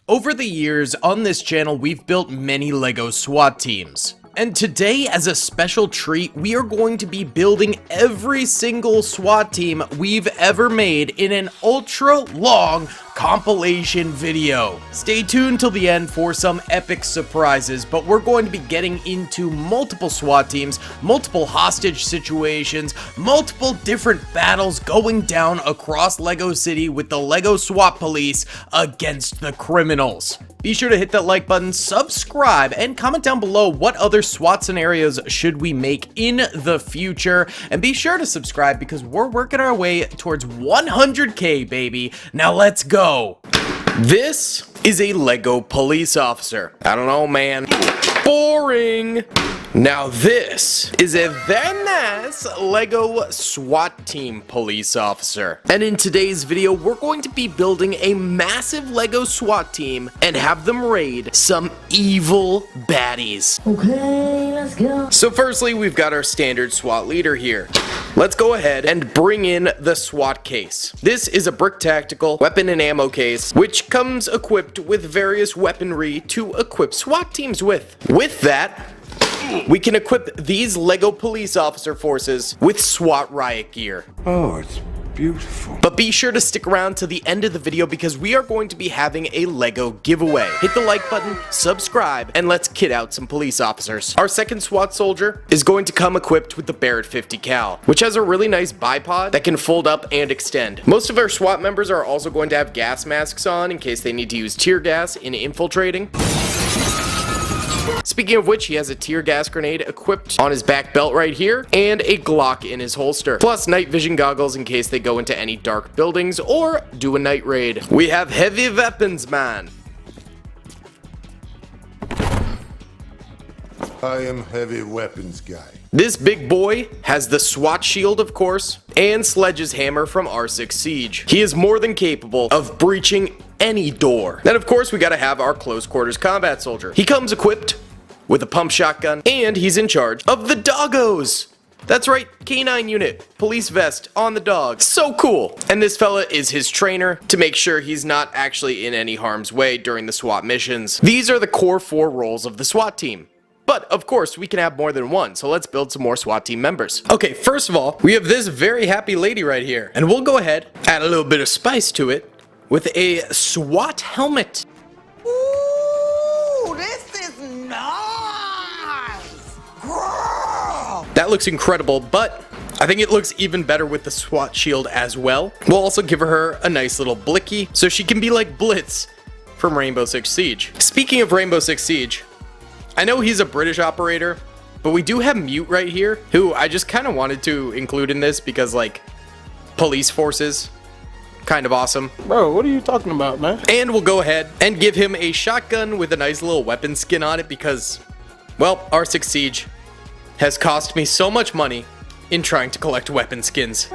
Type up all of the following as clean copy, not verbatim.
Over the years, on this channel, we've built many Lego SWAT teams. And today, as a special treat, we are going to be building every single SWAT team we've ever made in an ultra-long compilation video. Stay tuned till the end for some epic surprises, but we're going to be getting into multiple SWAT teams, multiple hostage situations, multiple different battles going down across Lego City with the Lego SWAT police against the criminals. Be sure to hit that like button, subscribe, and comment down below what other SWAT scenarios should we make in the future. And be sure to subscribe because we're working our way towards 100K, baby. Now let's go. This is a Lego police officer. I don't know, man. Boring. Now this is a very nice Lego SWAT team police officer. And in today's video, we're going to be building a massive Lego SWAT team and have them raid some evil baddies. Okay, let's go. So firstly, we've got our standard SWAT leader here. Let's go ahead and bring in the SWAT case. This is a brick tactical weapon and ammo case, which comes equipped with various weaponry to equip SWAT teams with. With that, we can equip these Lego police officer forces with SWAT riot gear. Oh, it's beautiful. But be sure to stick around to the end of the video because we are going to be having a Lego giveaway. Hit the like button, subscribe, and let's kit out some police officers. Our second SWAT soldier is going to come equipped with the Barrett 50 cal, which has a really nice bipod that can fold up and extend. Most of our SWAT members are also going to have gas masks on in case they need to use tear gas in infiltrating. Speaking of which, he has a tear gas grenade equipped on his back belt right here, and a Glock in his holster, plus night vision goggles in case they go into any dark buildings or do a night raid. We have heavy weapons, man. I am heavy weapons guy. This big boy has the SWAT shield, of course, and Sledge's hammer from R6 Siege. He is more than capable of breaching any door. Then, of course, we gotta have our close quarters combat soldier. He comes equipped with a pump shotgun, and he's in charge of the doggos. That's right, canine unit, police vest on the dog. So cool. And this fella is his trainer to make sure he's not actually in any harm's way during the SWAT missions. These are the core 4 roles of the SWAT team. But, of course, we can have more than one, so let's build some more SWAT team members. Okay, first of all, we have this very happy lady right here. And we'll go ahead, add a little bit of spice to it with a SWAT helmet. Ooh, this is nice. Girl. That looks incredible, but I think it looks even better with the SWAT shield as well. We'll also give her a nice little blicky, so she can be like Blitz from Rainbow Six Siege. Speaking of Rainbow Six Siege, I know he's a British operator, but we do have Mute right here, who I just kind of wanted to include in this because, like, police forces, kind of awesome. Bro, what are you talking about, man? And we'll go ahead and give him a shotgun with a nice little weapon skin on it because, well, R6 Siege has cost me so much money in trying to collect weapon skins.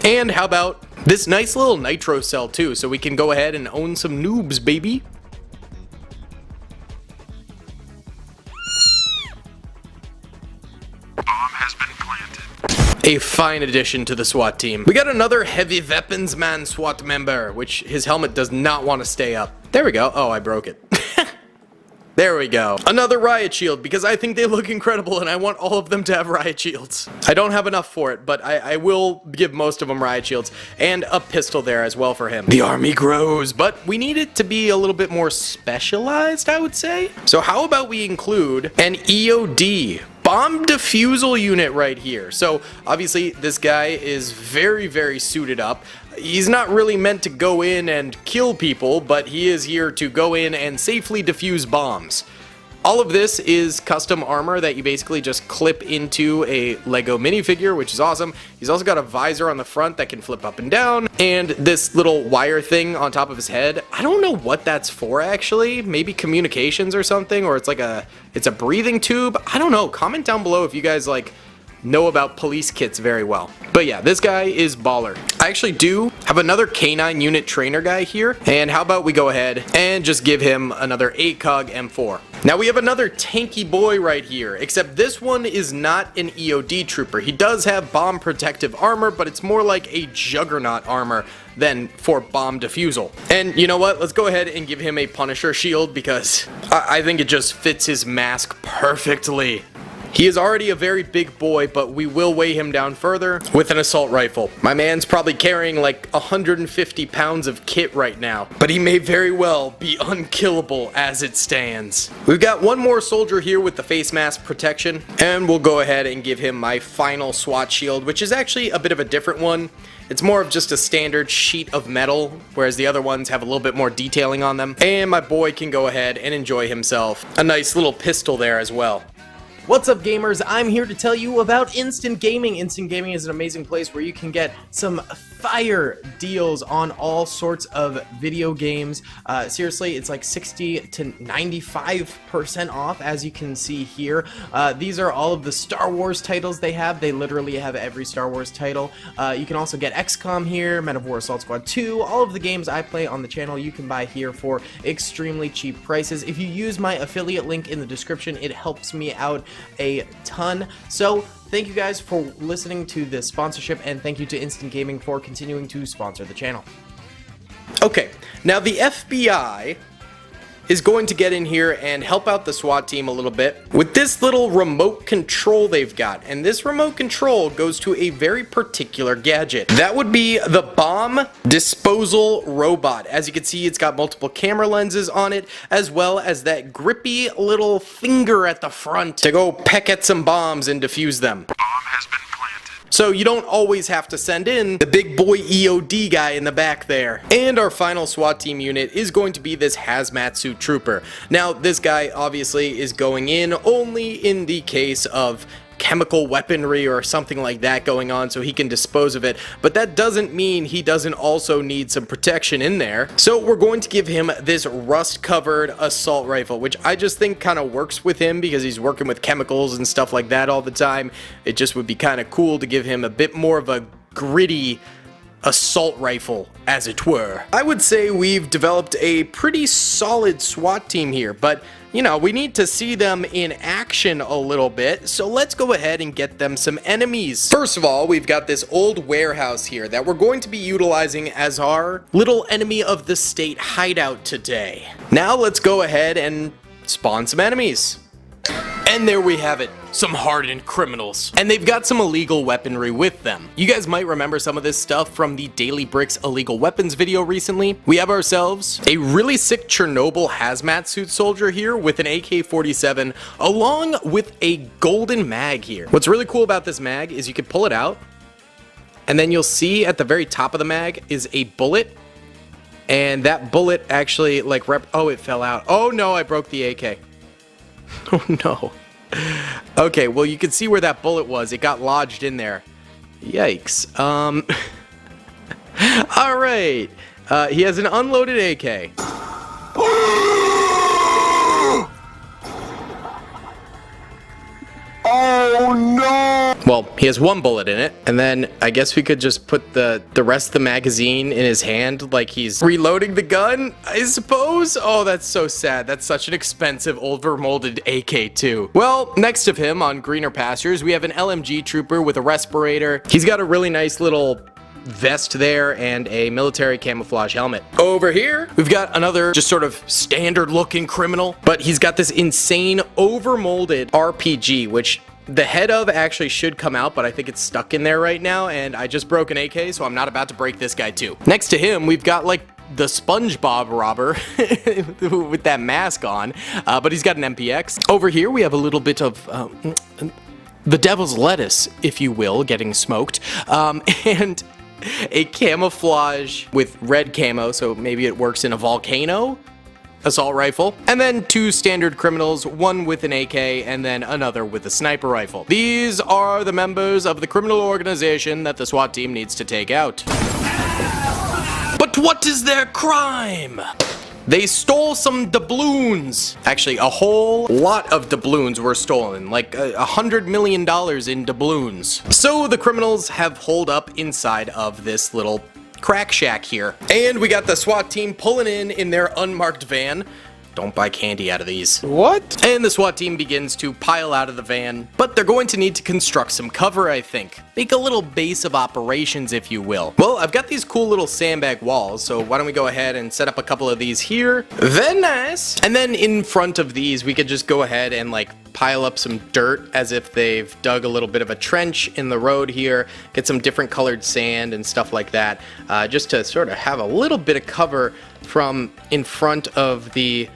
And how about this nice little nitro cell too, so we can go ahead and own some noobs, baby. Bomb has been planted. A fine addition to the SWAT team. We got another heavy weapons man SWAT member, which his helmet does not want to stay up. There we go. Oh, I broke it. There we go. Another riot shield, because I think they look incredible and I want all of them to have riot shields. I don't have enough for it, but I will give most of them riot shields. And a pistol there as well for him. The army grows, but we need it to be a little bit more specialized, I would say. So how about we include an EOD? Bomb defusal unit right here. So obviously this guy is very, very suited up. He's not really meant to go in and kill people, but he is here to go in and safely defuse bombs. All of this is custom armor that you basically just clip into a Lego minifigure, which is awesome. He's also got a visor on the front that can flip up and down, and this little wire thing on top of his head. I don't know what that's for, actually. Maybe communications or something, or it's a breathing tube. I don't know. Comment down below if you guys, like, know about police kits very well. But yeah, this guy is baller. I actually do have another canine unit trainer guy here, and how about we go ahead and just give him another 8 cog M4. Now we have another tanky boy right here, except this one is not an EOD trooper. He does have bomb protective armor, but it's more like a Juggernaut armor than for bomb defusal. And you know what? Let's go ahead and give him a Punisher shield because I think it just fits his mask perfectly. He is already a very big boy, but we will weigh him down further with an assault rifle. My man's probably carrying like 150 pounds of kit right now, but he may very well be unkillable as it stands. We've got one more soldier here with the face mask protection, and we'll go ahead and give him my final SWAT shield, which is actually a bit of a different one. It's more of just a standard sheet of metal, whereas the other ones have a little bit more detailing on them. And my boy can go ahead and enjoy himself a nice little pistol there as well. What's up, gamers? I'm here to tell you about Instant Gaming. Instant Gaming is an amazing place where you can get some fire deals on all sorts of video games. Seriously, it's like 60 to 95% off, as you can see here. These are all of the Star Wars titles they have. They literally have every Star Wars title. You can also get XCOM here, Men of War Assault Squad 2. All of the games I play on the channel you can buy here for extremely cheap prices. If you use my affiliate link in the description, it helps me out a ton. So thank you guys for listening to this sponsorship, and thank you to Instant Gaming for continuing to sponsor the channel. Okay, now the FBI is going to get in here and help out the SWAT team a little bit with this little remote control they've got. And this remote control goes to a very particular gadget. That would be the bomb disposal robot. As you can see, it's got multiple camera lenses on it, as well as that grippy little finger at the front to go peck at some bombs and defuse them. Bomb has been planted. So you don't always have to send in the big boy EOD guy in the back there. And our final SWAT team unit is going to be this hazmat suit trooper. Now, this guy obviously is going in only in the case of chemical weaponry or something like that going on, so he can dispose of it, but that doesn't mean he doesn't also need some protection in there. So we're going to give him this rust covered assault rifle, which I just think kind of works with him because he's working with chemicals and stuff like that all the time. It just would be kind of cool to give him a bit more of a gritty assault rifle, as it were. I would say we've developed a pretty solid SWAT team here, but you know, we need to see them in action a little bit, so let's go ahead and get them some enemies. First of all, we've got this old warehouse here that we're going to be utilizing as our little enemy of the state hideout today. Now let's go ahead and spawn some enemies. And there we have it, some hardened criminals. And they've got some illegal weaponry with them. You guys might remember some of this stuff from the Daily Bricks illegal weapons video recently. We have ourselves a really sick Chernobyl hazmat suit soldier here with an AK-47 along with a golden mag here. What's really cool about this mag is you can pull it out and then you'll see at the very top of the mag is a bullet. And that bullet actually like oh, it fell out. Oh no, I broke the AK. Oh no. Okay, well you can see where that bullet was. It got lodged in there. Yikes. Alright. He has an unloaded AK. Oh no! Well, he has one bullet in it, and then I guess we could just put the rest of the magazine in his hand like he's reloading the gun, I suppose? Oh, that's so sad. That's such an expensive, overmolded AK too. Well, next of him on greener pastures, we have an LMG trooper with a respirator. He's got a really nice little vest there and a military camouflage helmet. Over here, we've got another just sort of standard looking criminal, but he's got this insane overmolded RPG, which the head of actually should come out, but I think it's stuck in there right now, and I just broke an AK, so I'm not about to break this guy too. Next to him, we've got like the SpongeBob robber with that mask on, but he's got an MPX. Over here, we have a little bit of the devil's lettuce, if you will, getting smoked, and a camouflage with red camo, so maybe it works in a volcano assault rifle, and then two standard criminals, one with an AK and then another with a sniper rifle. These are the members of the criminal organization that the SWAT team needs to take out. But what is their crime? They stole some doubloons. Actually, a whole lot of doubloons were stolen, like $100 million in doubloons. So the criminals have holed up inside of this little crack shack here. And we got the SWAT team pulling in their unmarked van. don't buy candy out of these. What? And the SWAT team begins to pile out of the van, but they're going to need to construct some cover, I think. Make a little base of operations, if you will. Well, I've got these cool little sandbag walls, so why don't we go ahead and set up a couple of these here. Very nice. And then in front of these, we could just go ahead and like pile up some dirt as if they've dug a little bit of a trench in the road here, get some different colored sand and stuff like that, just to sort of have a little bit of cover from in front of the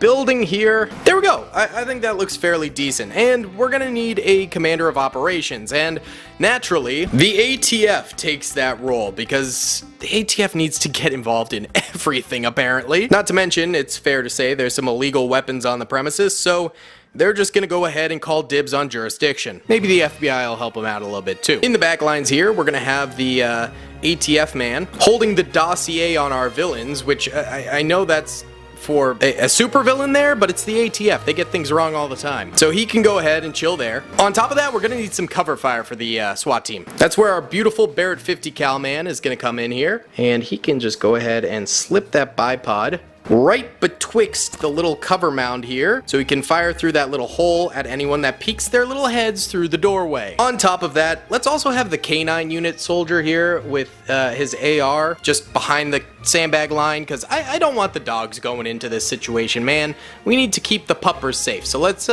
building here. There we go. I think that looks fairly decent. And we're gonna need a commander of operations, and naturally the ATF takes that role because the ATF needs to get involved in everything apparently. Not to mention, it's fair to say there's some illegal weapons on the premises, so they're just gonna go ahead and call dibs on jurisdiction. Maybe the FBI will help them out a little bit too. In the back lines here, we're gonna have the ATF man holding the dossier on our villains, which I know that's for a supervillain there, but it's the ATF. They get things wrong all the time. So he can go ahead and chill there. On top of that, we're gonna need some cover fire for the SWAT team. That's where our beautiful Barrett 50 cal man is gonna come in here, and he can just go ahead and slip that bipod right betwixt the little cover mound here, so he can fire through that little hole at anyone that peeks their little heads through the doorway. On top of that, let's also have the canine unit soldier here with his AR just behind the sandbag line, because I don't want the dogs going into this situation, man. We need to keep the puppers safe, so let's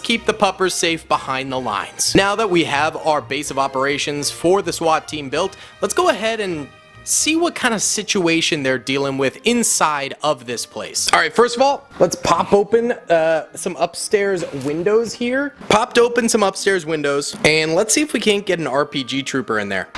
keep the puppers safe behind the lines. Now that we have our base of operations for the SWAT team built, let's go ahead and see what kind of situation they're dealing with inside of this place. All right, first of all, let's pop open some upstairs windows here. Popped open some upstairs windows, and let's see if we can't get an RPG trooper in there.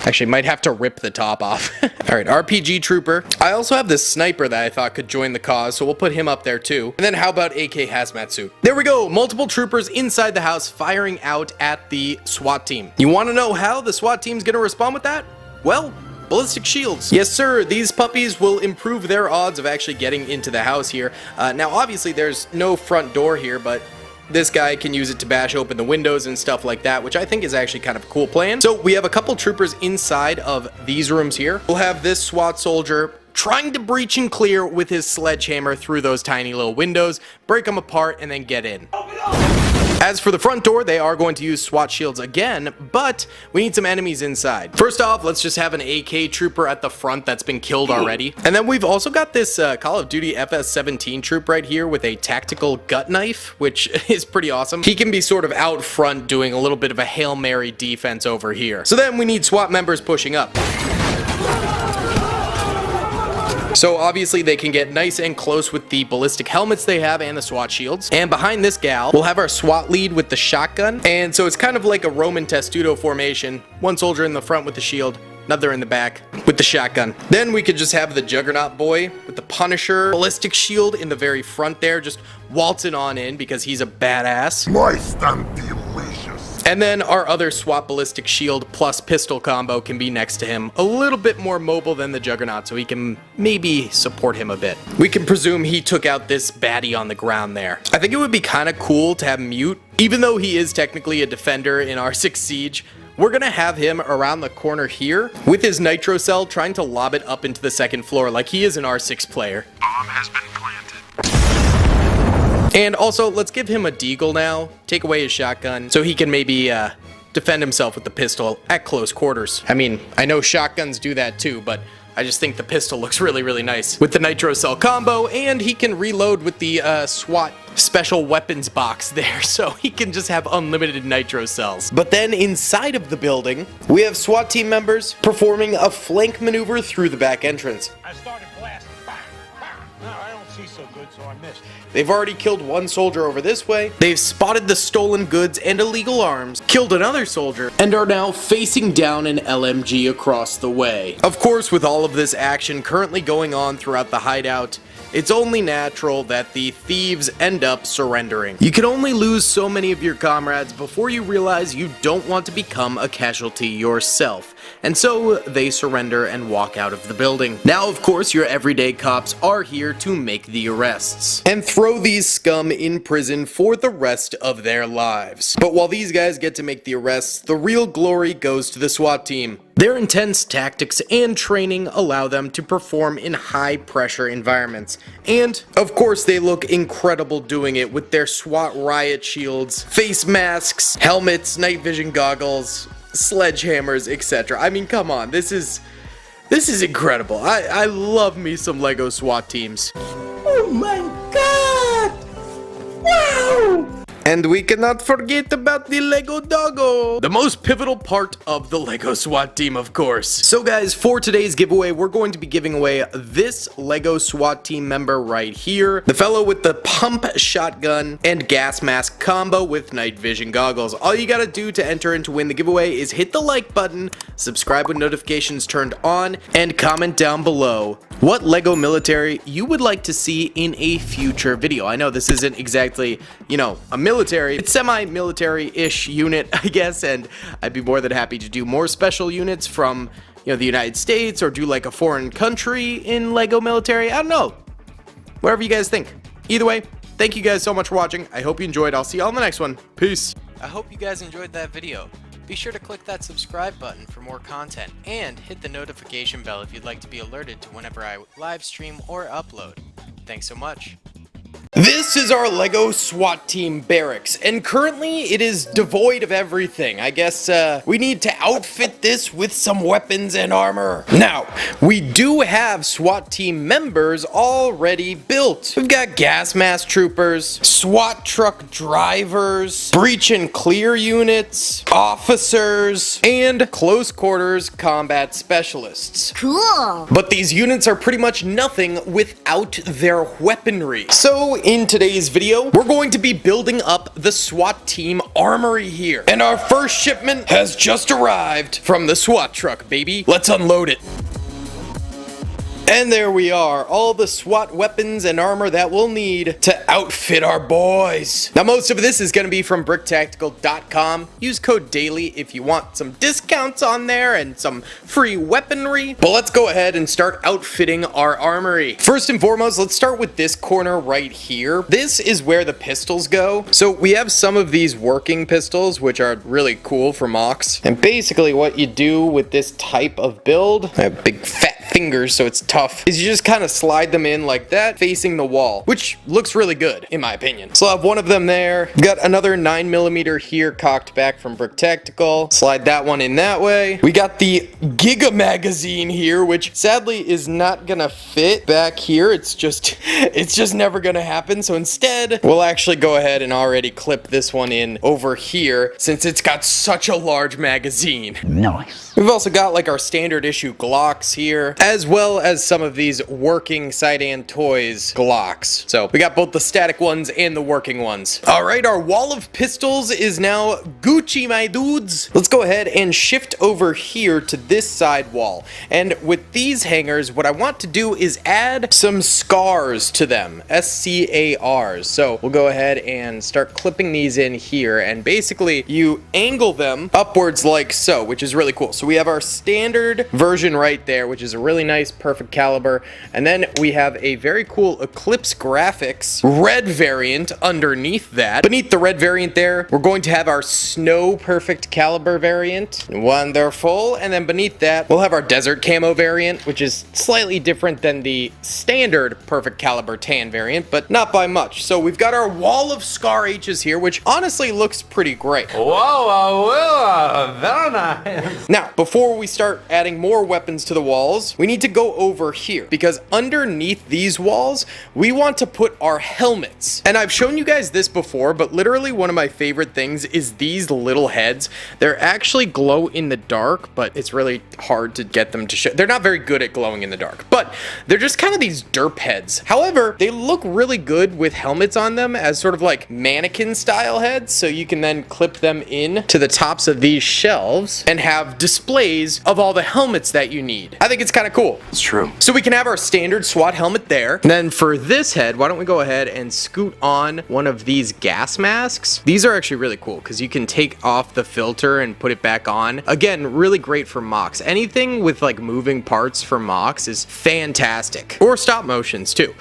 Actually, might have to rip the top off. All right, RPG trooper. I also have this sniper that I thought could join the cause, so we'll put him up there too. And then how about AK hazmat suit? There we go, multiple troopers inside the house firing out at the SWAT team. You want to know how the SWAT team's gonna respond with that? Well, ballistic shields. Yes, sir. These puppies will improve their odds of actually getting into the house here. Now, obviously, there's no front door here, but this guy can use it to bash open the windows and stuff like that, which I think is actually kind of a cool plan. So we have a couple troopers inside of these rooms here. We'll have this SWAT soldier trying to breach and clear with his sledgehammer through those tiny little windows, break them apart, and then get in. As for the front door, they are going to use SWAT shields again, but we need some enemies inside. First off, let's just have an AK trooper at the front that's been killed already. And then we've also got this Call of Duty FS-17 troop right here with a tactical gut knife, which is pretty awesome. He can be sort of out front doing a little bit of a Hail Mary defense over here. So then we need SWAT members pushing up. So obviously they can get nice and close with the ballistic helmets they have and the SWAT shields. And behind this gal, we'll have our SWAT lead with the shotgun. And so it's kind of like a Roman testudo formation. One soldier in the front with the shield, another in the back with the shotgun. Then we could just have the Juggernaut boy with the Punisher ballistic shield in the very front there, just waltzing on in because he's a badass. Moist and delicious. And then our other SWAT ballistic shield plus pistol combo can be next to him. A little bit more mobile than the Juggernaut, so he can maybe support him a bit. We can presume he took out this baddie on the ground there. I think it would be kind of cool to have Mute, even though he is technically a defender in R6 Siege. We're gonna have him around the corner here with his nitro cell trying to lob it up into the second floor like he is an R6 player. Bomb has been planted. And also, let's give him a deagle now, take away his shotgun, so he can maybe defend himself with the pistol at close quarters. I mean, I know shotguns do that too, but I just think the pistol looks really, really nice with the nitro cell combo, and he can reload with the SWAT special weapons box there, so he can just have unlimited nitro cells. But then inside of the building, we have SWAT team members performing a flank maneuver through the back entrance. I started blasting. Bang, bang. No, I don't see so good, so I missed. They've already killed one soldier over this way, they've spotted the stolen goods and illegal arms, killed another soldier, and are now facing down an LMG across the way. Of course, with all of this action currently going on throughout the hideout, it's only natural that the thieves end up surrendering. You can only lose so many of your comrades before you realize you don't want to become a casualty yourself, and so they surrender and walk out of the building. Now, of course, your everyday cops are here to make the arrests and throw these scum in prison for the rest of their lives. But while these guys get to make the arrests, the real glory goes to the SWAT team. Their intense tactics and training allow them to perform in high-pressure environments. And, of course, they look incredible doing it with their SWAT riot shields, face masks, helmets, night vision goggles, sledgehammers, etc. I mean, come on, this is incredible. I love me some Lego SWAT teams. Oh my god! Wow! And we cannot forget about the Lego Doggo, the most pivotal part of the Lego SWAT team, of course. So guys, for today's giveaway, we're going to be giving away this Lego SWAT team member right here, the fellow with the pump shotgun and gas mask combo with night vision goggles. All you gotta do to enter and to win the giveaway is hit the like button, subscribe with notifications turned on, and comment down below what Lego military you would like to see in a future video. I know this isn't exactly, you know, a military, it's semi-military-ish unit, I guess, and I'd be more than happy to do more special units from, you know, the United States, or do like a foreign country in Lego military. I don't know. Whatever you guys think. Either way, thank you guys so much for watching. I hope you enjoyed. I'll see you all in the next one. Peace. I hope you guys enjoyed that video. Be sure to click that subscribe button for more content, and hit the notification bell if you'd like to be alerted to whenever I live stream or upload. Thanks so much. This is our Lego SWAT team barracks, and currently it is devoid of everything. I guess we need to outfit this with some weapons and armor. Now, we do have SWAT team members already built. We've got gas mask troopers, SWAT truck drivers, breach and clear units, officers, and close quarters combat specialists. Cool! But these units are pretty much nothing without their weaponry. So in today's video, we're going to be building up the SWAT team armory here. And our first shipment has just arrived from the SWAT truck, baby. Let's unload it. And there we are, all the SWAT weapons and armor that we'll need to outfit our boys. Now, most of this is going to be from bricktactical.com. Use code DAILY if you want some discounts on there and some free weaponry. But let's go ahead and start outfitting our armory. First and foremost, let's start with this corner right here. This is where the pistols go. So we have some of these working pistols, which are really cool for mocks. And basically what you do with this type of build, I have big fat fingers, so it's tough, is you just kind of slide them in like that, facing the wall, which looks really good, in my opinion. So I'll have one of them there. Got another 9mm here cocked back from Brick Tactical. Slide that one in that way. We got the Giga magazine here, which sadly is not gonna fit back here. It's just never gonna happen. So instead, we'll actually go ahead and already clip this one in over here, since it's got such a large magazine. Nice. We've also got like our standard issue Glocks here, as well as some of these working Sidan Toys Glocks. So we got both the static ones and the working ones. All right, our wall of pistols is now Gucci, my dudes. Let's go ahead and shift over here to this side wall. And with these hangers, what I want to do is add some scars to them, SCARs. So we'll go ahead and start clipping these in here, and basically you angle them upwards like so, which is really cool. So we have our standard version right there, which is a really nice, perfect caliber. And then we have a very cool Eclipse Graphics red variant underneath that. Beneath the red variant there, we're going to have our Snow Perfect Caliber variant. Wonderful. And then beneath that, we'll have our Desert Camo variant, which is slightly different than the standard Perfect Caliber tan variant, but not by much. So we've got our wall of Scar H's here, which honestly looks pretty great. Whoa, very nice. Now, before we start adding more weapons to the walls, we need to go over here, because underneath these walls, we want to put our helmets. And I've shown you guys this before, but literally one of my favorite things is these little heads. They're actually glow in the dark, but it's really hard to get them to show. They're not very good at glowing in the dark, but they're just kind of these derp heads. However, they look really good with helmets on them as sort of like mannequin style heads, so you can then clip them in to the tops of these shelves and have displays of all the helmets that you need. I think it's kind of cool. It's true. So we can have our standard SWAT helmet there. And then for this head, why don't we go ahead and scoot on one of these gas masks? These are actually really cool because you can take off the filter and put it back on. Again, really great for mocks. Anything with like moving parts for mocks is fantastic. Or stop motions too.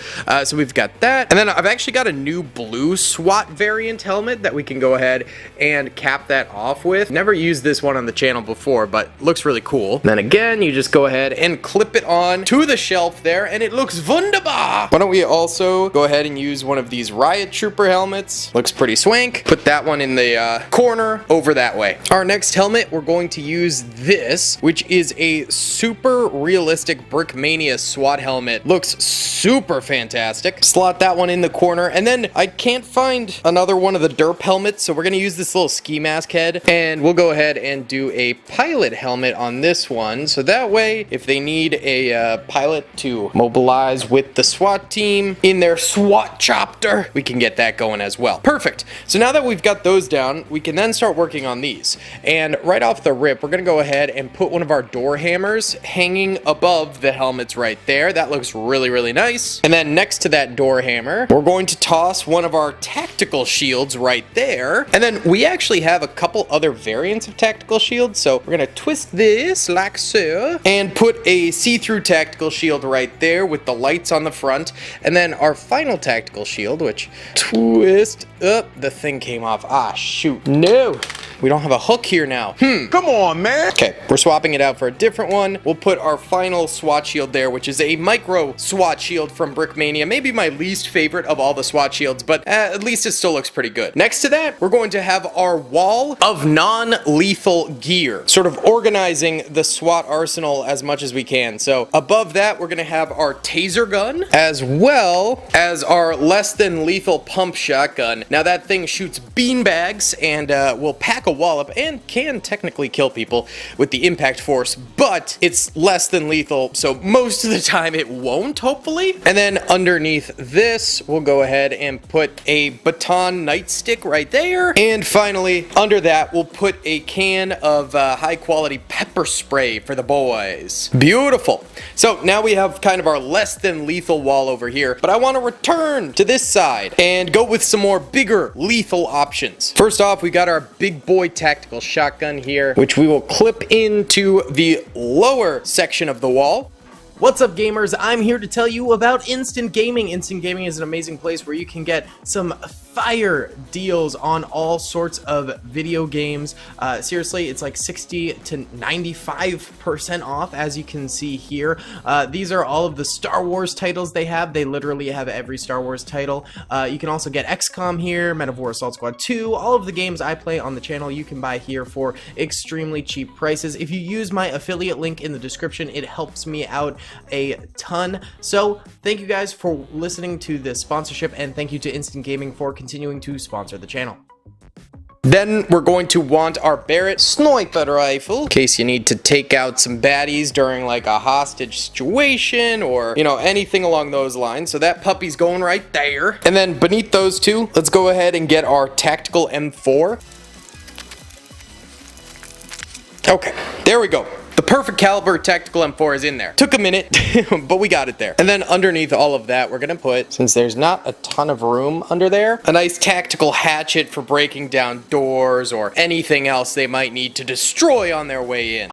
So we've got that. And then I've actually got a new blue SWAT variant helmet that we can go ahead and cap that off with. Never used this this one on the channel before, but looks really cool. Then again, you just go ahead and clip it on to the shelf there, and it looks wunderbar. Why don't we also go ahead and use one of these Riot Trooper helmets? Looks pretty swank. Put that one in the corner over that way. Our next helmet, we're going to use this, which is a super realistic Brickmania SWAT helmet. Looks super fantastic. Slot that one in the corner, and then I can't find another one of the derp helmets, so we're gonna use this little ski mask head, and we'll go ahead and do a pilot helmet on this one, so that way if they need a pilot to mobilize with the SWAT team in their SWAT chopper, we can get that going as well. Perfect. So now that we've got those down, we can then start working on these, and right off the rip, we're gonna go ahead and put one of our door hammers hanging above the helmets right there. That looks really nice. And then next to that door hammer, we're going to toss one of our tactical shields right there. And then we actually have a couple other variants of tactical shields, so we're gonna twist this like so, and put a see-through tactical shield right there with the lights on the front. And then our final tactical shield, which twist up, the thing came off. Ah, shoot. No, we don't have a hook here now. Come on, man. Okay, we're swapping it out for a different one. We'll put our final SWAT shield there, which is a micro SWAT shield from Brickmania. Maybe my least favorite of all the SWAT shields, but at least it still looks pretty good. Next to that, we're going to have our wall of non-lethal gear, sort of organizing the SWAT arsenal as much as we can. So above that, we're gonna have our taser gun, as well as our less than lethal pump shotgun. Now that thing shoots beanbags and will pack a wallop and can technically kill people with the impact force, but it's less than lethal, so most of the time it won't, hopefully. And then underneath this, we'll go ahead and put a baton nightstick right there. And finally, under that, we'll put a can of high quality pepper spray for the boys. Beautiful. So now we have kind of our less than lethal wall over here, but I want to return to this side and go with some more bigger lethal options. First off, we got our big boy tactical shotgun here, which we will clip into the lower section of the wall. What's up, gamers? I'm here to tell you about Instant Gaming. Instant Gaming is an amazing place where you can get some fire deals on all sorts of video games. Seriously, it's like 60 to 95% off, as you can see here. These are all of the Star Wars titles they have. They literally have every Star Wars title. You can also get XCOM here, Men of War Assault Squad 2, all of the games I play on the channel you can buy here for extremely cheap prices. If you use my affiliate link in the description, it helps me out a ton. So thank you guys for listening to this sponsorship, and thank you to Instant Gaming for continuing to sponsor the channel. Then we're going to want our Barrett sniper rifle in case you need to take out some baddies during like a hostage situation or, you know, anything along those lines. So that puppy's going right there. And then beneath those two, let's go ahead and get our tactical M4. Okay, there we go. The perfect caliber tactical M4 is in there. Took a minute, but we got it there. And then underneath all of that, we're gonna put, since there's not a ton of room under there, a nice tactical hatchet for breaking down doors or anything else they might need to destroy on their way in.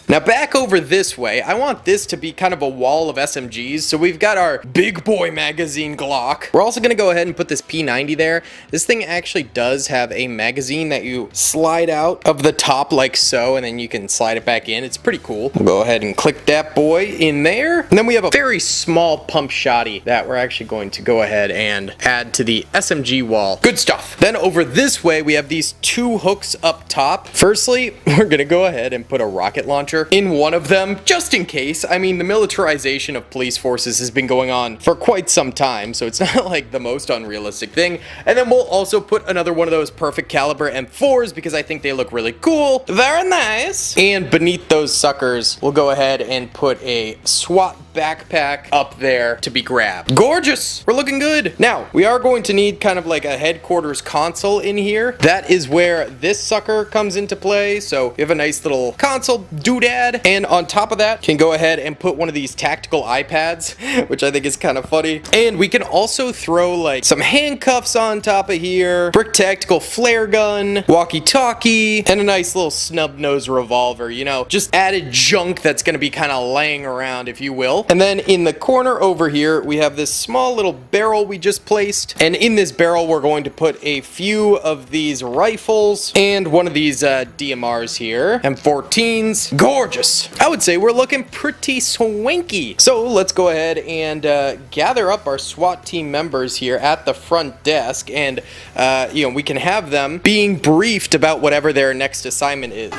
Now back over this way, I want this to be kind of a wall of SMGs. So we've got our big boy magazine Glock. We're also gonna go ahead and put this P90 there. This thing actually does have a magazine that you slide out of the top like so, and then you can slide it back in. It's pretty cool. We'll go ahead and click that boy in there. And then we have a very small pump shotty that we're actually going to go ahead and add to the SMG wall. Good stuff. Then over this way, we have these two hooks up top. Firstly, we're gonna go ahead and put a rocket launcher in one of them, just in case. I mean, the militarization of police forces has been going on for quite some time, so it's not like the most unrealistic thing. And then we'll also put another one of those perfect caliber M4s because I think they look really cool. Very nice. And beneath those suckers, we'll go ahead and put a SWAT backpack up there to be grabbed. Gorgeous. We're looking good. Now, we are going to need kind of like a headquarters console in here. That is where this sucker comes into play. So we have a nice little console dude doodad. And on top of that, can go ahead and put one of these tactical iPads, which I think is kind of funny. And we can also throw like some handcuffs on top of here, brick tactical flare gun, walkie-talkie, and a nice little snub nose revolver, you know, just added junk that's going to be kind of laying around, if you will. And then in the corner over here, we have this small little barrel we just placed. And in this barrel, we're going to put a few of these rifles and one of these DMRs here, M14s. Gorgeous. I would say we're looking pretty swanky. So let's go ahead and gather up our SWAT team members here at the front desk, and you know, we can have them being briefed about whatever their next assignment is.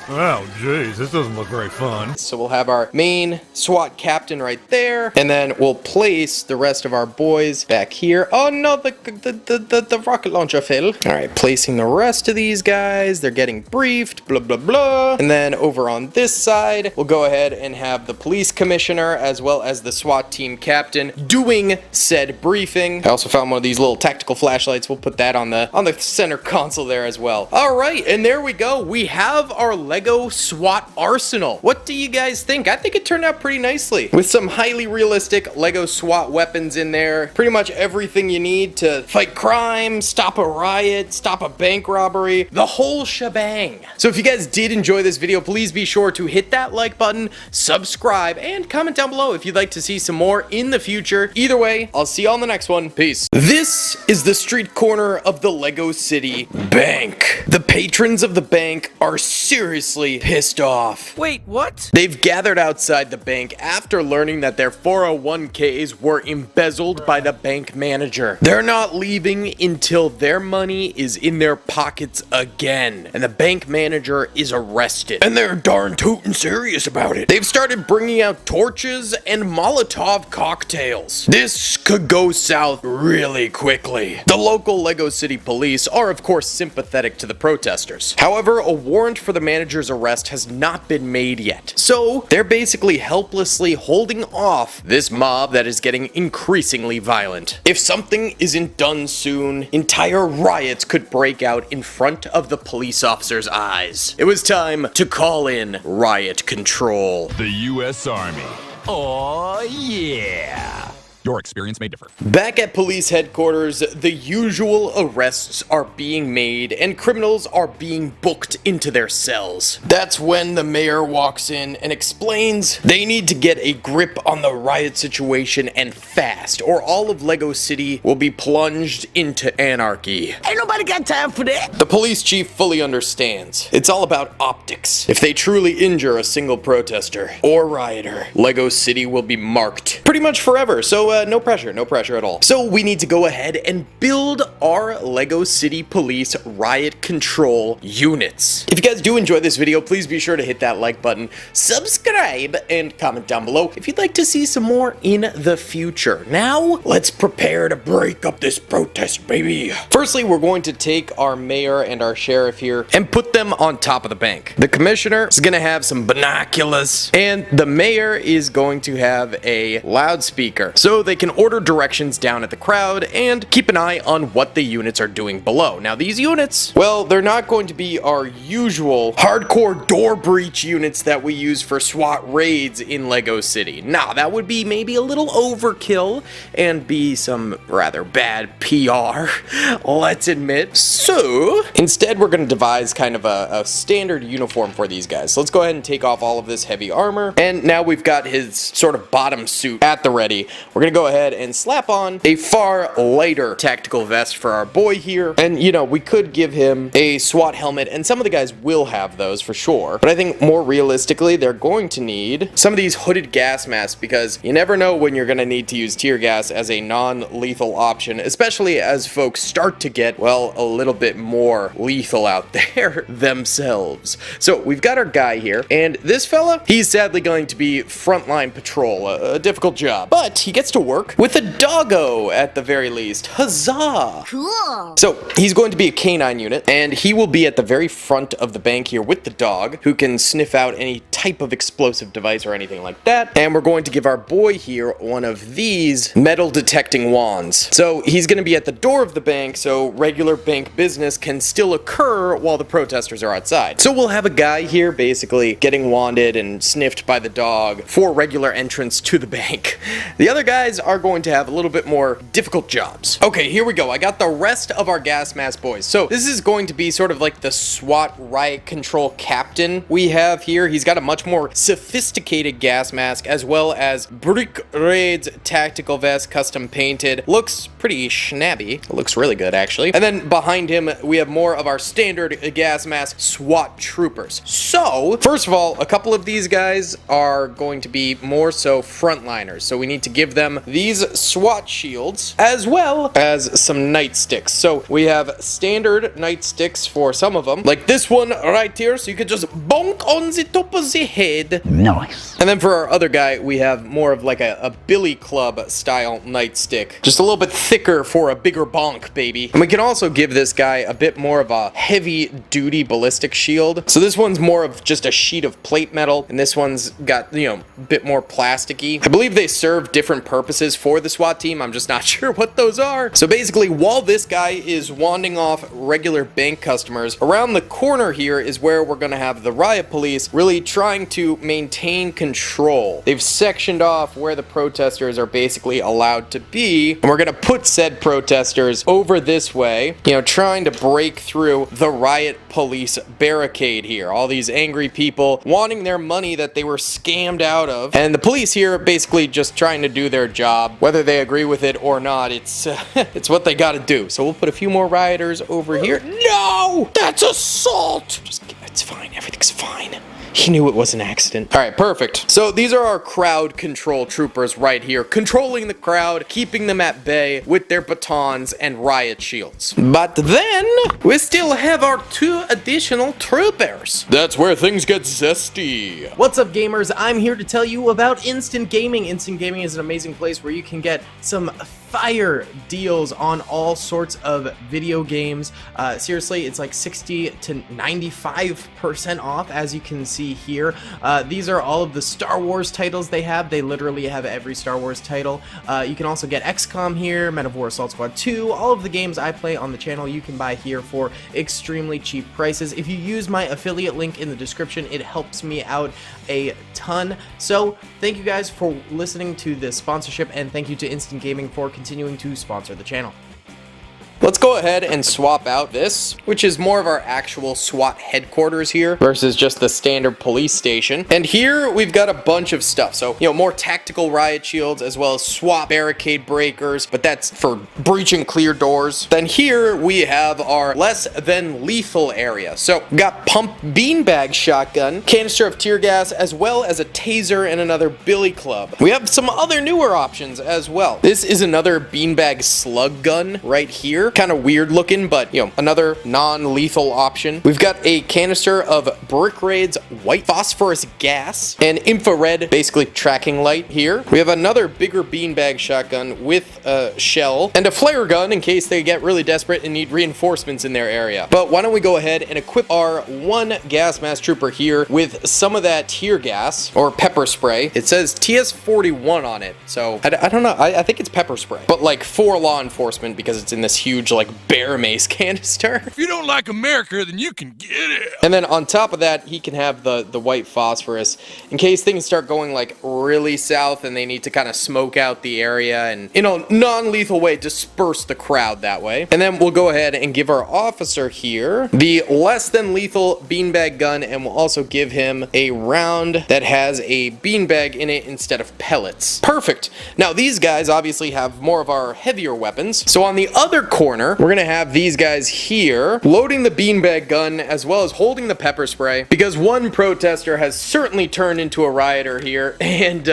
Oh, jeez, this doesn't look very fun. So we'll have our main SWAT captain right there, and then we'll place the rest of our boys back here. Oh no, the rocket launcher fell. All right, placing the rest of these guys. They're getting briefed, blah, blah, blah. And then over on this side, we'll go ahead and have the police commissioner as well as the SWAT team captain doing said briefing. I also found one of these little tactical flashlights. We'll put that on the center console there as well. All right, and there we go. We have our Lego SWAT arsenal. What do you guys think? I think it turned out pretty nicely with some highly realistic Lego SWAT weapons in there. Pretty much everything you need to fight crime, stop a riot, stop a bank robbery, the whole shebang. So if you guys did enjoy this video, please be sure to hit that like button, subscribe, and comment down below if you'd like to see some more in the future. Either way, I'll see you on the next one. Peace. This is the street corner of the Lego City Bank. The patrons of the bank are seriously pissed off. Wait, what? They've gathered outside the bank after learning that their 401ks were embezzled by the bank manager. They're not leaving until their money is in their pockets again, and the bank manager is arrested. And they're darn tootin' serious about it. They've started bringing out torches and Molotov cocktails. This could go south really quickly. The local Lego City police are of course sympathetic to the protesters. However, a warrant for the manager's arrest has not been made yet. So they're basically helplessly holding off this mob that is getting increasingly violent. If something isn't done soon, entire riots could break out in front of the police officers' eyes. It was time to call in riot control. The U.S. Army. Oh, yeah. Your experience may differ. Back at police headquarters, the usual arrests are being made and criminals are being booked into their cells. That's when the mayor walks in and explains they need to get a grip on the riot situation and fast, or all of Lego City will be plunged into anarchy. Ain't nobody got time for that. The police chief fully understands. It's all about optics. If they truly injure a single protester or rioter, Lego City will be marked pretty much forever. So no pressure at all. So we need to go ahead and build our Lego City Police riot control units. If you guys do enjoy this video, please be sure to hit that like button, subscribe, and comment down below if you'd like to see some more in the future. Now, let's prepare to break up this protest, baby. Firstly, we're going to take our mayor and our sheriff here and put them on top of the bank. The commissioner is gonna have some binoculars, and the mayor is going to have a loudspeaker, so they can order directions down at the crowd and keep an eye on what the units are doing below. Now these units, well, they're not going to be our usual hardcore door breach units that we use for SWAT raids in Lego City. Nah, that would be maybe a little overkill and be some rather bad PR, let's admit. So instead we're going to devise kind of a standard uniform for these guys. So let's go ahead and take off all of this heavy armor, and now we've got his sort of bottom suit at the ready. We're gonna go ahead and slap on a far lighter tactical vest for our boy here. And you know, we could give him a SWAT helmet, and some of the guys will have those for sure. But I think more realistically, they're going to need some of these hooded gas masks, because you never know when you're gonna need to use tear gas as a non-lethal option, especially as folks start to get, well, a little bit more lethal out there themselves. So we've got our guy here, and this fella, he's sadly going to be frontline patrol, a difficult job, but he gets to to work with a doggo at the very least. Huzzah! Cool. So he's going to be a canine unit, and he will be at the very front of the bank here with the dog, who can sniff out any type of explosive device or anything like that. And we're going to give our boy here one of these metal detecting wands. So he's going to be at the door of the bank, so regular bank business can still occur while the protesters are outside. So we'll have a guy here basically getting wanded and sniffed by the dog for regular entrance to the bank. The other guys are going to have a little bit more difficult jobs. Okay, here we go. I got the rest of our gas mask boys. So this is going to be sort of like the SWAT riot control captain we have here. He's got a much more sophisticated gas mask, as well as Brickmania tactical vest, custom painted. Looks pretty snabby. It looks really good, actually. And then behind him, we have more of our standard gas mask SWAT troopers. So, first of all, a couple of these guys are going to be more so frontliners. So we need to give them these SWAT shields, as well as some nightsticks. So we have standard nightsticks for some of them, like this one right here, so you could just bonk on the top of the head. Nice. And then for our other guy, we have more of like a billy club style nightstick, just a little bit thicker for a bigger bonk, baby. And we can also give this guy a bit more of a heavy duty ballistic shield. So this one's more of just a sheet of plate metal, and this one's got, you know, a bit more plasticky. I believe they serve different purposes for the SWAT team. I'm just not sure what those are. So basically, while this guy is wanding off regular bank customers, around the corner here is where we're gonna have the riot police really trying to maintain control. They've sectioned off where the protesters are basically allowed to be, and we're gonna put said protesters over this way, you know, trying to break through the riot police barricade here. All these angry people wanting their money that they were scammed out of, and the police here basically just trying to do their job. Whether they agree with it or not, it's it's what they gotta do. So we'll put a few more rioters over here. No! That's assault! It's fine, everything's fine. He knew it was an accident. All right, perfect. So these are our crowd control troopers right here, controlling the crowd, keeping them at bay with their batons and riot shields. But then we still have our 2 additional troopers. That's where things get zesty. What's up, gamers? I'm here to tell you about Instant Gaming. Instant Gaming is an amazing place where you can get some fire deals on all sorts of video games. Seriously, it's like 60 to 95% off, as you can see here. These are all of the Star Wars titles they have. They literally have every Star Wars title. You can also get XCOM here, Men of War Assault Squad 2, all of the games I play on the channel you can buy here for extremely cheap prices. If you use my affiliate link in the description, it helps me out a ton. So thank you guys for listening to this sponsorship, and thank you to Instant Gaming for continuing to sponsor the channel. Let's go ahead and swap out this, which is more of our actual SWAT headquarters here versus just the standard police station. And here we've got a bunch of stuff. So, you know, more tactical riot shields as well as SWAT barricade breakers, but that's for breaching clear doors. Then here we have our less than lethal area. So we've got pump beanbag shotgun, canister of tear gas, as well as a taser and another billy club. We have some other newer options as well. This is another beanbag slug gun right here. Kind of weird looking, but, you know, another non-lethal option. We've got a canister of Brickmania's white phosphorus gas and infrared, basically tracking light here. We have another bigger beanbag shotgun with a shell and a flare gun in case they get really desperate and need reinforcements in their area. But why don't we go ahead and equip our 1 gas mask trooper here with some of that tear gas or pepper spray. It says TS-41 on it, so I don't know. I think it's pepper spray, but like for law enforcement because it's in this huge like bear mace canister. If you don't like America, then you can get it. And then on top of that, he can have the white phosphorus in case things start going like really south and they need to kind of smoke out the area and, you know, non-lethal way disperse the crowd that way. And then we'll go ahead and give our officer here the less than lethal beanbag gun, and we'll also give him a round that has a beanbag in it instead of pellets. Perfect. Now these guys obviously have more of our heavier weapons. So on the other corner, we're gonna have these guys guys here, loading the beanbag gun as well as holding the pepper spray, because one protester has certainly turned into a rioter here and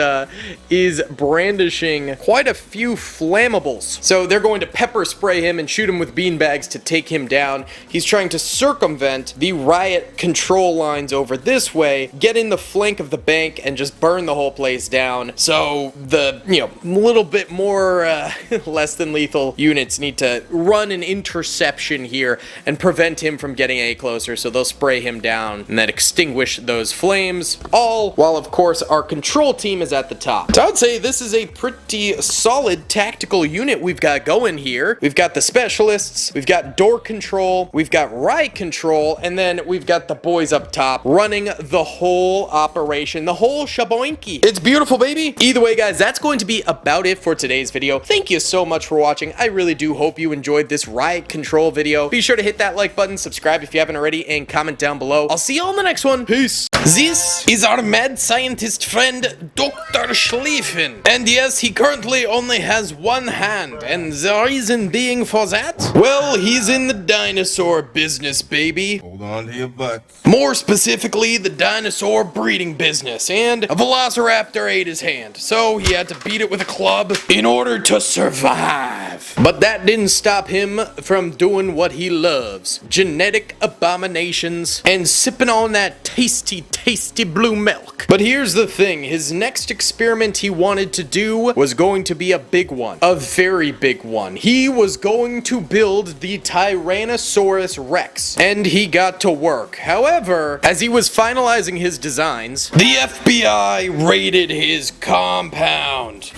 is brandishing quite a few flammables. So they're going to pepper spray him and shoot him with beanbags to take him down. He's trying to circumvent the riot control lines over this way, get in the flank of the bank, and just burn the whole place down. So the, little bit more less than lethal units need to run an interception here and prevent him from getting any closer. So they'll spray him down and then extinguish those flames, all while of course our control team is at the top. So I would say this is a pretty solid tactical unit we've got going here. We've got the specialists, we've got door control, we've got riot control, and then we've got the boys up top running the whole operation, the whole shaboinky. It's beautiful, baby. Either way, guys, that's going to be about it for today's video. Thank you so much for watching. I really do hope you enjoyed this riot control video. Be sure to hit that like button, subscribe if you haven't already, and comment down below. I'll see you all in the next one. Peace. This is our mad scientist friend, Dr. Schlieffen. And yes, he currently only has one hand. And the reason being for that? Well, he's in the dinosaur business, baby. Hold on to your butt. More specifically, the dinosaur breeding business. And a velociraptor ate his hand. So he had to beat it with a club in order to survive. But that didn't stop him from doing what he loves. Genetic abominations and sipping on that tasty blue milk. But here's the thing, his next experiment he wanted to do was going to be a big one. A very big one. He was going to build the Tyrannosaurus Rex, and he got to work. However, as he was finalizing his designs, the FBI raided his compound.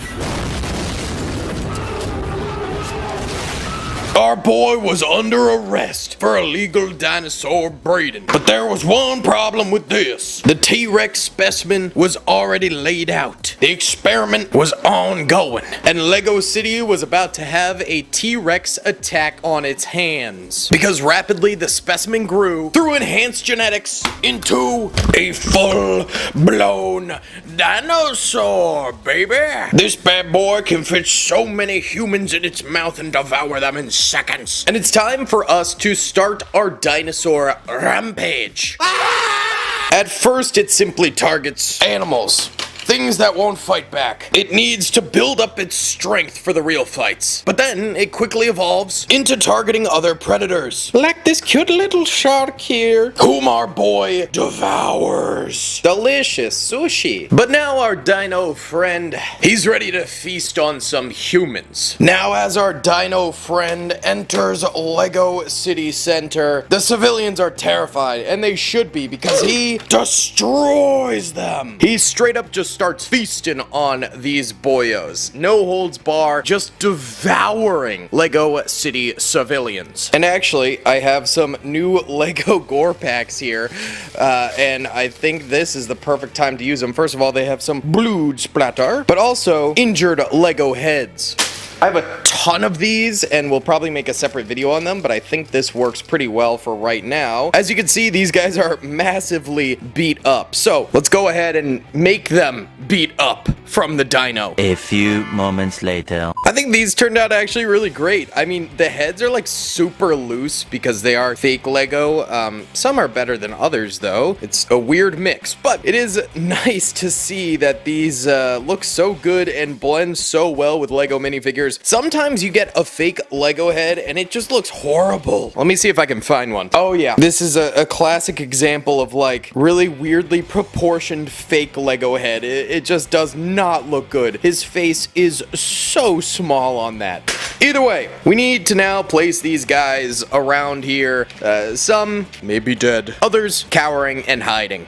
Our boy was under arrest for illegal dinosaur breeding. But there was one problem with this. The T-Rex specimen was already laid out. The experiment was ongoing. And Lego City was about to have a T-Rex attack on its hands. Because rapidly the specimen grew through enhanced genetics into a full-blown dinosaur, baby. This bad boy can fit so many humans in its mouth and devour them in seconds. And it's time for us to start our dinosaur rampage. At first, it simply targets animals. Things that won't fight back. It needs to build up its strength for the real fights. But then it quickly evolves into targeting other predators. Like this cute little shark here, whom our boy devours. Delicious sushi. But now our dino friend, he's ready to feast on some humans. Now as our dino friend enters Lego City Center, the civilians are terrified, and they should be, because he destroys them. He straight up just starts feasting on these boyos. No holds bar, just devouring Lego City civilians. And actually, I have some new Lego gore packs here, and I think this is the perfect time to use them. First of all, they have some blood splatter, but also injured Lego heads. I have a ton of these, and we'll probably make a separate video on them, but I think this works pretty well for right now. As you can see, these guys are massively beat up. So let's go ahead and make them beat up from the dino. A few moments later. I think these turned out actually really great. I mean, the heads are like super loose because they are fake Lego. Some are better than others though. It's a weird mix, but it is nice to see that these look so good and blend so well with Lego minifigures. Sometimes you get a fake Lego head and it just looks horrible. Let me see if I can find one. Oh yeah, this is a classic example of like really weirdly proportioned fake Lego head. It just does not look good. His face is so small on that. Either way, we need to now place these guys around here. Some may be dead, others cowering and hiding.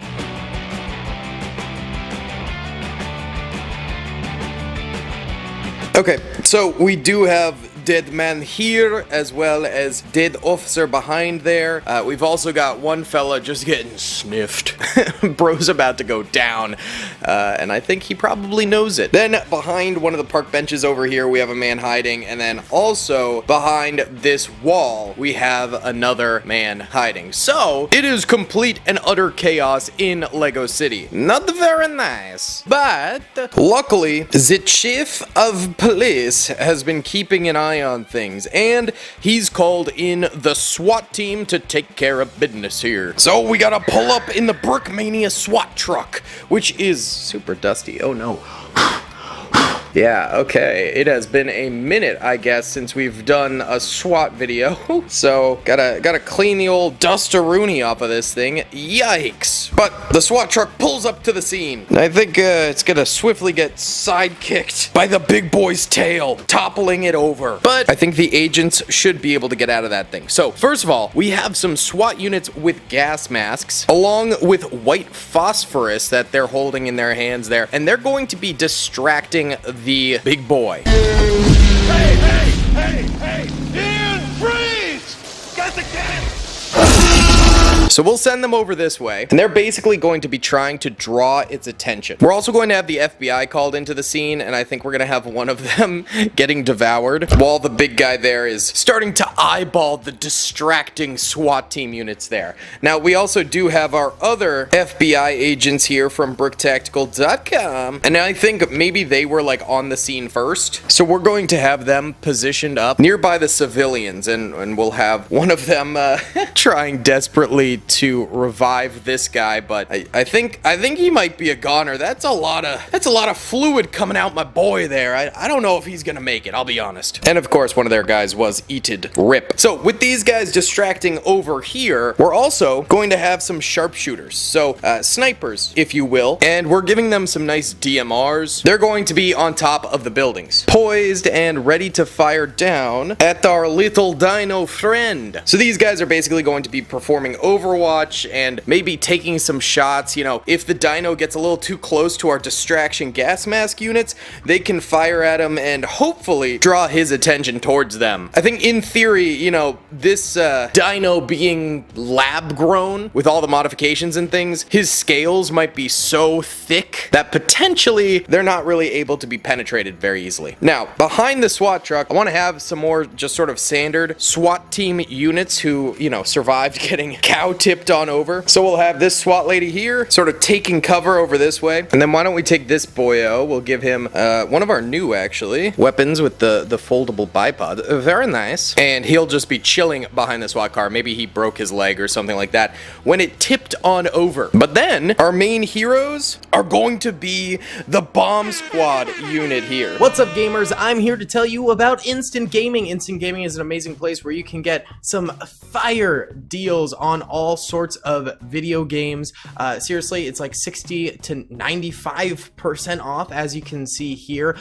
Okay, so we do have dead man here, as well as dead officer behind there. We've also got one fella just getting sniffed. Bro's about to go down, and I think he probably knows it. Then behind one of the park benches over here, we have a man hiding, and then also behind this wall, we have another man hiding. So it is complete and utter chaos in Lego City. Not very nice, but luckily, the chief of police has been keeping an eye eye on things, and he's called in the SWAT team to take care of business here. So we gotta pull up in the Brickmania SWAT truck, which is super dusty. Oh no. Yeah, okay, it has been a minute, I guess, since we've done a SWAT video, so gotta clean the old dust-a-rooney off of this thing. Yikes! But the SWAT truck pulls up to the scene, and I think it's gonna swiftly get sidekicked by the big boy's tail, toppling it over. But I think the agents should be able to get out of that thing. So, first of all, we have some SWAT units with gas masks, along with white phosphorus that they're holding in their hands there, and they're going to be distracting the big boy. Hey! Ian, freeze! Got the cannon! So we'll send them over this way, and they're basically going to be trying to draw its attention. We're also going to have the FBI called into the scene, and I think we're going to have one of them getting devoured, while the big guy there is starting to eyeball the distracting SWAT team units there. Now, we also do have our other FBI agents here from BrickTactical.com, and I think maybe they were like on the scene first. So we're going to have them positioned up nearby the civilians, and we'll have one of them trying desperately to revive this guy, but I think he might be a goner. That's a lot of fluid coming out my boy there. I don't know if he's gonna make it, I'll be honest. And of course, one of their guys was eated. Rip. So with these guys distracting over here, we're also going to have some sharpshooters, so snipers, if you will, and we're giving them some nice DMRs. They're going to be on top of the buildings, poised and ready to fire down at our little dino friend. So these guys are basically going to be performing Overwatch and maybe taking some shots. You know, if the dino gets a little too close to our distraction gas mask units, they can fire at him and hopefully draw his attention towards them. I think in theory, you know, this dino being lab grown with all the modifications and things, his scales might be so thick that potentially they're not really able to be penetrated very easily. Now, behind the SWAT truck, I want to have some more just sort of standard SWAT team units who, you know, survived getting cow tipped on over. So we'll have this SWAT lady here sort of taking cover over this way, and then why don't we take this boyo, we'll give him one of our new actually weapons with the foldable bipod. Very nice. And he'll just be chilling behind the SWAT car. Maybe he broke his leg or something like that when it tipped on over. But then our main heroes are going to be the bomb squad unit here. What's up, gamers? I'm here to tell you about Instant Gaming. Instant Gaming is an amazing place where you can get some fire deals on all sorts of video games. Seriously, it's like 60 to 95% off, as you can see here.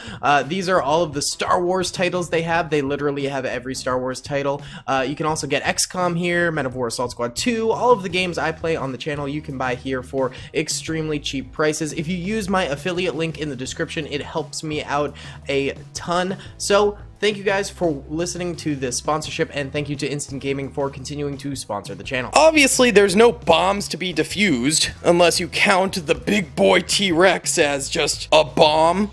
These are all of the Star Wars titles they have. They literally have every Star Wars title. You can also get XCOM here, Men of War Assault Squad 2, all of the games I play on the channel you can buy here for extremely cheap prices. If you use my affiliate link in the description, it helps me out a ton. So thank you guys for listening to this sponsorship, and thank you to Instant Gaming for continuing to sponsor the channel. Obviously, there's no bombs to be defused, unless you count the big boy T-Rex as just a bomb.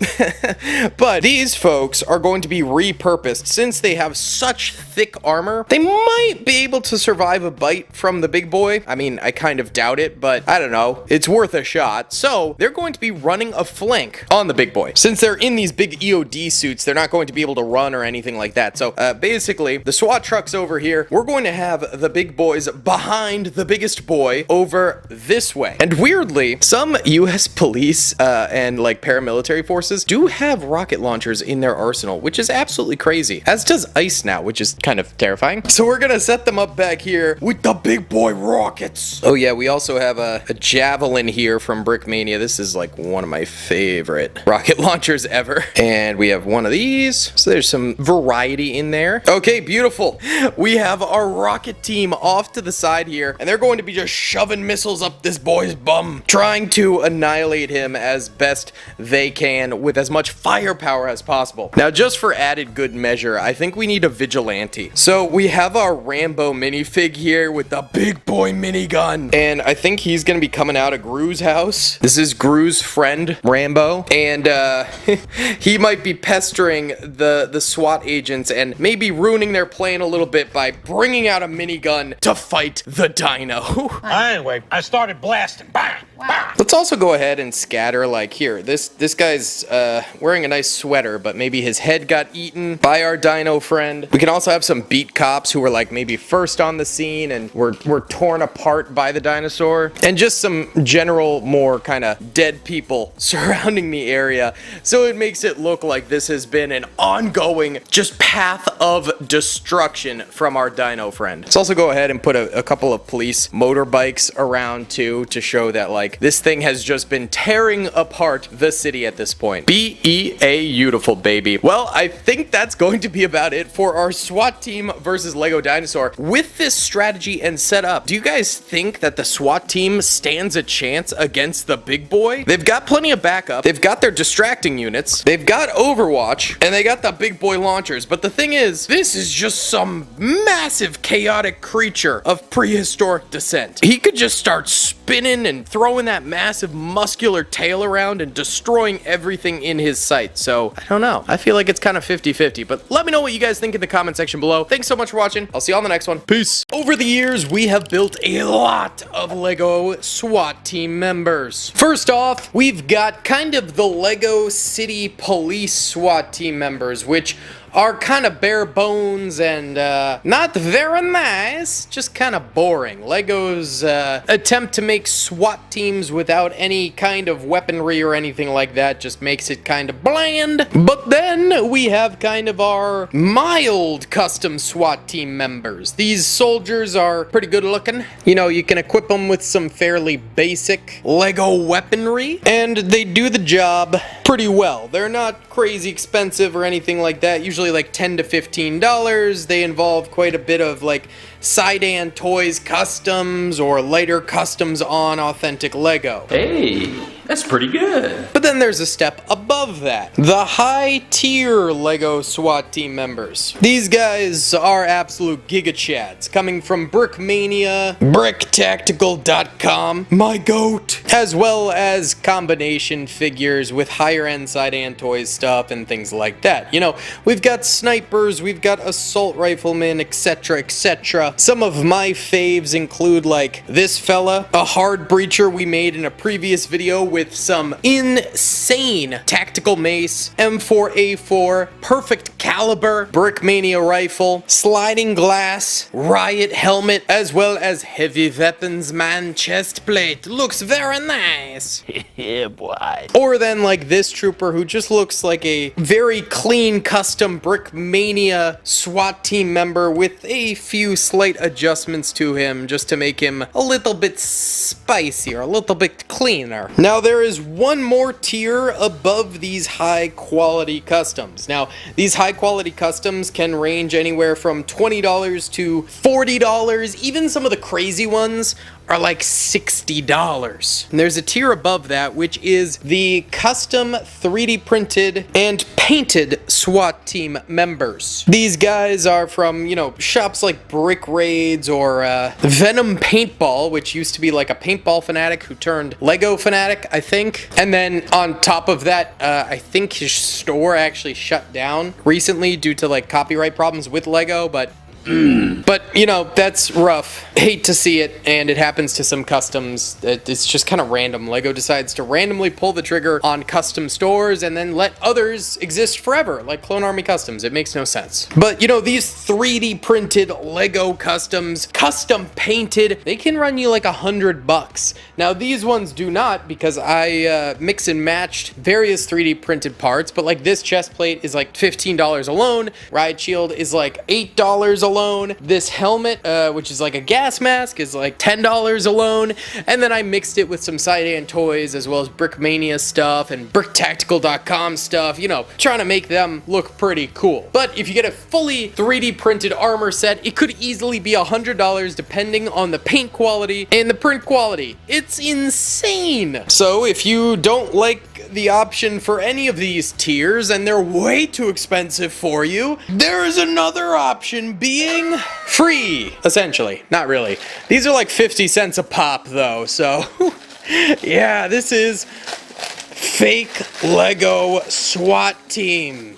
But these folks are going to be repurposed. Since they have such thick armor, they might be able to survive a bite from the big boy. I mean, I kind of doubt it, but I don't know. It's worth a shot. So they're going to be running a flank on the big boy. Since they're in these big EOD suits, they're not going to be able to run or anything like that. So basically, the SWAT truck's over here. We're going to have the big boys behind the biggest boy over this way. And weirdly, some US police and like paramilitary forces do have rocket launchers in their arsenal, which is absolutely crazy, as does ICE now, which is kind of terrifying. So we're gonna set them up back here with the big boy rockets. Oh yeah, we also have a javelin here from Brickmania. This is like one of my favorite rocket launchers ever. And we have one of these. So there's some variety in there. Okay, beautiful. We have our rocket team off to the side here, and they're going to be just shoving missiles up this boy's bum, trying to annihilate him as best they can with as much firepower as possible. Now, just for added good measure, I think we need a vigilante. So we have our Rambo minifig here with the big boy minigun, and I think he's gonna be coming out of Gru's house. This is Gru's friend, Rambo, and he might be pestering the SWAT agents and maybe ruining their plan a little bit by bringing out a minigun to fight the dino. Anyway, I started blasting. Bang! Bang! Let's also go ahead and scatter, like, here. This guy's wearing a nice sweater, but maybe his head got eaten by our dino friend. We can also have some beat cops who were, like, maybe first on the scene and were torn apart by the dinosaur. And just some general, more kind of dead people surrounding the area. So it makes it look like this has been an ongoing, just path of destruction from our dino friend. Let's also go ahead and put a couple of police motorbikes around, too, to show that, like, this thing has just been tearing apart the city at this point. Beautiful, baby. Well, I think that's going to be about it for our SWAT team versus Lego Dinosaur. With this strategy and setup, do you guys think that the SWAT team stands a chance against the big boy? They've got plenty of backup. They've got their distracting units. They've got Overwatch, and they got the big boy launchers. But the thing is, this is just some massive chaotic creature of prehistoric descent. He could just start spinning and throwing that massive muscular tail around and destroying everything in his sight. So, I don't know. I feel like it's kind of 50-50, but let me know what you guys think in the comment section below. Thanks so much for watching. I'll see you on the next one. Peace. Over the years, we have built a lot of Lego SWAT team members. First off, we've got kind of the Lego City Police SWAT team members, which are kind of bare bones and not very nice, just kind of boring. Lego's attempt to make SWAT teams without any kind of weaponry or anything like that just makes it kind of bland. But then we have kind of our mild custom SWAT team members. These soldiers are pretty good looking. You know, you can equip them with some fairly basic Lego weaponry, and they do the job pretty well. They're not crazy expensive or anything like that. Usually like $10 to $15. They involve quite a bit of like Sidan Toys customs or later customs on authentic Lego. Hey, that's pretty good. But then there's a step above that. The high tier Lego SWAT team members. These guys are absolute giga chads, coming from Brickmania, BrickTactical.com, my goat, as well as combination figures with higher end Sidan Toys stuff and things like that. You know, we've got snipers, we've got assault riflemen, etc, etc. Some of my faves include like this fella, a hard breacher we made in a previous video with some insane tactical mace, M4A4, perfect caliber, Brickmania rifle, sliding glass, Riot helmet, as well as heavy weapons man chest plate. Looks very nice. Yeah, boy. Or then like this trooper who just looks like a very clean custom Brickmania SWAT team member with a few slight adjustments to him just to make him a little bit spicier, a little bit cleaner. Now there is one more tier above these high quality customs. Now these high quality customs can range anywhere from $20 to $40. Even some of the crazy ones are like $60. And there's a tier above that, which is the custom 3D printed and painted SWAT team members. These guys are from, you know, shops like Brick Raids or Venom Paintball, which used to be like a paintball fanatic who turned Lego fanatic, I think. And then on top of that, I think his store actually shut down recently due to like copyright problems with Lego, but you know, that's rough. Hate to see it, and it happens to some customs. It's just kind of random. Lego decides to randomly pull the trigger on custom stores and then let others exist forever, like Clone Army Customs. It makes no sense. But, you know, these 3D printed Lego customs, custom painted, they can run you like $100. Now, these ones do not, because I mix and matched various 3D printed parts, but like this chest plate is like $15 alone. Riot Shield is like $8 alone. This helmet, which is like a gas mask, is like $10 alone. And then I mixed it with some Sidan Toys as well as Brickmania stuff and BrickTactical.com stuff, you know, trying to make them look pretty cool. But if you get a fully 3D printed armor set, it could easily be $100 depending on the paint quality and the print quality. It's insane. So if you don't like the option for any of these tiers and they're way too expensive for you, there is another option being free, essentially. Not really. These are like 50 cents a pop though, so yeah, this is fake Lego SWAT team.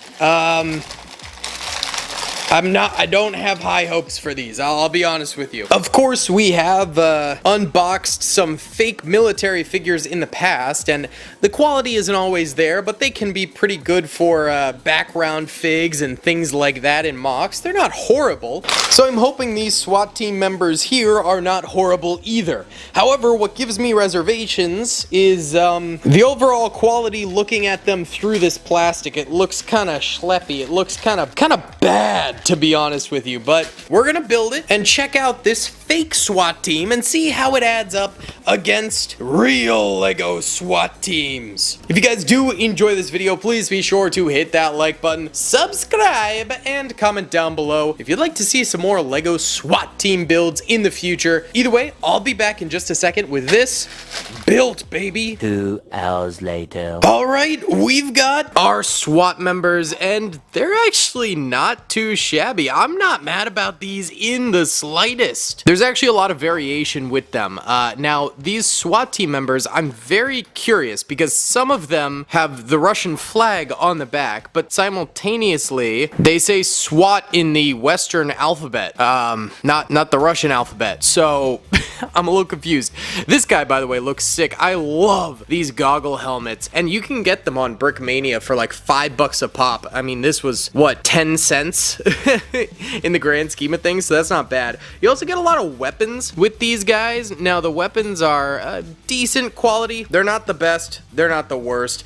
I don't have high hopes for these. I'll be honest with you. Of course, we have unboxed some fake military figures in the past, and the quality isn't always there, but they can be pretty good for background figs and things like that in mocks. They're not horrible. So I'm hoping these SWAT team members here are not horrible either. However, what gives me reservations is the overall quality looking at them through this plastic. It looks kind of schleppy. It looks kind of bad, to be honest with you, but we're gonna build it and check out this fake SWAT team and see how it adds up against real Lego SWAT teams. If you guys do enjoy this video, please be sure to hit that like button, subscribe, and comment down below if you'd like to see some more Lego SWAT team builds in the future. Either way, I'll be back in just a second with this built, baby. 2 hours later. All right, we've got our SWAT members, and they're actually not too shabby. I'm not mad about these in the slightest. There's actually a lot of variation with them. Now, these SWAT team members, I'm very curious because some of them have the Russian flag on the back, but simultaneously, they say SWAT in the Western alphabet. Not the Russian alphabet. So, I'm a little confused. This guy, by the way, looks sick. I love these goggle helmets, and you can get them on Brickmania for like $5 a pop. I mean, this was, what, 10 cents in the grand scheme of things, so that's not bad. You also get a lot of weapons with these guys. Now, the weapons are decent quality. They're not the best. They're not the worst.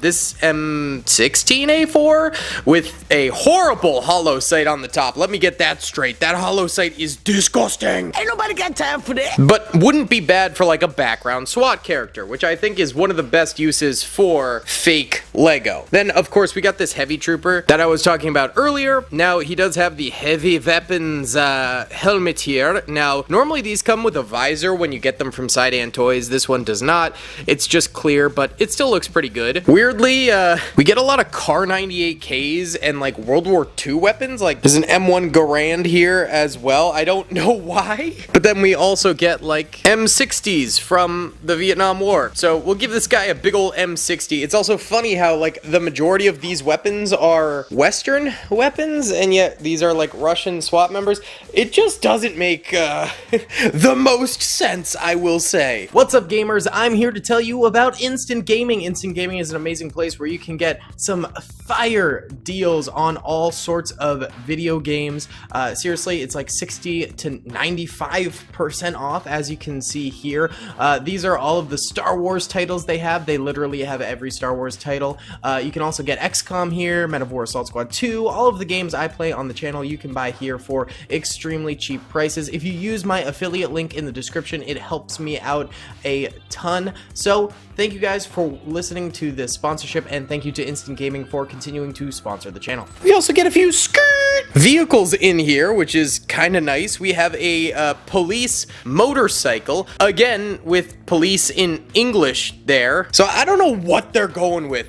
This M16A4 with a horrible hollow sight on the top. Let me get that straight. That hollow sight is disgusting. Ain't nobody got time for that. But wouldn't be bad for like a background SWAT character, which I think is one of the best uses for fake Lego. Then, of course, we got this heavy trooper that I was talking about earlier. Now, he does have the heavy weapons helmet here. Now, normally these come with a visor when you get them from Side and Toys. This one does not. It's just clear, but it still looks pretty good. Weirdly, we get a lot of Car 98Ks and like World War II weapons. Like, there's an M1 Garand here as well. I don't know why. But then we also get like M60s from the Vietnam War. So we'll give this guy a big old M60. It's also funny how like the majority of these weapons are Western weapons, and yet these are like Russian SWAT members. It just doesn't make the most sense, I will say. What's up, gamers? I'm here to tell you about Instant Gaming. Instant Gaming is an amazing place where you can get some fire deals on all sorts of video games. Seriously, it's like 60 to 95% off, as you can see here. These are all of the Star Wars titles they have. They literally have every Star Wars title. You can also get XCOM here, Men of War Assault Squad 2, all of the games I play on the channel you can buy here for extremely cheap prices. If you use my affiliate link in the description, it helps me out a ton. So thank you guys for listening to this sponsorship, and thank you to Instant Gaming for continuing to sponsor the channel. We also get a few vehicles in here, which is kind of nice. We have a police motorcycle, again with police in English there. So I don't know what they're going with.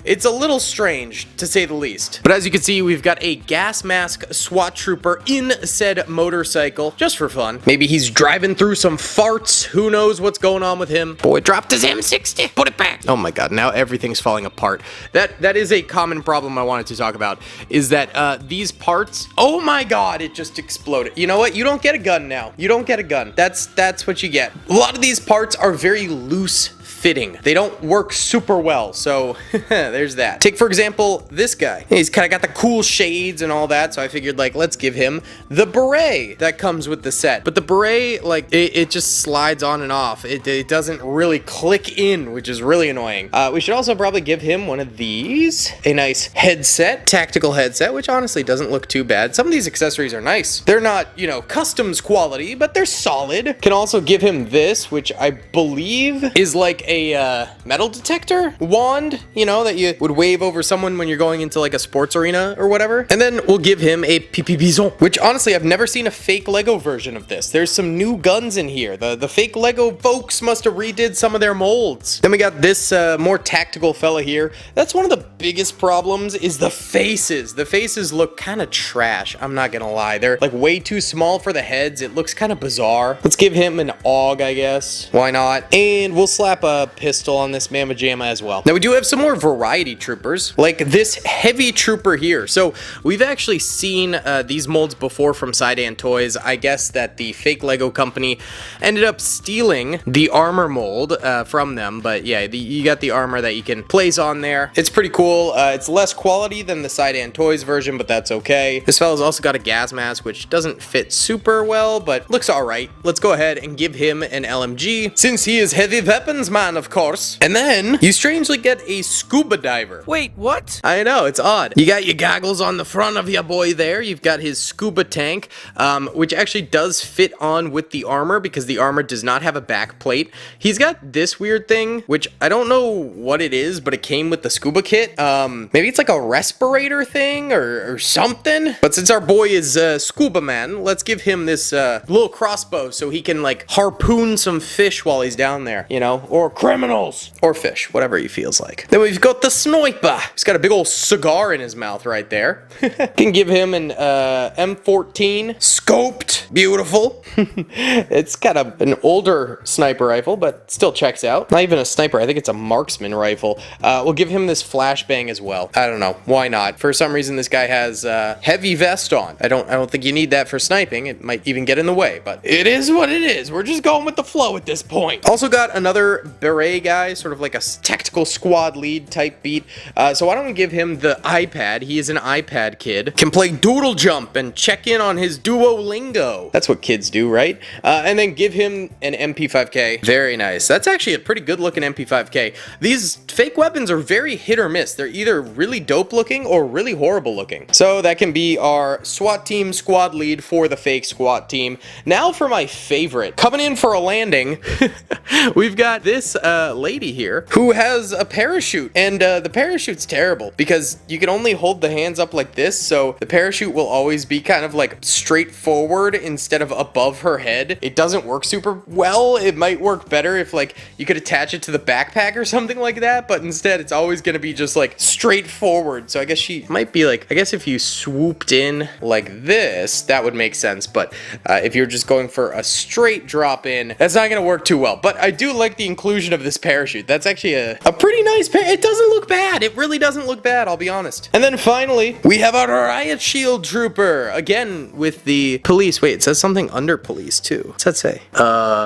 It's a little strange, to say the least. But as you can see, we've got a gas mask SWAT trooper in said motorcycle, just for fun. Maybe he's driving through some farts. Who knows what's going on with him? Boy dropped his M60. Put it back. Oh my god, now everything's falling apart. That is a common problem I wanted to talk about, is that these parts, oh my god, it just exploded. You know what? You don't get a gun now. You don't get a gun. That's what you get. A lot of these parts are very loose fitting. They don't work super well, so there's that. Take, for example, this guy. He's kind of got the cool shades and all that, so I figured, like, let's give him the beret that comes with the set. But the beret, like, it just slides on and off. It doesn't really click in, which is really annoying. We should also probably give him one of these. A nice headset, tactical headset, which honestly doesn't look too bad. Some of these accessories are nice. They're not, you know, customs quality, but they're solid. Can also give him this, which I believe is like a metal detector wand, you know, that you would wave over someone when you're going into like a sports arena or whatever. And then we'll give him a PP Bison, which honestly I've never seen a fake Lego version of this. There's some new guns in here. The fake Lego folks must have redid some of their molds. Then we got this more tactical fella here. That's one of the biggest problems, is the faces. The faces look kind of trash, I'm not gonna lie. They're like way too small for the heads. It looks kind of bizarre. Let's give him an AUG, I guess. Why not? And we'll slap a a pistol on this Mamma Jamma as well. Now we do have some more variety troopers, like this heavy trooper here. So we've actually seen these molds before from Sidan Toys. I guess that the fake Lego company ended up stealing the armor mold from them, but yeah, you got the armor that you can place on there. It's pretty cool. It's less quality than the Sidan Toys version, but that's okay. This fella's also got a gas mask, which doesn't fit super well, but looks alright. Let's go ahead and give him an LMG, since he is heavy weapons man, of course. And then you strangely get a scuba diver. Wait, what? I know, it's odd. You got your goggles on the front of your boy there. You've got his scuba tank, which actually does fit on with the armor because the armor does not have a back plate. He's got this weird thing, which I don't know what it is, but it came with the scuba kit. Maybe it's like a respirator thing or something. But since our boy is scuba man, let's give him this little crossbow so he can like harpoon some fish while he's down there, you know, or criminals, or fish, whatever he feels like. Then we've got the sniper. He's got a big old cigar in his mouth right there. Can give him an M14 scoped, beautiful. It's kind of an older sniper rifle, but still checks out. Not even a sniper, I think it's a marksman rifle. We'll give him this flashbang as well. I don't know, why not? For some reason this guy has heavy vest on. I don't think you need that for sniping. It might even get in the way, but it is what it is. We're just going with the flow at this point. Also got another beret guy, sort of like a tactical squad lead type beat. So why don't we give him the iPad? He is an iPad kid. Can play doodle jump and check in on his Duolingo. That's what kids do, right? And then give him an MP5K. Very nice. That's actually a pretty good looking MP5K. These fake weapons are very hit or miss. They're either really dope looking or really horrible looking. So that can be our SWAT team squad lead for the fake SWAT team. Now for my favorite. Coming in for a landing, we've got this lady here who has a parachute. And the parachute's terrible because you can only hold the hands up like this, so the parachute will always be kind of like straight forward instead of above her head. It doesn't work super well. It might work better if like you could attach it to the backpack or something like that, but instead it's always going to be just like straight forward. So I guess she might be like, I guess if you swooped in like this, that would make sense, but if you're just going for a straight drop in, that's not going to work too well. But I do like the inclusion of this parachute. That's actually a pretty nice it doesn't look bad. It really doesn't look bad, I'll be honest. And then finally, we have our riot shield trooper. Again, with the police. Wait, it says something under police too. What's that say?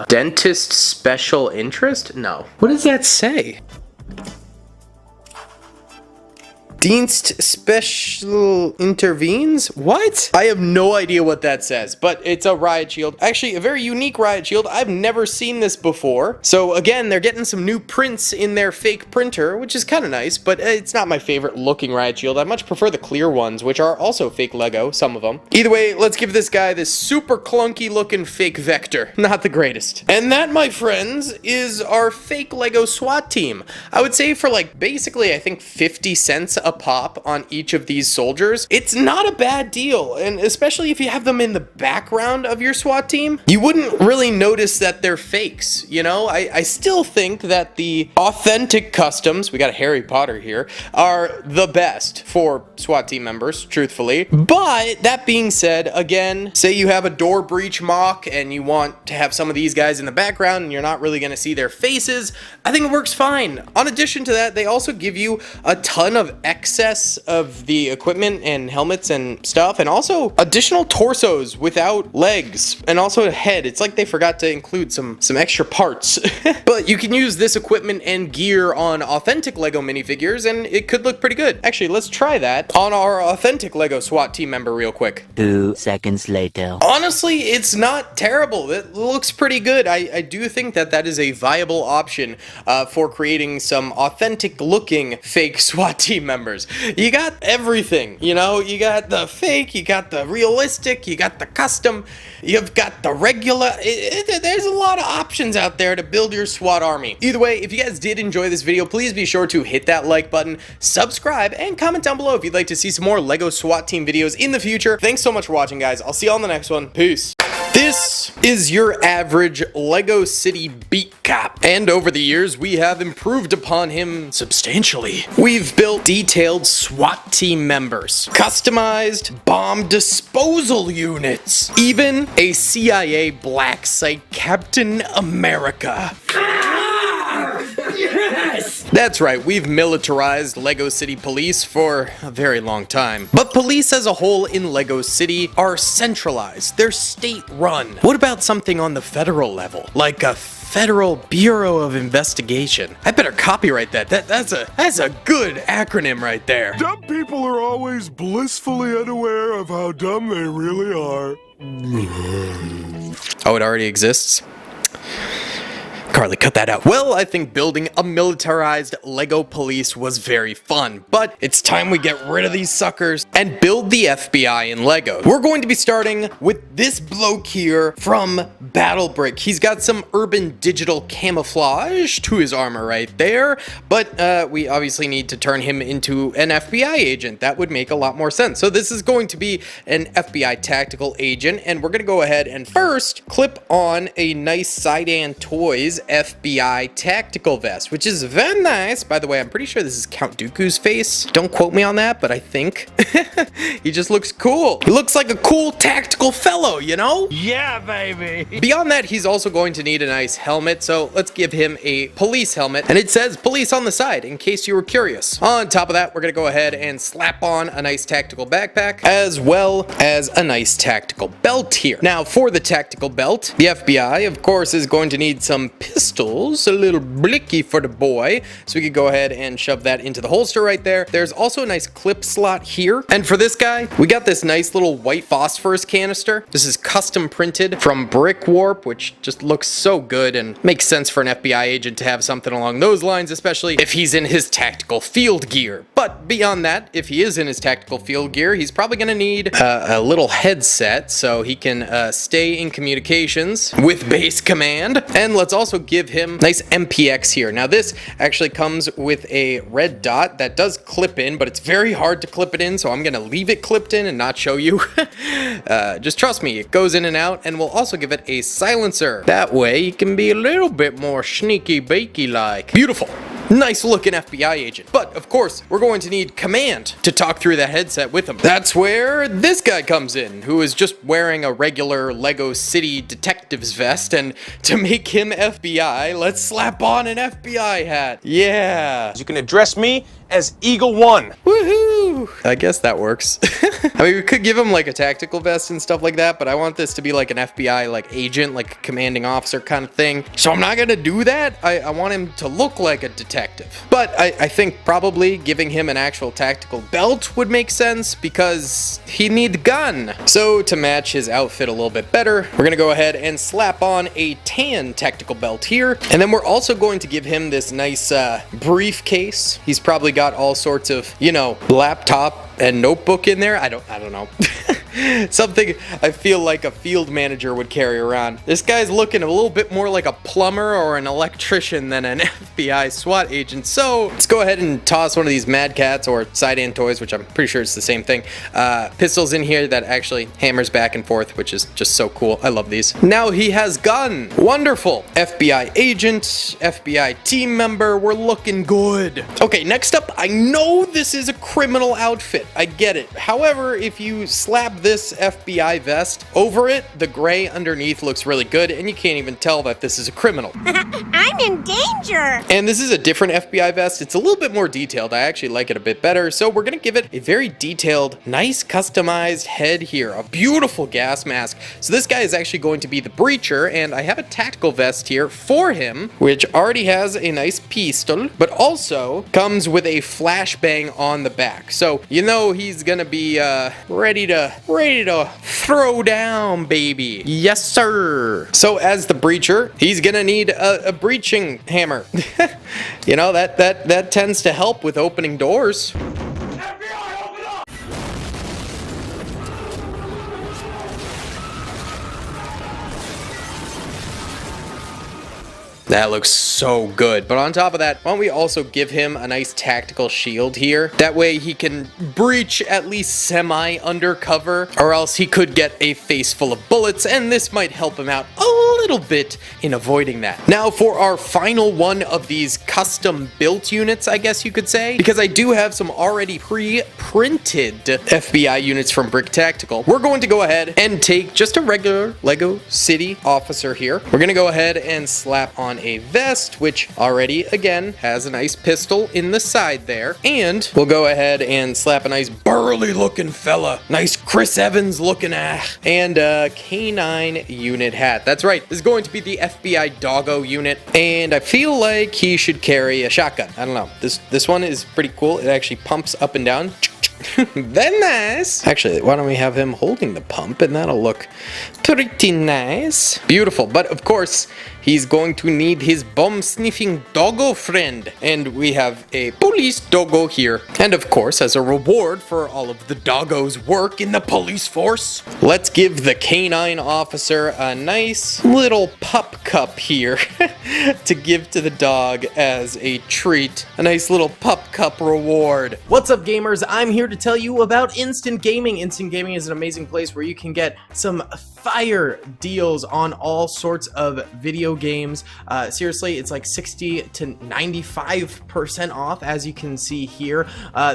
Dentist special interest? No. What does that say? Dienst special intervenes? What? I have no idea what that says, but it's a riot shield. Actually, a very unique riot shield. I've never seen this before. So again, they're getting some new prints in their fake printer, which is kind of nice, but it's not my favorite looking riot shield. I much prefer the clear ones, which are also fake Lego, some of them. Either way, let's give this guy this super clunky looking fake vector. Not the greatest. And that, my friends, is our fake Lego SWAT team. I would say for like basically, I think 50 cents a pop on each of these soldiers. It's not a bad deal, and especially if you have them in the background of your SWAT team, you wouldn't really notice that they're fakes, you know? I still think that the authentic customs, we got a Harry Potter here, are the best for SWAT team members, truthfully. But that being said, again, say you have a door breach mock and you want to have some of these guys in the background and you're not really going to see their faces, I think it works fine. In addition to that, they also give you a ton of excess of the equipment and helmets and stuff, and also additional torsos without legs, and also a head. It's like they forgot to include some extra parts. But you can use this equipment and gear on authentic Lego minifigures, and it could look pretty good. Actually, let's try that on our authentic Lego SWAT team member real quick. 2 seconds later. Honestly, it's not terrible. It looks pretty good. I do think that that is a viable option for creating some authentic looking fake SWAT team members. You got everything, you know? You got the fake, you got the realistic, you got the custom, you've got the regular. There's a lot of options out there to build your SWAT army. Either way, if you guys did enjoy this video, please be sure to hit that like button, subscribe, and comment down below if you'd like to see some more Lego SWAT team videos in the future. Thanks so much for watching, guys. I'll see you on the next one. Peace. This is your average Lego City beat cop, and over the years we have improved upon him substantially. We've built detailed SWAT team members, customized bomb disposal units, even a CIA black site Captain America. That's right, we've militarized Lego City Police for a very long time. But police as a whole in Lego City are centralized. They're state-run. What about something on the federal level? Like a Federal Bureau of Investigation. I better copyright that. That's a good acronym right there. Dumb people are always blissfully unaware of how dumb they really are. Oh, it already exists? Carly, cut that out. Well, I think building a militarized Lego police was very fun, but it's time we get rid of these suckers and build the FBI in Lego. We're going to be starting with this bloke here from Battle Brick. He's got some urban digital camouflage to his armor right there, but we obviously need to turn him into an FBI agent. That would make a lot more sense. So this is going to be an FBI tactical agent, and we're going to go ahead and first clip on a nice Sidan Toys FBI tactical vest, which is very nice. By the way, I'm pretty sure this is Count Dooku's face. Don't quote me on that, but I think he just looks cool. He looks like a cool tactical fellow, you know? Yeah, baby. Beyond that, he's also going to need a nice helmet, so let's give him a police helmet. And it says police on the side, in case you were curious. On top of that, we're gonna go ahead and slap on a nice tactical backpack, as well as a nice tactical belt here. Now, for the tactical belt, the FBI, of course, is going to need some pistols, a little blicky for the boy. So we could go ahead and shove that into the holster right there. There's also a nice clip slot here. And for this guy, we got this nice little white phosphorus canister. This is custom printed from Brick Warp, which just looks so good and makes sense for an FBI agent to have something along those lines, especially if he's in his tactical field gear. But beyond that, if he is in his tactical field gear, he's probably gonna need a little headset so he can stay in communications with base command. And let's also give him nice MPX here. Now this actually comes with a red dot that does clip in, but it's very hard to clip it in, so I'm gonna leave it clipped in and not show you. Just trust me, it goes in and out, and we'll also give it a silencer. That way you can be a little bit more sneaky bakey like. Beautiful. Nice looking FBI agent. But of course, we're going to need command to talk through that headset with him. That's where this guy comes in, who is just wearing a regular Lego City detective's vest, and to make him FBI, let's slap on an FBI hat. Yeah. You can address me as Eagle One. Woohoo! I guess that works. I mean, we could give him like a tactical vest and stuff like that, but I want this to be like an FBI like agent, like a commanding officer kind of thing. So I'm not gonna do that. I want him to look like a detective. But I think probably giving him an actual tactical belt would make sense because he needs a gun. So to match his outfit a little bit better, we're gonna go ahead and slap on a tan tactical belt here. And then we're also going to give him this nice briefcase. He's probably got all sorts of, you know, laptop and notebook in there. I don't know. Something I feel like a field manager would carry around. This guy's looking a little bit more like a plumber or an electrician than an FBI SWAT agent. So let's go ahead and toss one of these Mad Cats or Sidan Toys, which I'm pretty sure it's the same thing. Pistols in here that actually hammers back and forth, which is just so cool. I love these. Now he has gun. Wonderful. FBI agent, FBI team member. We're looking good. Okay, next up, I know this is a criminal outfit. I get it. However, if you slap this FBI vest over it, the gray underneath looks really good, and you can't even tell that this is a criminal. I'm in danger! And this is a different FBI vest. It's a little bit more detailed. I actually like it a bit better, so we're gonna give it a very detailed, nice customized head here. A beautiful gas mask. So this guy is actually going to be the breacher, and I have a tactical vest here for him, which already has a nice pistol, but also comes with a flashbang on the back. So you know he's gonna be ready to throw down, baby. Yes, sir. So as the breacher, he's gonna need a breaching hammer. You know, that tends to help with opening doors. That looks so good. But on top of that, why don't we also give him a nice tactical shield here? That way he can breach at least semi-undercover, or else he could get a face full of bullets, and this might help him out a little bit in avoiding that. Now for our final one of these custom built units, I guess you could say, because I do have some already pre-printed FBI units from Brick Tactical, we're going to go ahead and take just a regular Lego City officer here. We're gonna go ahead and slap on a vest, which already, again, has a nice pistol in the side there. And we'll go ahead and slap a nice burly looking fella, nice Chris Evans looking and a canine unit hat. That's right, this is going to be the FBI doggo unit, and I feel like he should carry a shotgun. I don't know, this one is pretty cool. It actually pumps up and down. Very nice. Actually, why don't we have him holding the pump, and that'll look pretty nice. Beautiful. But of course, he's going to need his bomb-sniffing doggo friend. And we have a police doggo here. And of course, as a reward for all of the doggo's work in the police force, let's give the canine officer a nice little pup cup here to give to the dog as a treat. A nice little pup cup reward. What's up, gamers? I'm here to tell you about Instant Gaming. Instant Gaming is an amazing place where you can get some fire deals on all sorts of video games. Seriously, it's like 60 to 95% off, as you can see here.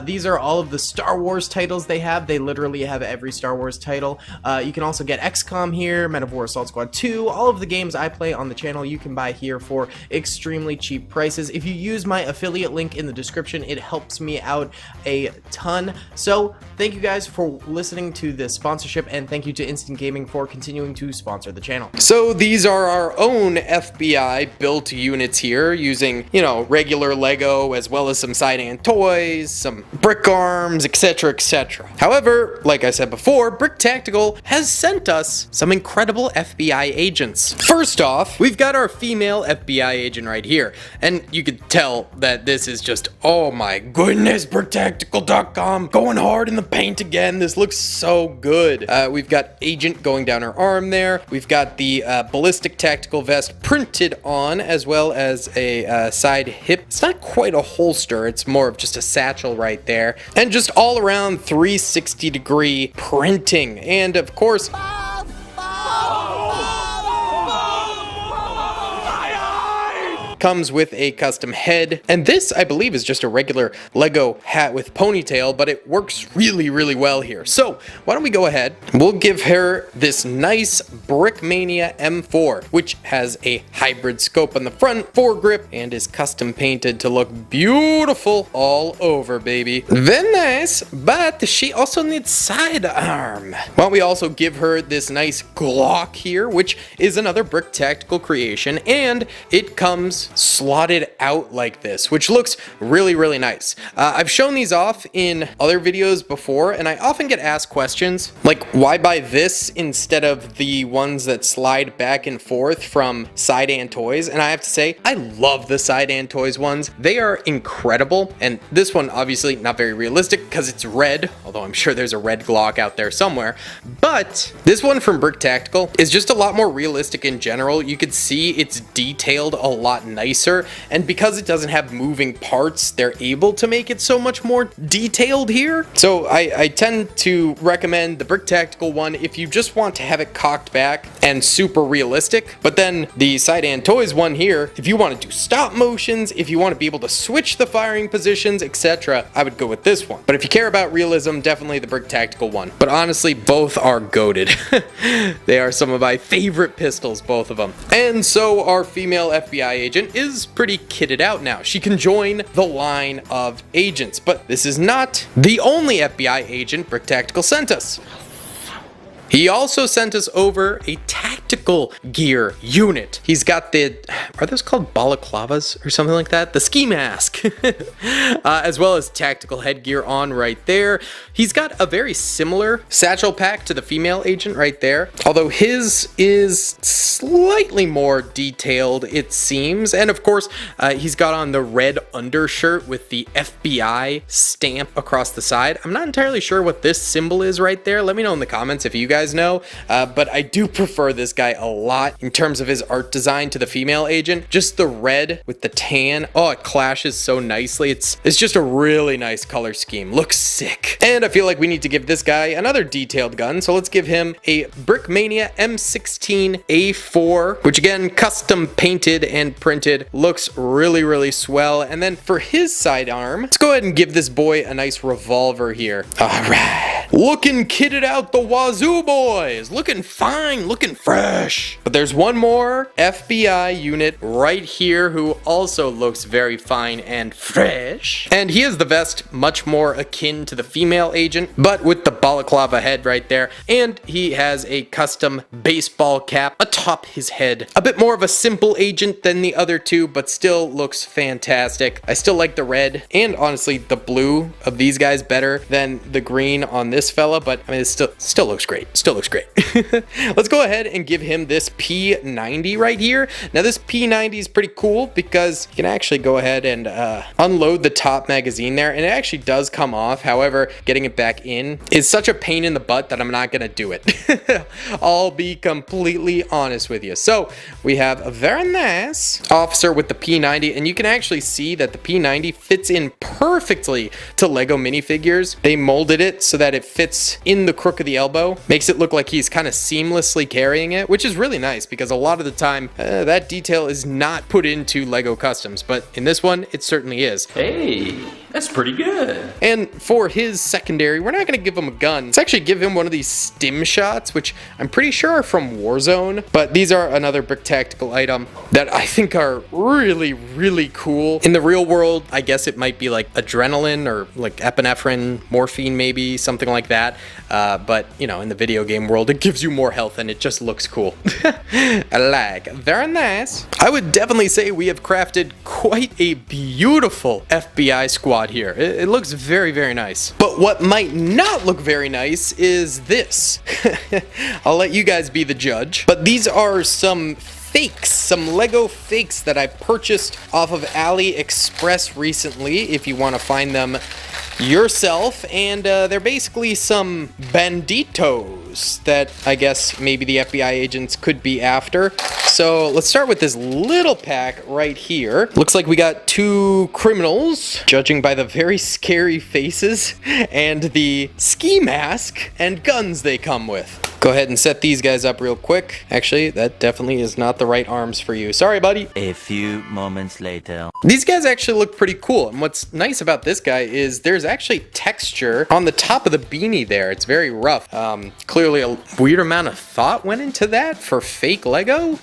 These are all of the Star Wars titles they have. They literally have every Star Wars title. You can also get XCOM here, Men of War Assault Squad 2, all of the games I play on the channel you can buy here for extremely cheap prices. If you use my affiliate link in the description, it helps me out a ton. So thank you guys for listening to this sponsorship, and thank you to Instant Gaming for continuing to sponsor the channel. So these are our own FBI built units here, using, you know, regular Lego as well as some side-hand toys, some brick arms, etc, etc. However, like I said before, Brick Tactical has sent us some incredible FBI agents. First off, we've got our female FBI agent right here, and you could tell that this is just, oh my goodness, bricktactical.com going hard in the paint again. This looks so good. We've got agent going down her arm there. We've got the ballistic tactical vest printed on, as well as a side hip. It's not quite a holster, it's more of just a satchel right there, and just all around 360-degree printing. And of course, comes with a custom head, and this I believe is just a regular Lego hat with ponytail, but it works really well here. So why don't we go ahead, we'll give her this nice Brickmania M4, which has a hybrid scope on the front, foregrip, and is custom painted to look beautiful all over, baby. Very nice, but she also needs sidearm. Why don't we also give her this nice Glock here, which is another Brick Tactical creation, and it comes slotted out like this, which looks really nice. I've shown these off in other videos before, and I often get asked questions like, why buy this instead of the ones that slide back and forth from Side-and Toys? And I have to say, I love the Side-and Toys ones. They are incredible, and this one obviously not very realistic because it's red, although I'm sure there's a red Glock out there somewhere. But this one from Brick Tactical is just a lot more realistic in general. You could see it's detailed a lot nicer, and because it doesn't have moving parts, they're able to make it so much more detailed here. So I tend to recommend the Brick Tactical one if you just want to have it cocked back and super realistic. But then the Side-and Toys one here, if you want to do stop motions, if you want to be able to switch the firing positions, etc, I would go with this one. But if you care about realism, definitely the Brick Tactical one. But honestly, both are goated. They are some of my favorite pistols, both of them. And so our female FBI agent is pretty kitted out now. She can join the line of agents, but this is not the only FBI agent Brick Tactical sent us. He also sent us over a tactical gear unit. He's got the, are those called balaclavas or something like that? The ski mask, as well as tactical headgear on right there. He's got a very similar satchel pack to the female agent right there, although his is slightly more detailed, it seems. And of course, he's got on the red undershirt with the FBI stamp across the side. I'm not entirely sure what this symbol is right there. Let me know in the comments if you guys know, but I do prefer this guy guy a lot in terms of his art design to the female agent. Just the red with the tan. Oh, it clashes so nicely. It's just a really nice color scheme. Looks sick. And I feel like we need to give this guy another detailed gun. So let's give him a Brickmania M16A4, which again, custom painted and printed. Looks really, really swell. And then for his sidearm, let's go ahead and give this boy a nice revolver here. All right. Looking kitted out the wazoo, boys. Looking fine, looking fresh. But there's one more FBI unit right here who also looks very fine and fresh. And he has the vest much more akin to the female agent, but with the balaclava head right there. And he has a custom baseball cap atop his head. A bit more of a simple agent than the other two, but still looks fantastic. I still like the red and honestly the blue of these guys better than the green on this fella, but I mean, it still looks great. Still looks great. Let's go ahead and give him this P90 right here. Now this P90 is pretty cool because you can actually go ahead and unload the top magazine there, and it actually does come off. However, getting it back in is such a pain in the butt that I'm not gonna do it. I'll be completely honest with you. So we have a very nice officer with the P90, and you can actually see that the P90 fits in perfectly to Lego minifigures. They molded it so that it fits in the crook of the elbow, makes it look like he's kind of seamlessly carrying it, which is really nice because a lot of the time that detail is not put into Lego customs, but in this one it certainly is. Hey, that's pretty good. And for his secondary, we're not going to give him a gun. Let's actually give him one of these stim shots, which I'm pretty sure are from Warzone, but these are another brick tactical item that I think are really, really cool. In the real world, I guess it might be like adrenaline or like epinephrine, morphine maybe, something like that. But, you know, in the video game world, it gives you more health and it just looks cool. I like. Very nice. I would definitely say we have crafted quite a beautiful FBI squad here. It looks very, very nice. But what might not look very nice is this. I'll let you guys be the judge. But these are some fakes, some Lego fakes that I purchased off of AliExpress recently, if you want to find them yourself, and they're basically some banditos that I guess maybe the FBI agents could be after. So let's start with this little pack right here. Looks like we got two criminals, judging by the very scary faces and the ski mask and guns they come with. Go ahead and set these guys up real quick. Actually, that definitely is not the right arms for you. Sorry, buddy. A few moments later. These guys actually look pretty cool. And what's nice about this guy is there's actually texture on the top of the beanie there. It's very rough. Clearly a weird amount of thought went into that for fake Lego.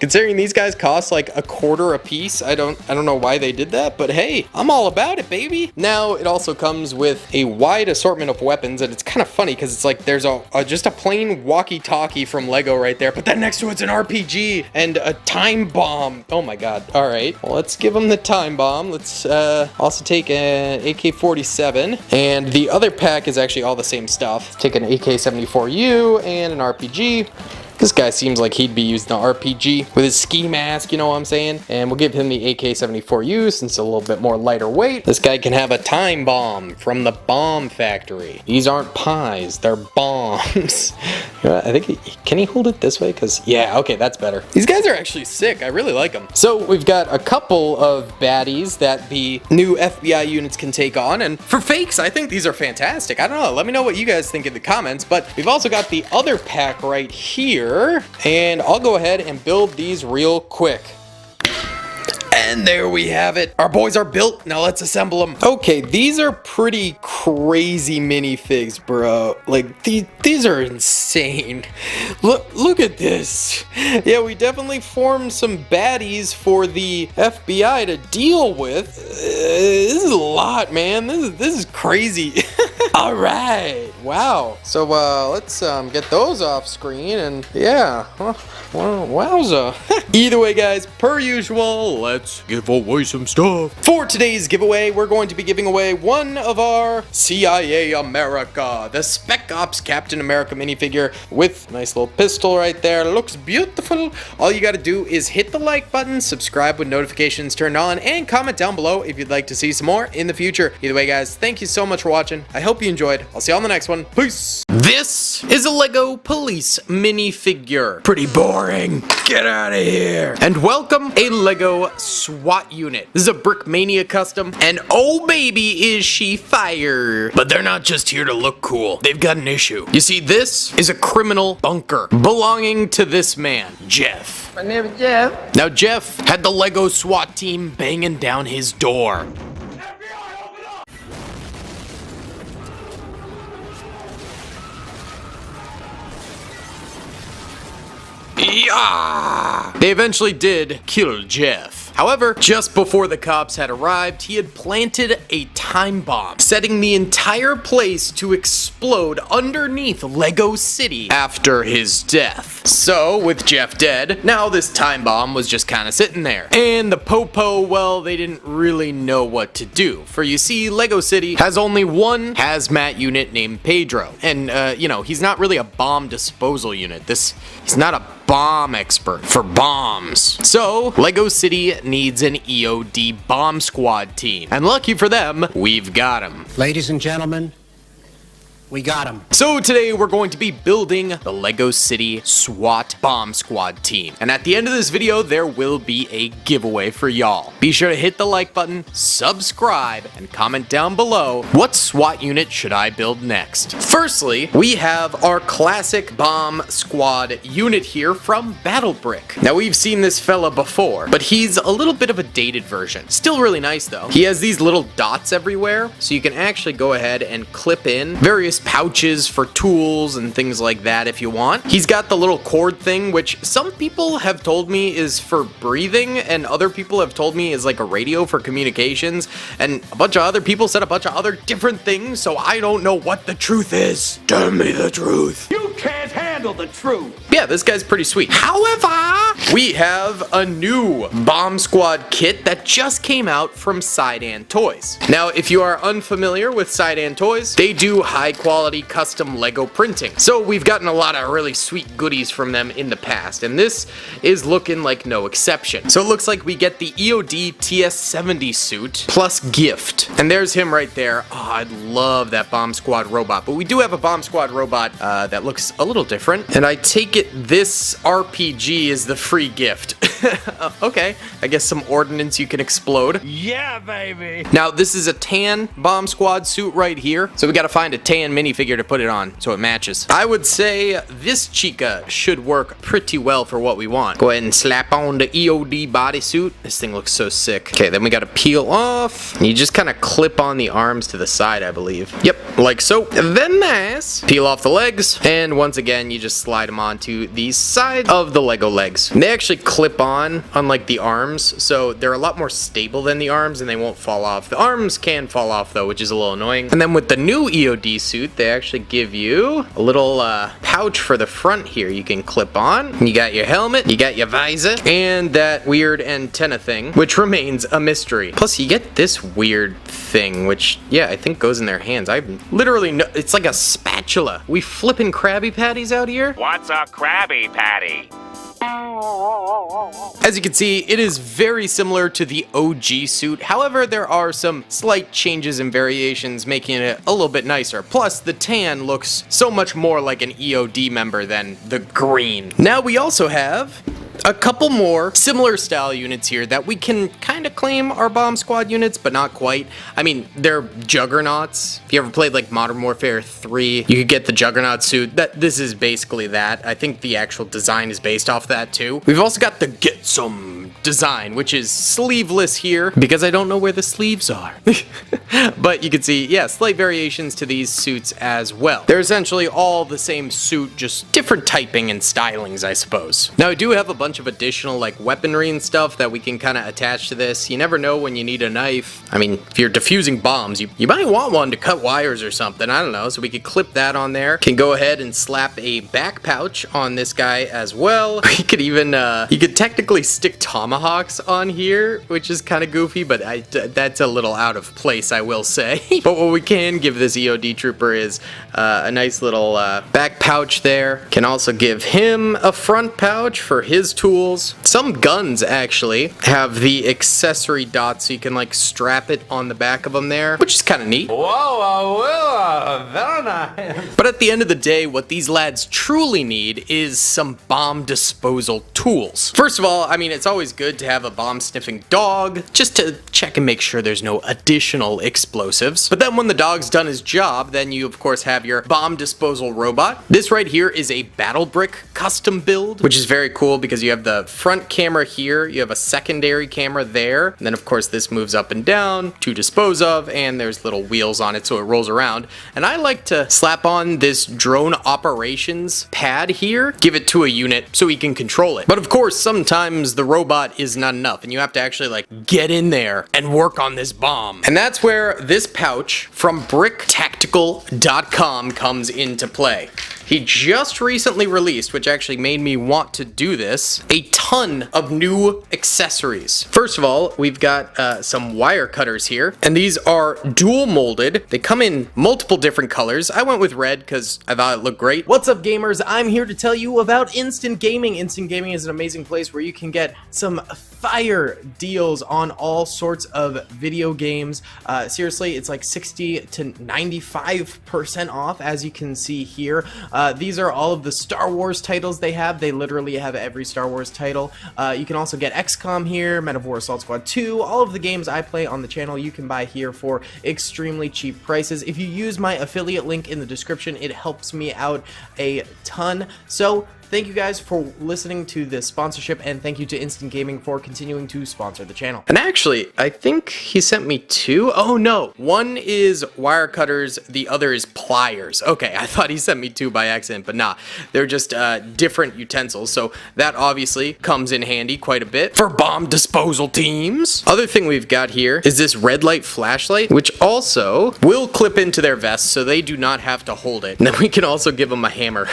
Considering these guys cost like $0.25 a piece. I don't know why they did that, but hey, I'm all about it, baby. Now it also comes with a wide assortment of weapons, and it's kind of funny because it's like there's just a plain walkie-talkie from Lego right there, but then next to it's an RPG and a time bomb. Oh my god. All right, well, let's give them the time bomb. Let's also take an AK-47, and the other pack is actually all the same stuff. Take an AK-74U and an RPG. This guy seems like he'd be using the RPG with his ski mask, you know what I'm saying? And we'll give him the AK-74U since it's a little bit more lighter weight. This guy can have a time bomb from the bomb factory. These aren't pies, they're bombs. I think, can he hold it this way? Because, yeah, okay, that's better. These guys are actually sick. I really like them. So we've got a couple of baddies that the new FBI units can take on. And for fakes, I think these are fantastic. I don't know. Let me know what you guys think in the comments. But we've also got the other pack right here. And I'll go ahead and build these real quick. And there we have it. Our boys are built. Now let's assemble them. Okay, these are pretty crazy minifigs, bro. Like, these are insane. Look at this. Yeah, we definitely formed some baddies for the FBI to deal with. This is a lot, man. This is crazy. All right. Wow. So let's get those off screen, and yeah. Well, wowza. Either way, guys, per usual, let's give away some stuff. For today's giveaway, we're going to be giving away one of our CIA America, the Spec Ops Captain America minifigure with a nice little pistol right there. Looks beautiful. All you got to do is hit the like button, subscribe with notifications turned on, and comment down below if you'd like to see some more in the future. Either way, guys, thank you so much for watching. I hope hope you enjoyed. I'll see you on the next one. Peace. This is a Lego police minifigure. Pretty boring. Get out of here. And welcome a Lego SWAT unit. This is a Brickmania custom, and oh baby is she fire. But they're not just here to look cool. They've got an issue. You see, this is a criminal bunker belonging to this man, Jeff. My name is Jeff. Now Jeff had the Lego SWAT team banging down his door. Yeah! They eventually did kill Jeff. However, just before the cops had arrived, he had planted a time bomb, setting the entire place to explode underneath Lego City after his death. So, with Jeff dead, now this time bomb was just kind of sitting there. And the Popo, well, they didn't really know what to do. For you see, Lego City has only one hazmat unit named Pedro. And, you know, he's not really a bomb disposal unit. He's not a bomb expert for bombs. So, Lego City needs an EOD bomb squad team. And lucky for them, we've got him. Ladies and gentlemen, we got him. So today we're going to be building the Lego City SWAT bomb squad team. And at the end of this video, there will be a giveaway for y'all. Be sure to hit the like button, subscribe, and comment down below, what SWAT unit should I build next? Firstly, we have our classic bomb squad unit here from Battle Brick. Now we've seen this fella before, but he's a little bit of a dated version. Still really nice though. He has these little dots everywhere, so you can actually go ahead and clip in various pouches for tools and things like that if you want. He's got the little cord thing, which some people have told me is for breathing, and other people have told me is like a radio for communications, and a bunch of other people said a bunch of other different things, so I don't know what the truth is. Tell me the truth. You can't handle the truth. Yeah, this guy's pretty sweet. However, we have a new bomb squad kit that just came out from Sidan Toys. Now, if you are unfamiliar with Sidan Toys, they do high quality custom Lego printing. So we've gotten a lot of really sweet goodies from them in the past, and this is looking like no exception. So it looks like we get the EOD TS-70 suit plus gift. And there's him right there. Oh, I love that bomb squad robot. But we do have a bomb squad robot that looks a little different. And I take it this RPG is the free gift. Okay, I guess some ordnance you can explode. Yeah, baby. Now, this is a tan bomb squad suit right here. So we gotta find a tan minifigure to put it on so it matches. I would say this chica should work pretty well for what we want. Go ahead and slap on the EOD bodysuit. This thing looks so sick. Okay, then we gotta peel off. You just kind of clip on the arms to the side, I believe. Yep, like so. Then this. Peel off the legs. And once again, you just slide them onto the side of the Lego legs. And they actually clip on, unlike the arms, so they're a lot more stable than the arms and they won't fall off. The arms can fall off though, which is a little annoying. And then with the new EOD suit, they actually give you a little pouch for the front here you can clip on. You got your helmet, you got your visor, and that weird antenna thing, which remains a mystery. Plus you get this weird thing, which, yeah, I think goes in their hands. I literally know, it's like a spatula. We flipping Krabby Patties out here? What's a Krabby Patty? As you can see, it is very similar to the OG suit. However, there are some slight changes and variations making it a little bit nicer. Plus, the tan looks so much more like an EOD member than the green. Now we also have a couple more similar style units here that we can kind of claim are bomb squad units, but not quite. I mean, they're Juggernauts. If you ever played like Modern Warfare 3, you could get the Juggernaut suit. This is basically that. I think the actual design is based off that too. We've also got the Get Some design, which is sleeveless here because I don't know where the sleeves are. But you can see, yeah, slight variations to these suits as well. They're essentially all the same suit, just different typing and stylings, I suppose. Now, I do have a bunch of additional like weaponry and stuff that we can kind of attach to this. You never know when you need a knife. I mean, if you're defusing bombs, you might want one to cut wires or something. I don't know. So we could clip that on there. Can go ahead and slap a back pouch on this guy as well. We could even, you could technically stick tomahawks on here, which is kind of goofy, but that's a little out of place, I will say. But what we can give this EOD trooper is a nice little back pouch there. Can also give him a front pouch for his tools. Some guns actually have the accessory dots so you can like strap it on the back of them there, which is kind of neat. Whoa, very nice. But at the end of the day, what these lads truly need is some bomb disposal tools. First of all, I mean, it's always good to have a bomb-sniffing dog, just to check and make sure there's no additional explosives. But then when the dog's done his job, then you of course have your bomb disposal robot. This right here is a battle brick custom build, which is very cool because you have the front camera here, you have a secondary camera there, and then of course this moves up and down to dispose of, and there's little wheels on it so it rolls around. And I like to slap on this drone operations pad here, give it to a unit so he can control it. But of course, sometimes the robot is not enough and you have to actually like get in there and work on this bomb. And that's where this pouch from bricktactical.com comes into play. He just recently released, which actually made me want to do this, a ton of new accessories. First of all, we've got some wire cutters here, and these are dual molded. They come in multiple different colors. I went with red because I thought it looked great. What's up, gamers? I'm here to tell you about Instant Gaming. Instant Gaming is an amazing place where you can get some fire deals on all sorts of video games. Seriously, it's like 60 to 95% off, as you can see here. These are all of the Star Wars titles they have. They literally have every Star Wars title. You can also get XCOM here, Men of War Assault Squad 2, all of the games I play on the channel you can buy here for extremely cheap prices. If you use my affiliate link in the description, it helps me out a ton. So thank you guys for listening to this sponsorship, and thank you to Instant Gaming for continuing to sponsor the channel. And actually, I think he sent me two. Oh no, one is wire cutters, the other is pliers. Okay, I thought he sent me two by accident, but nah, they're just different utensils, so that obviously comes in handy quite a bit for bomb disposal teams. Other thing we've got here is this red light flashlight, which also will clip into their vests so they do not have to hold it. And then we can also give them a hammer.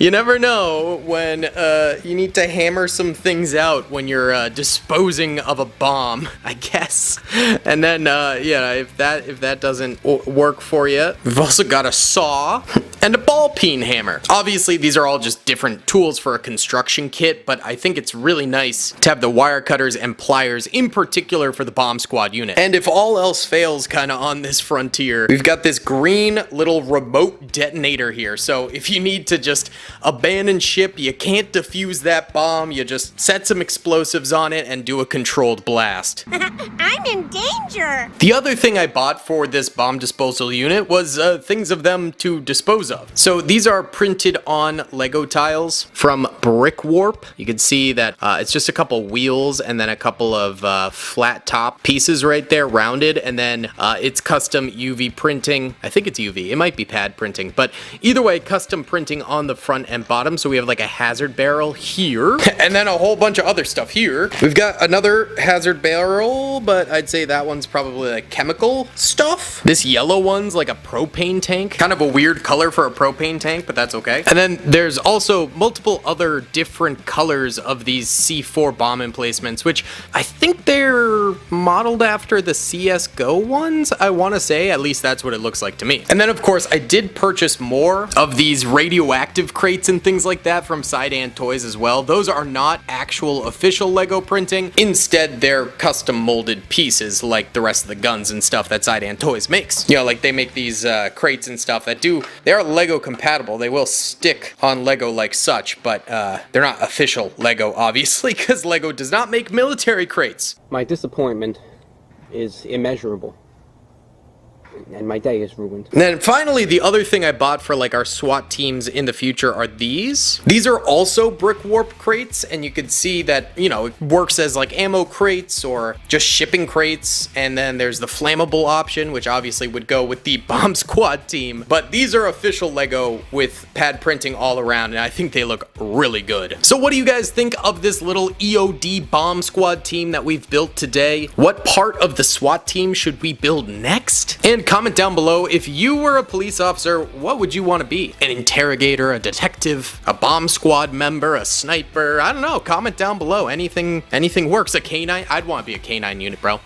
You never know when you need to hammer some things out when you're disposing of a bomb, I guess. And then yeah, if that doesn't work for you, we've also got a saw and a ball peen hammer. Obviously, these are all just different tools for a construction kit, but I think it's really nice to have the wire cutters and pliers in particular for the bomb squad unit. And if all else fails kind of on this frontier, we've got this green little remote detonator here. So if you need to just abandon ship, you can't defuse that bomb, you just set some explosives on it and do a controlled blast. I'm in danger! The other thing I bought for this bomb disposal unit was things of them to dispose of. So these are printed on Lego tiles from Brick Warp. You can see that it's just a couple wheels and then a couple of flat top pieces right there, rounded, and then it's custom UV printing. I think it's UV, it might be pad printing, but either way, custom printing on the front and bottom. So we have like a hazard barrel here, and then a whole bunch of other stuff here. We've got another hazard barrel, but I'd say that one's probably like chemical stuff. This yellow one's like a propane tank, kind of a weird color for a propane tank, but that's okay. And then there's also multiple other different colors of these C4 bomb emplacements, which I think they're modeled after the CSGO ones, I want to say. At least that's what it looks like to me. And then of course I did purchase more of these radioactive crates and things like that from Sidan Toys as well. Those are not actual official Lego printing. Instead, they're custom molded pieces like the rest of the guns and stuff that Sidan Toys makes. You know, like they make these crates and stuff that they are Lego compatible. They will stick on Lego like such, but they're not official Lego, obviously, because Lego does not make military crates. My disappointment is immeasurable. And my day is ruined. And then finally, the other thing I bought for like our SWAT teams in the future are these. These are also Brick Warp crates, and you can see that, you know, it works as like ammo crates or just shipping crates. And then there's the flammable option, which obviously would go with the bomb squad team. But these are official Lego with pad printing all around, and I think they look really good. So what do you guys think of this little EOD bomb squad team that we've built today? What part of the SWAT team should we build next? And comment down below, if you were a police officer, what would you want to be? An interrogator, a detective, a bomb squad member, a sniper? I don't know. Comment down below. Anything works. A canine? I'd want to be a canine unit, bro.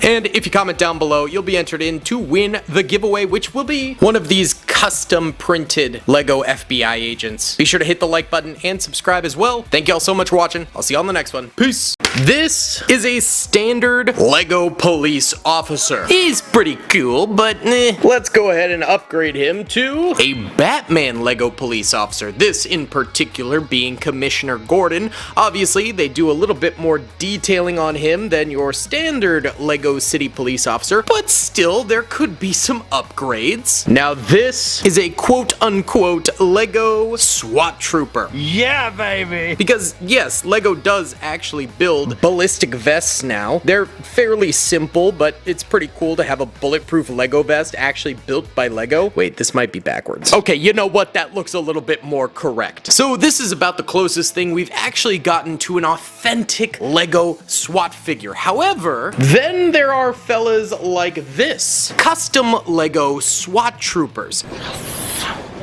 And if you comment down below, you'll be entered in to win the giveaway, which will be one of these custom printed Lego FBI agents. Be sure to hit the like button and subscribe as well. Thank you all so much for watching. I'll see you on the next one. Peace. This is a standard Lego police officer. He's pretty cool, but let's go ahead and upgrade him to a Batman Lego police officer. This in particular being Commissioner Gordon. Obviously, they do a little bit more detailing on him than your standard Lego City police officer, but still, there could be some upgrades. Now, this is a quote-unquote Lego SWAT trooper. Yeah, baby! Because, yes, Lego does actually build ballistic vests now. They're fairly simple, but it's pretty cool to have a bulletproof Lego vest actually built by Lego. Wait, this might be backwards. Okay, you know what? That looks a little bit more correct. So this is about the closest thing we've actually gotten to an authentic Lego SWAT figure. However, then there are fellas like this. Custom Lego SWAT troopers.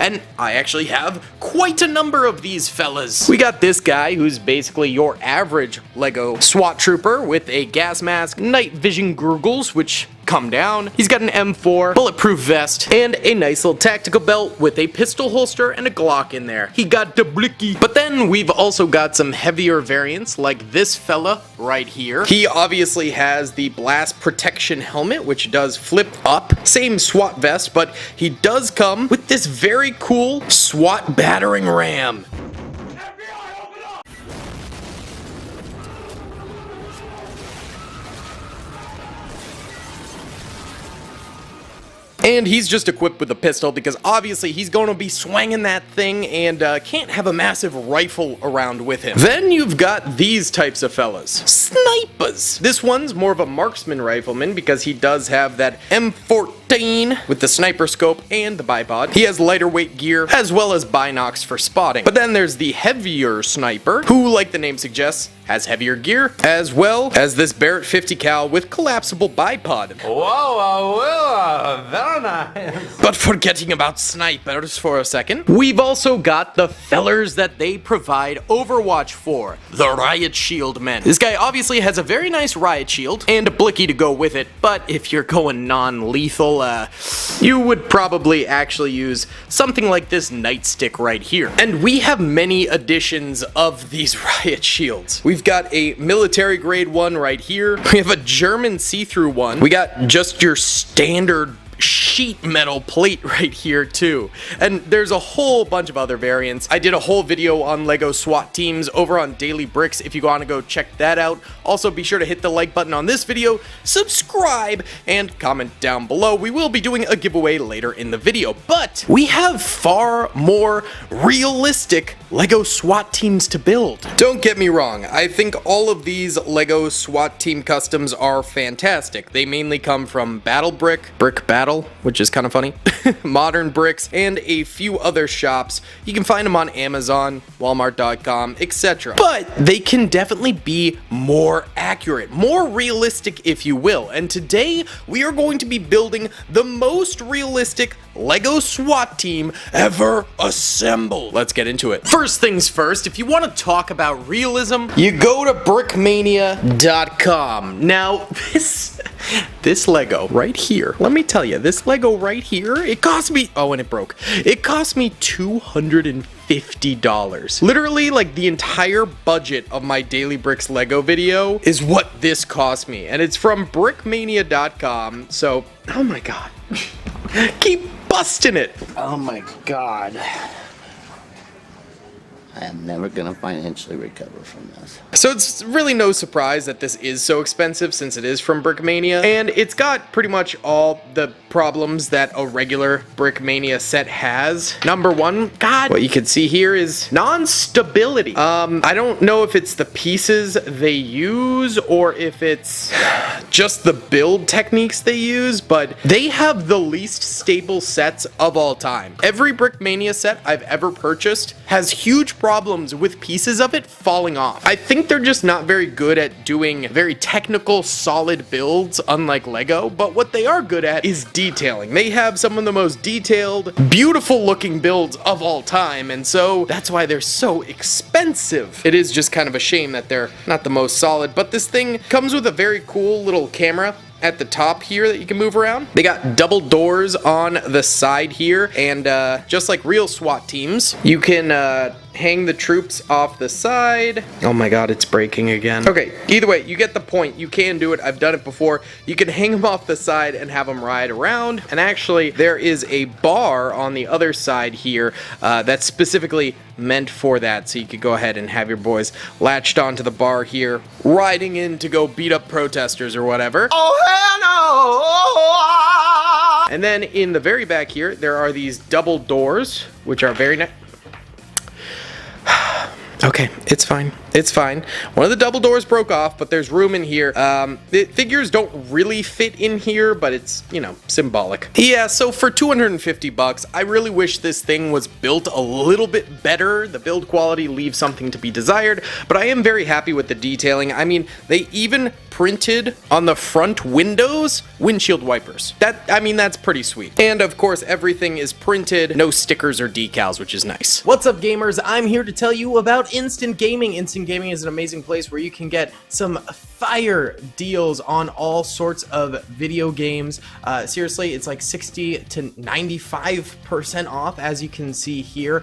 And I actually have quite a number of these fellas. We got this guy who's basically your average Lego SWAT trooper with a gas mask, night vision goggles, which come down. He's got an M4, bulletproof vest, and a nice little tactical belt with a pistol holster and a Glock in there. He got the blicky. But then we've also got some heavier variants like this fella right here. He obviously has the blast protection helmet, which does flip up. Same SWAT vest, but he does come with this very cool SWAT battering ram. And he's just equipped with a pistol because obviously he's going to be swinging that thing and can't have a massive rifle around with him. Then you've got these types of fellas. Snipers! This one's more of a marksman rifleman because he does have that M14 with the sniper scope and the bipod. He has lighter weight gear as well as binocs for spotting. But then there's the heavier sniper who, like the name suggests, has heavier gear, as well as this Barrett 50 cal with collapsible bipod. Whoa, very nice. But forgetting about snipers for a second, we've also got the fellers that they provide Overwatch for, the Riot Shield men. This guy obviously has a very nice Riot Shield and a blicky to go with it, but if you're going non-lethal, you would probably actually use something like this nightstick right here. And we have many editions of these Riot Shields. We've got a military grade one right here. We have a German see-through one. We got just your standard sheet metal plate right here too. And there's a whole bunch of other variants. I did a whole video on Lego SWAT teams over on Daily Bricks if you want to go check that out. Also be sure to hit the like button on this video, subscribe, and comment down below. We will be doing a giveaway later in the video, but we have far more realistic Lego SWAT teams to build. Don't get me wrong, I think all of these Lego SWAT team customs are fantastic. They mainly come from Battle Brick Battle, which is kind of funny, Modern Bricks, and a few other shops. You can find them on Amazon, Walmart.com, etc. But they can definitely be more accurate, more realistic, if you will. And today, we are going to be building the most realistic Lego SWAT team ever assembled. Let's get into it. First things first, if you want to talk about realism, you go to Brickmania.com. Now, this Lego right here, let me tell you, this Lego right here, it cost me, oh, and it broke. It cost me $250. Literally, like the entire budget of my Daily Bricks Lego video is what this cost me. And it's from Brickmania.com. So, oh my God. Keep busting it. Oh my God. I am never gonna financially recover from this. So it's really no surprise that this is so expensive since it is from Brickmania, and it's got pretty much all the problems that a regular Brickmania set has. Number one, God, what you can see here is non-stability. I don't know if it's the pieces they use or if it's just the build techniques they use, but they have the least stable sets of all time. Every Brickmania set I've ever purchased has huge problems with pieces of it falling off. I think they're just not very good at doing very technical, solid builds, unlike Lego, but what they are good at is detailing. They have some of the most detailed, beautiful looking builds of all time, and so that's why they're so expensive. It is just kind of a shame that they're not the most solid, but this thing comes with a very cool little camera at the top here that you can move around. They got double doors on the side here, and just like real SWAT teams, you can hang the troops off the side. Oh my god, it's breaking again. Okay, either way, you get the point. You can do it. I've done it before. You can hang them off the side and have them ride around. And actually, there is a bar on the other side here that's specifically meant for that. So you could go ahead and have your boys latched onto the bar here, riding in to go beat up protesters or whatever. Oh, hell no! And then in the very back here, there are these double doors, which are very nice. Okay, it's fine. It's fine. One of the double doors broke off, but there's room in here. The figures don't really fit in here, but it's, you know, symbolic. Yeah, so for 250 bucks, I really wish this thing was built a little bit better. The build quality leaves something to be desired, but I am very happy with the detailing. I mean, they even printed on the front windows windshield wipers. That's pretty sweet. And of course, everything is printed, no stickers or decals, which is nice. What's up, gamers? I'm here to tell you about Instant Gaming. Instant Gaming is an amazing place where you can get some fire deals on all sorts of video games. Seriously, it's like 60 to 95% off, as you can see here.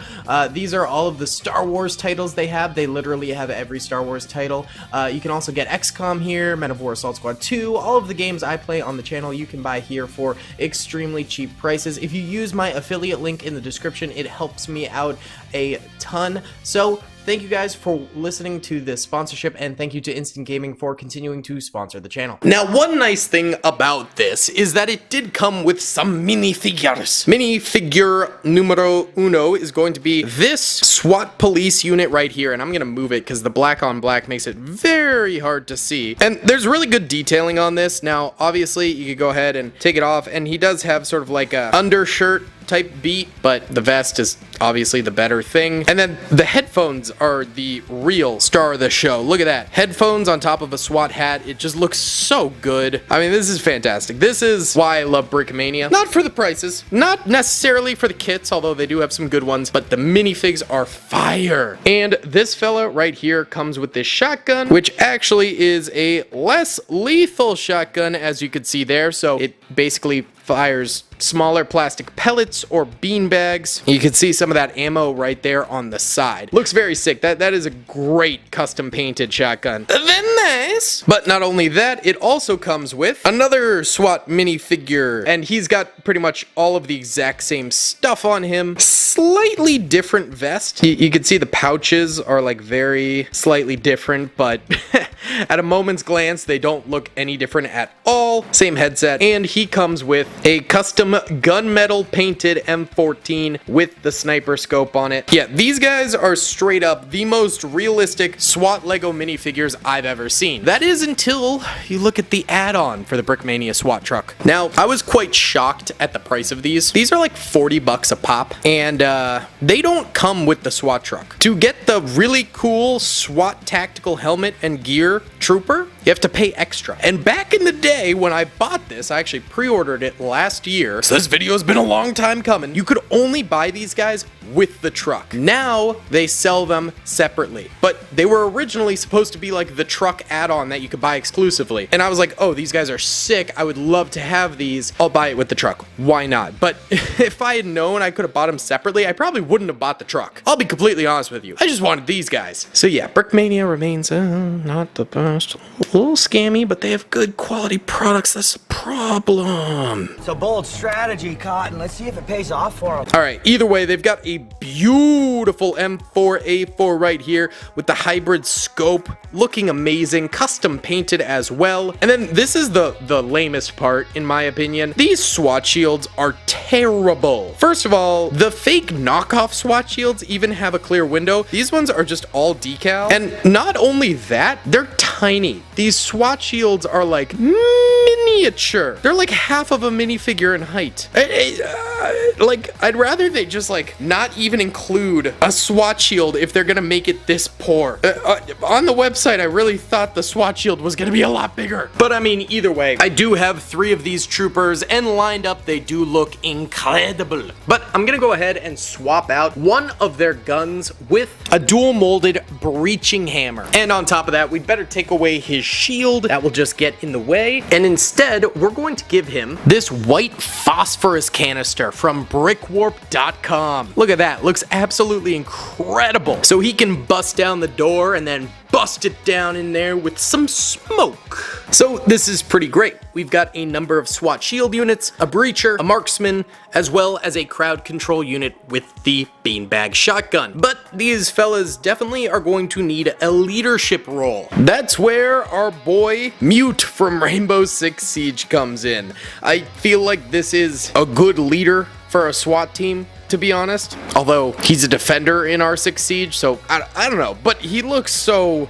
These are all of the Star Wars titles they have. They literally have every Star Wars title. You can also get XCOM here, Men of War Assault Squad 2, all of the games I play on the channel you can buy here for extremely cheap prices. If you use my affiliate link in the description, it helps me out a ton. So thank you guys for listening to this sponsorship, and thank you to Instant Gaming for continuing to sponsor the channel. Now, one nice thing about this is that it did come with some minifigures. Minifigure numero uno is going to be this SWAT police unit right here, and I'm gonna move it because the black on black makes it very hard to see. And there's really good detailing on this. Now, obviously, you could go ahead and take it off, and he does have sort of like a undershirt type beat, but the vest is obviously the better thing. And then the headphones are the real star of the show. Look at that. Headphones on top of a SWAT hat. It just looks so good. I mean, this is fantastic. This is why I love Brickmania. Not for the prices, not necessarily for the kits, although they do have some good ones, but the minifigs are fire. And this fella right here comes with this shotgun, which actually is a less lethal shotgun, as you could see there. So it basically fires smaller plastic pellets or bean bags. You can see some of that ammo right there on the side. Looks very sick. That is a great custom painted shotgun. Then nice. But not only that, it also comes with another SWAT minifigure, and he's got pretty much all of the exact same stuff on him. Slightly different vest. You can see the pouches are like very slightly different, but at a moment's glance, they don't look any different at all. Same headset, and he comes with a custom gunmetal painted M14 with the sniper scope on it. Yeah, these guys are straight up the most realistic SWAT Lego minifigures I've ever seen. That is until you look at the add-on for the Brickmania SWAT truck. Now, I was quite shocked at the price of these. These are like 40 bucks a pop, and they don't come with the SWAT truck. To get the really cool SWAT tactical helmet and gear trooper, you have to pay extra. And back in the day when I bought this, I actually pre-ordered it last year, so this video has been a long time coming. You could only buy these guys with the truck. Now they sell them separately, but they were originally supposed to be like the truck add-on that you could buy exclusively. And I was like, oh, these guys are sick. I would love to have these. I'll buy it with the truck. Why not? But if I had known I could have bought them separately, I probably wouldn't have bought the truck. I'll be completely honest with you. I just wanted these guys. So yeah, Brickmania remains not the best. A little scammy, but they have good quality products. That's a problem. It's a bold strategy, Cotton. Let's see if it pays off for them. All right, either way, they've got a beautiful M4A4 right here with the hybrid scope, looking amazing, custom painted as well. And then this is the lamest part, in my opinion. These SWAT shields are terrible. First of all, the fake knockoff SWAT shields even have a clear window. These ones are just all decal. And not only that, they're tiny. These SWAT shields are like miniature. They're like half of a minifigure in height. Like, I'd rather they just like not even include a SWAT shield if they're gonna make it this poor. On the website, I really thought the SWAT shield was gonna be a lot bigger. But I mean, either way, I do have 3 of these troopers, and lined up, they do look incredible. But I'm gonna go ahead and swap out one of their guns with a dual molded breaching hammer. And on top of that, we'd better take away his shield. That will just get in the way. And Instead, we're going to give him this white phosphorus canister from brickwarp.com. Look at that, looks absolutely incredible. So he can bust down the door and then bust it down in there with some smoke. So this is pretty great. We've got a number of SWAT shield units, a breacher, a marksman, as well as a crowd control unit with the beanbag shotgun. But these fellas definitely are going to need a leadership role. That's where our boy Mute from Rainbow Six Siege comes in. I feel like this is a good leader for a SWAT team, to be honest. Although he's a defender in R6 Siege, so I don't know, but he looks so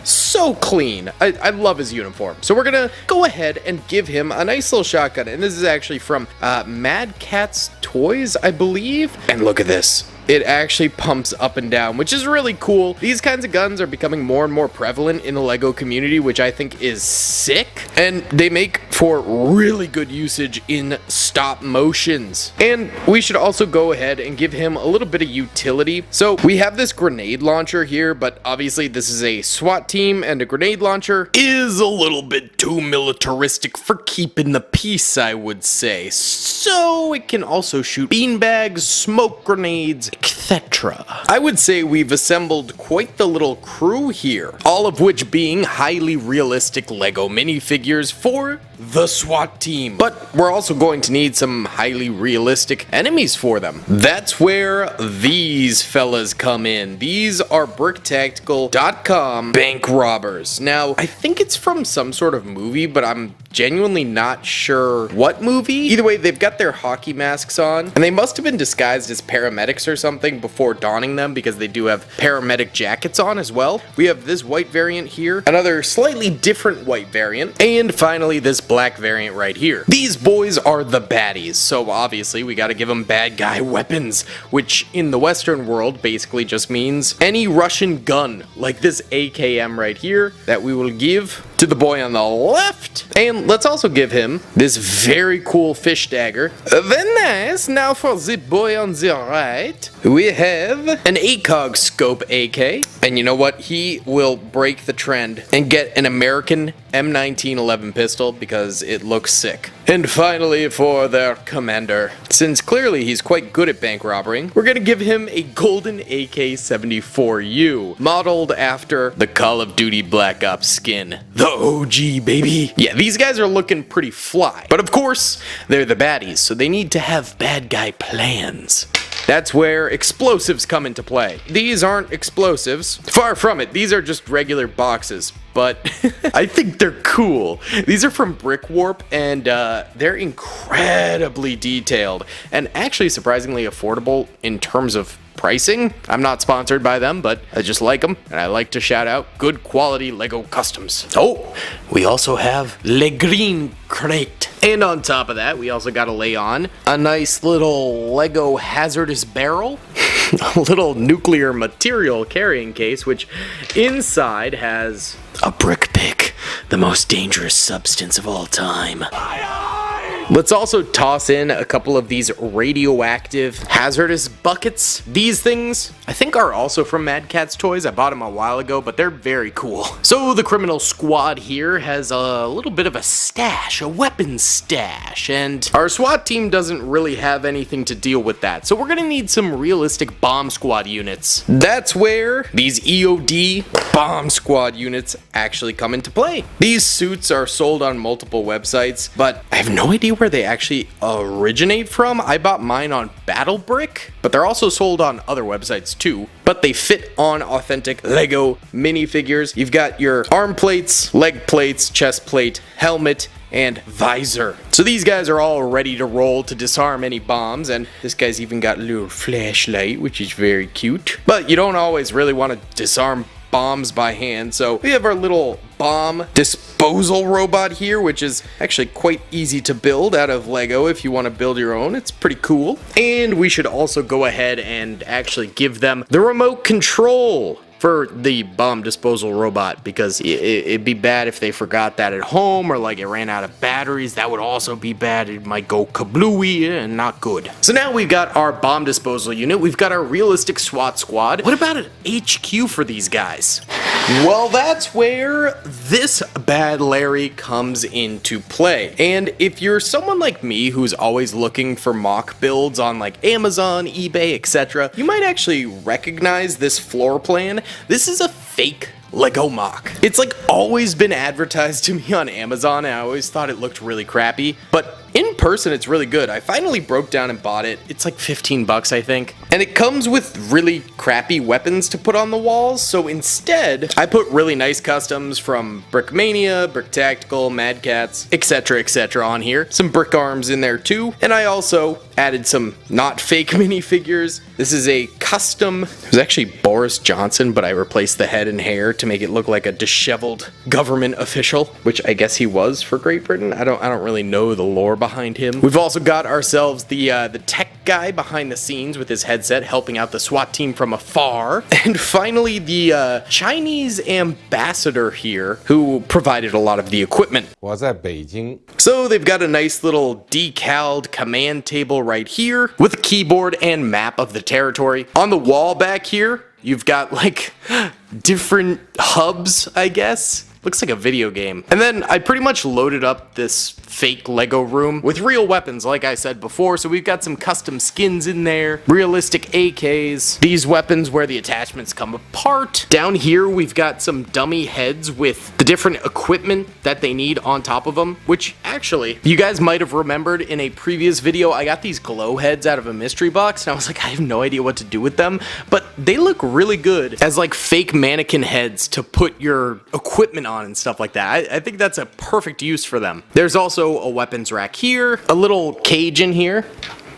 clean. I love his uniform. So we're gonna go ahead and give him a nice little shotgun, and this is actually from Mad Catz Toys, I believe. And look at this. It actually pumps up and down, which is really cool. These kinds of guns are becoming more and more prevalent in the Lego community, which I think is sick. And they make for really good usage in stop motions. And we should also go ahead and give him a little bit of utility. So we have this grenade launcher here, but obviously this is a SWAT team, and a grenade launcher is a little bit too militaristic for keeping the peace, I would say. So it can also shoot beanbags, smoke grenades, etc. I would say we've assembled quite the little crew here, all of which being highly realistic Lego minifigures for the SWAT team. But we're also going to need some highly realistic enemies for them. That's where these fellas come in. These are BrickTactical.com bank robbers. Now, I think it's from some sort of movie, but I'm genuinely not sure what movie. Either way, they've got their hockey masks on, and they must have been disguised as paramedics or something before donning them, because they do have paramedic jackets on as well. We have this white variant here, another slightly different white variant, and finally this black variant right here. These boys are the baddies, so obviously we gotta give them bad guy weapons, which in the Western world basically just means any Russian gun, like this AKM right here, that we will give to the boy on the left. And let's also give him this very cool fish dagger. Very nice. Now for the boy on the right, we have an ACOG scope AK. And you know what? He will break the trend and get an American M1911 pistol because it looks sick. And finally, for their commander, since clearly he's quite good at bank robbing, we're gonna give him a golden AK-74U, modeled after the Call of Duty Black Ops skin. The OG, baby. Yeah, these guys are looking pretty fly. But of course, they're the baddies, so they need to have bad guy plans. That's where explosives come into play. These aren't explosives. Far from it. These are just regular boxes. But I think they're cool. These are from Brickwarp, and they're incredibly detailed and actually surprisingly affordable in terms of pricing. I'm not sponsored by them, but I just like them, and I like to shout out good quality Lego customs. Oh, we also have Le Green Crate. And on top of that, we also got to lay on a nice little Lego Hazardous barrel, a little nuclear material carrying case, which inside has a brick pick, the most dangerous substance of all time. Let's also toss in a couple of these radioactive Hazardous buckets. These things, I think, are also from Mad Catz Toys. I bought them a while ago, but they're very cool. So the criminal squad here has a little bit of a stash, a weapons stash, and our SWAT team doesn't really have anything to deal with that. So we're gonna need some realistic bomb squad units. That's where these EOD bomb squad units actually come into play. These suits are sold on multiple websites, but I have no idea where they actually originate from. I bought mine on BattleBrick, but they're also sold on other websites too. But they fit on authentic Lego minifigures. You've got your arm plates, leg plates, chest plate, helmet, and visor. So these guys are all ready to roll to disarm any bombs, and this guy's even got a little flashlight, which is very cute. But you don't always really want to disarm bombs by hand, so we have our little bomb disposal robot here, which is actually quite easy to build out of Lego if you want to build your own. It's pretty cool. And we should also go ahead and actually give them the remote control for the bomb disposal robot, because it'd be bad if they forgot that at home, or like it ran out of batteries. That would also be bad. It might go kablooey and not good. So now we've got our bomb disposal unit. We've got our realistic SWAT squad. What about an HQ for these guys? Well, that's where this bad Larry comes into play. And if you're someone like me who's always looking for mock builds on like Amazon, eBay, etc., you might actually recognize this floor plan. This is a fake Lego mock. It's like always been advertised to me on Amazon, and I always thought it looked really crappy, but in person it's really good. I finally broke down and bought it. It's like 15 bucks, I think. And it comes with really crappy weapons to put on the walls, so instead I put really nice customs from Brickmania, Brick Tactical, Mad Cats, etc. on here. Some brick arms in there too, and I also added some not fake minifigures. This is a custom. It was actually Boris Johnson, but I replaced the head and hair to make it look like a disheveled government official, which I guess he was for Great Britain. I don't really know the lore behind him. We've also got ourselves the tech guy behind the scenes with his headset helping out the SWAT team from afar. And finally, the Chinese ambassador here who provided a lot of the equipment. 我在北京. So they've got a nice little decaled command table right here with a keyboard and map of the territory. On the wall back here, you've got like different hubs, I guess. Looks like a video game. And then I pretty much loaded up this fake Lego room with real weapons, like I said before. So we've got some custom skins in there, realistic AKs, these weapons where the attachments come apart. Down here, we've got some dummy heads with the different equipment that they need on top of them, which actually, you guys might have remembered in a previous video, I got these glow heads out of a mystery box, and I was like, I have no idea what to do with them, but they look really good as like fake mannequin heads to put your equipment on and stuff like that. I think that's a perfect use for them. There's also a weapons rack here, a little cage in here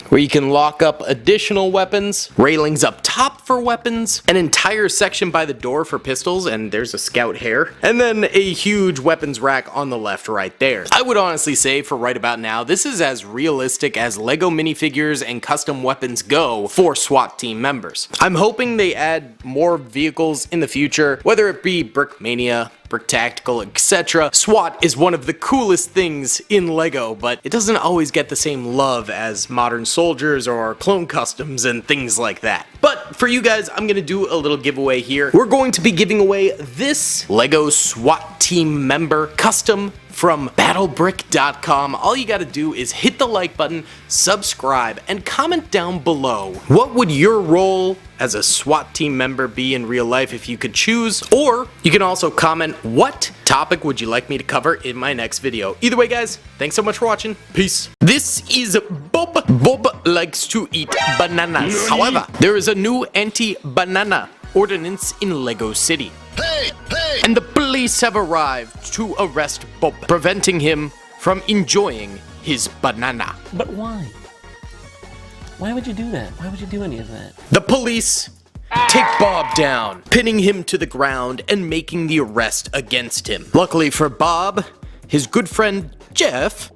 where you can lock up additional weapons, railings up top for weapons, an entire section by the door for pistols, and there's a scout hair, and then a huge weapons rack on the left right there. I would honestly say for right about now, this is as realistic as Lego minifigures and custom weapons go for SWAT team members. I'm hoping they add more vehicles in the future, whether it be Brickmania, Brick Tactical, etc. SWAT is one of the coolest things in Lego, but it doesn't always get the same love as modern soldiers or clone customs and things like that. But for you guys, I'm gonna do a little giveaway here. We're going to be giving away this Lego SWAT team member custom from battlebrick.com. All you gotta do is hit the like button, subscribe, and comment down below. What would your role as a SWAT team member be in real life if you could choose? Or you can also comment, what topic would you like me to cover in my next video? Either way, guys, thanks so much for watching. Peace. This is Bob. Bob likes to eat bananas. However, there is a new anti-banana ordinance in Lego City. And the police have arrived to arrest Bob, preventing him from enjoying his banana. But why? Why would you do that? Why would you do any of that? The police take Bob down, pinning him to the ground and making the arrest against him. Luckily for Bob, his good friend Jeff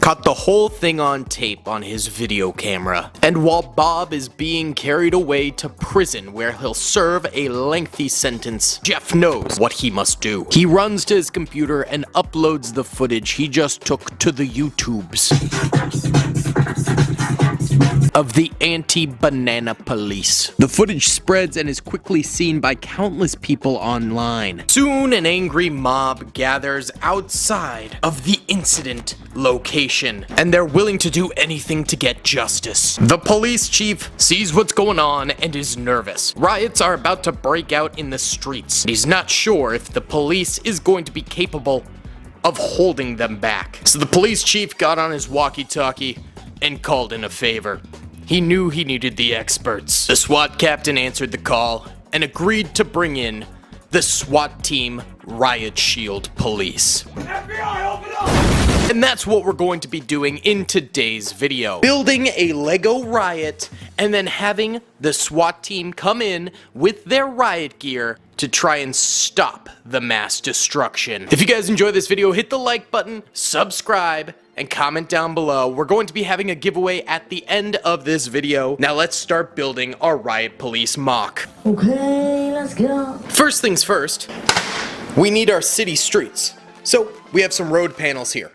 caught the whole thing on tape on his video camera. And while Bob is being carried away to prison where he'll serve a lengthy sentence, Jeff knows what he must do. He runs to his computer and uploads the footage he just took to the YouTubes of the anti-banana police. The footage spreads and is quickly seen by countless people online. Soon an angry mob gathers outside of the incident location, and they're willing to do anything to get justice. The police chief sees what's going on and is nervous. Riots are about to break out in the streets. He's not sure if the police is going to be capable of holding them back. So the police chief got on his walkie-talkie and called in a favor. He knew he needed the experts. The SWAT captain answered the call and agreed to bring in the SWAT team Riot Shield Police. FBI, open up! And that's what we're going to be doing in today's video. Building a Lego Riot and then having the SWAT team come in with their riot gear to try and stop the mass destruction. If you guys enjoy this video, hit the like button, subscribe, and comment down below. We're going to be having a giveaway at the end of this video. Now let's start building our Riot Police mock. Okay, let's go. First things first, we need our city streets. So we have some road panels here.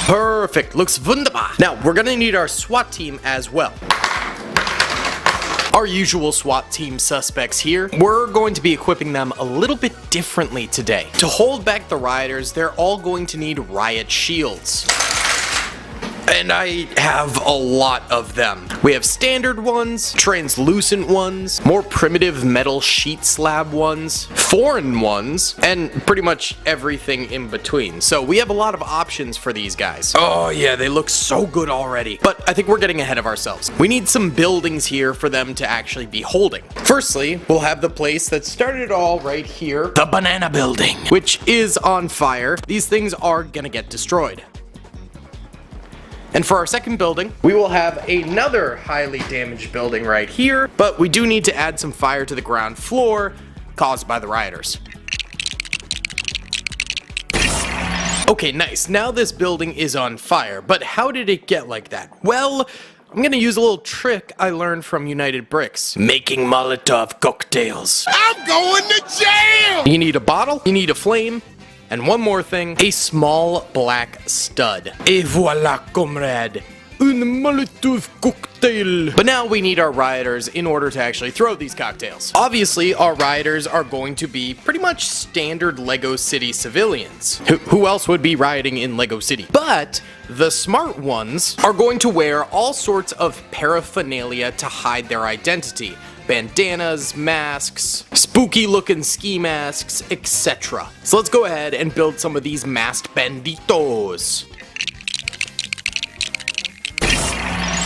Perfect, looks wunderbar. Now we're gonna need our SWAT team as well. our usual SWAT team suspects here. We're going to be equipping them a little bit differently today. To hold back the rioters, they're all going to need riot shields. And I have a lot of them. We have standard ones, translucent ones, more primitive metal sheet slab ones, foreign ones, and pretty much everything in between. So we have a lot of options for these guys. Oh yeah, they look so good already. But I think we're getting ahead of ourselves. We need some buildings here for them to actually be holding. Firstly, we'll have the place that started it all right here, the banana building, which is on fire. These things are gonna get destroyed. And for our second building, we will have another highly damaged building right here, but we do need to add some fire to the ground floor caused by the rioters. Okay, nice. Now this building is on fire, but how did it get like that? Well, I'm gonna use a little trick I learned from United Bricks. Making Molotov cocktails. I'm going to jail! You need a bottle, you need a flame, and one more thing, a small black stud. Et voila, comrade. Un Molotov cocktail. But now we need our rioters in order to actually throw these cocktails. Obviously, our rioters are going to be pretty much standard Lego City civilians. Who else would be rioting in Lego City? But the smart ones are going to wear all sorts of paraphernalia to hide their identity. Bandanas, masks, spooky looking ski masks, etc. So let's go ahead and build some of these masked banditos.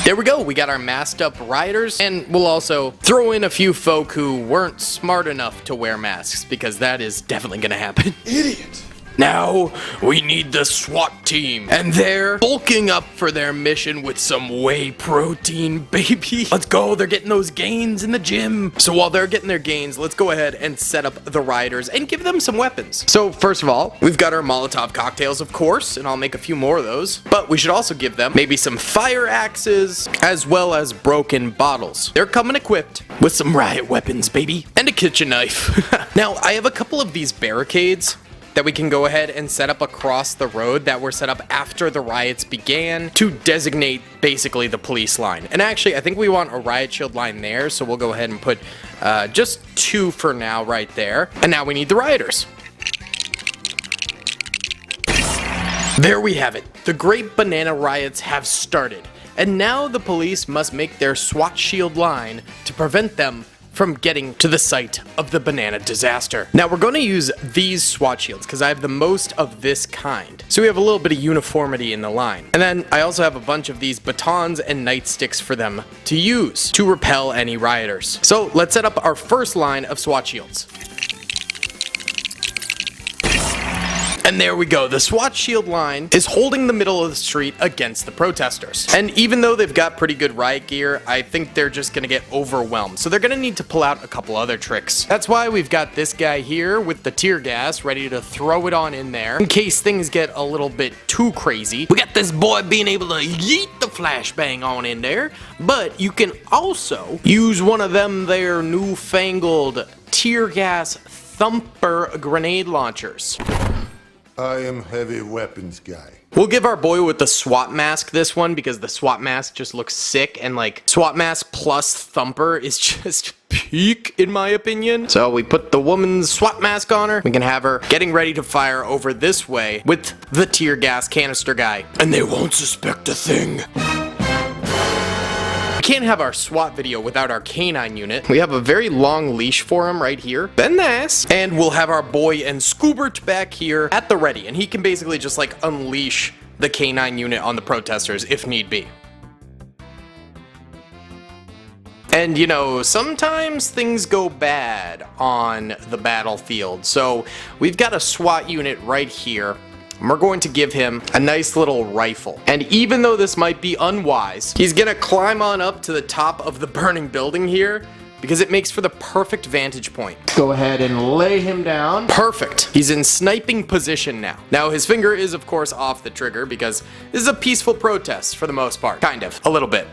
There we go, we got our masked up rioters, and we'll also throw in a few folk who weren't smart enough to wear masks, because that is definitely gonna happen. Idiot! Now, we need the SWAT team, and they're bulking up for their mission with some whey protein, baby. Let's go, they're getting those gains in the gym. So while they're getting their gains, let's go ahead and set up the rioters and give them some weapons. So first of all, we've got our Molotov cocktails, of course, and I'll make a few more of those. But we should also give them maybe some fire axes, as well as broken bottles. They're coming equipped with some riot weapons, baby, and a kitchen knife. Now, I have a couple of these barricades that we can go ahead and set up across the road that were set up after the riots began to designate basically the police line. And actually, I think we want a riot shield line there, so we'll go ahead and put just 2 for now right there. And now we need the rioters. There we have it. The Great Banana Riots have started. And now the police must make their SWAT shield line to prevent them from getting to the site of the banana disaster. Now we're going to use these SWAT shields because I have the most of this kind. So we have a little bit of uniformity in the line. And then I also have a bunch of these batons and nightsticks for them to use to repel any rioters. So let's set up our first line of SWAT shields. And there we go, the SWAT shield line is holding the middle of the street against the protesters. And even though they've got pretty good riot gear, I think they're just gonna get overwhelmed. So they're gonna need to pull out a couple other tricks. That's why we've got this guy here with the tear gas ready to throw it on in there in case things get a little bit too crazy. We got this boy being able to yeet the flashbang on in there, but you can also use one of them there newfangled tear gas thumper grenade launchers. I am heavy weapons guy. We'll give our boy with the SWAT mask this one because the SWAT mask just looks sick, and like SWAT mask plus thumper is just peak in my opinion. So we put the woman's SWAT mask on her. We can have her getting ready to fire over this way with the tear gas canister guy. And they won't suspect a thing. We can't have our SWAT video without our canine unit. We have a very long leash for him right here. Then this. And we'll have our boy and Scoobert back here at the ready. And he can basically just like unleash the canine unit on the protesters if need be. And you know, sometimes things go bad on the battlefield. So we've got a SWAT unit right here. We're going to give him a nice little rifle. And even though this might be unwise, he's gonna climb on up to the top of the burning building here because it makes for the perfect vantage point. Go ahead and lay him down. Perfect. He's in sniping position now. Now his finger is of course off the trigger because this is a peaceful protest for the most part. Kind of, a little bit.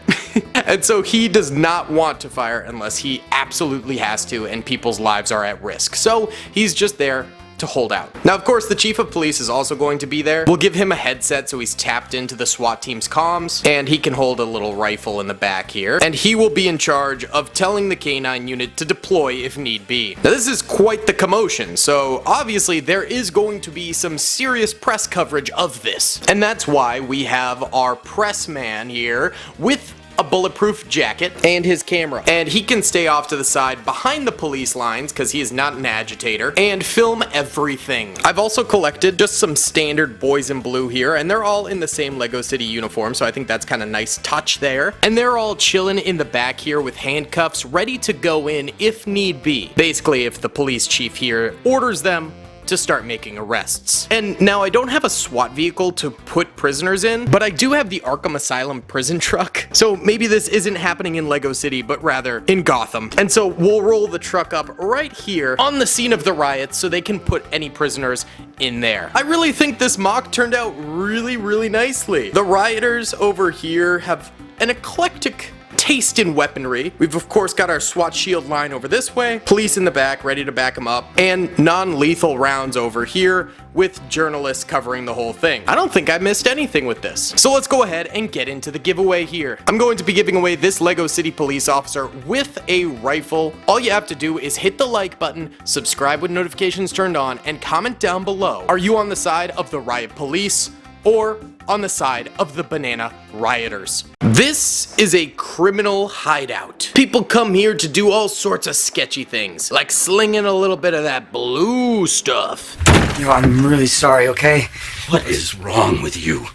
And so he does not want to fire unless he absolutely has to and people's lives are at risk. So he's just there to hold out. Now, of course, the chief of police is also going to be there. We'll give him a headset so he's tapped into the SWAT team's comms, and he can hold a little rifle in the back here, and he will be in charge of telling the canine unit to deploy if need be. Now, this is quite the commotion, so obviously there is going to be some serious press coverage of this, and that's why we have our press man here with a bulletproof jacket and his camera, and he can stay off to the side behind the police lines because he is not an agitator and film everything. I've also collected just some standard boys in blue here, and they're all in the same Lego City uniform, so I think that's kind of nice touch there, and they're all chilling in the back here with handcuffs ready to go in if need be. Basically, if the police chief here orders them to start making arrests. And now I don't have a SWAT vehicle to put prisoners in, but I do have the Arkham Asylum prison truck. So maybe this isn't happening in Lego City, but rather in Gotham. And so we'll roll the truck up right here on the scene of the riots so they can put any prisoners in there. I really think this mock turned out really nicely. The rioters over here have an eclectic taste in weaponry. We've of course got our SWAT shield line over this way, police in the back ready to back them up, and non-lethal rounds over here with journalists covering the whole thing. I don't think I missed anything with this. So let's go ahead and get into the giveaway here. I'm going to be giving away this Lego City police officer with a rifle. All you have to do is hit the like button, subscribe with notifications turned on, and comment down below. Are you on the side of the Riot police or on the side of the banana rioters? This is a criminal hideout. People come here to do all sorts of sketchy things, like slinging a little bit of that blue stuff. Yo, I'm really sorry, okay? What is wrong with you?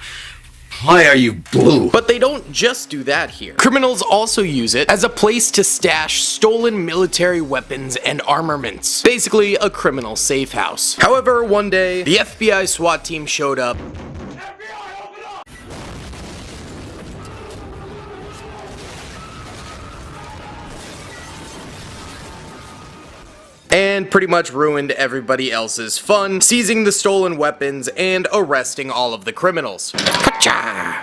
Why are you blue? But they don't just do that here. Criminals also use it as a place to stash stolen military weapons and armaments. Basically, a criminal safe house. However, one day, the FBI SWAT team showed up. And pretty much ruined everybody else's fun, seizing the stolen weapons and arresting all of the criminals.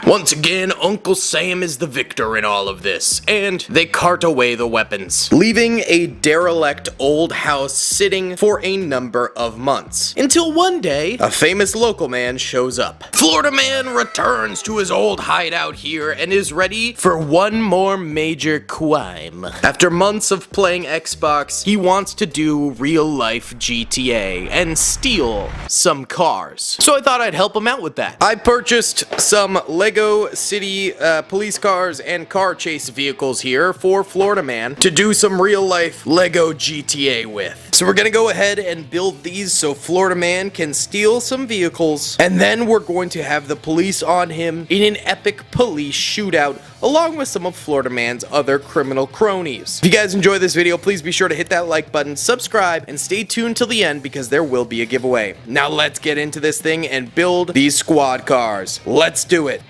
Once again, Uncle Sam is the victor in all of this, and they cart away the weapons, leaving a derelict old house sitting for a number of months. Until one day, a famous local man shows up. Florida Man returns to his old hideout here and is ready for one more major crime. After months of playing Xbox, he wants to do real-life GTA and steal some cars. So I thought I'd help him out with that. I purchased some Lego City police cars and car chase vehicles here for Florida Man to do some real-life Lego GTA with. So we're gonna go ahead and build these so Florida Man can steal some vehicles, and then we're going to have the police on him in an epic police shootout along with some of Florida Man's other criminal cronies. If you guys enjoy this video, please be sure to hit that like button, subscribe, and stay tuned till the end because there will be a giveaway. Now let's get into this thing and build these squad cars. Let's do it.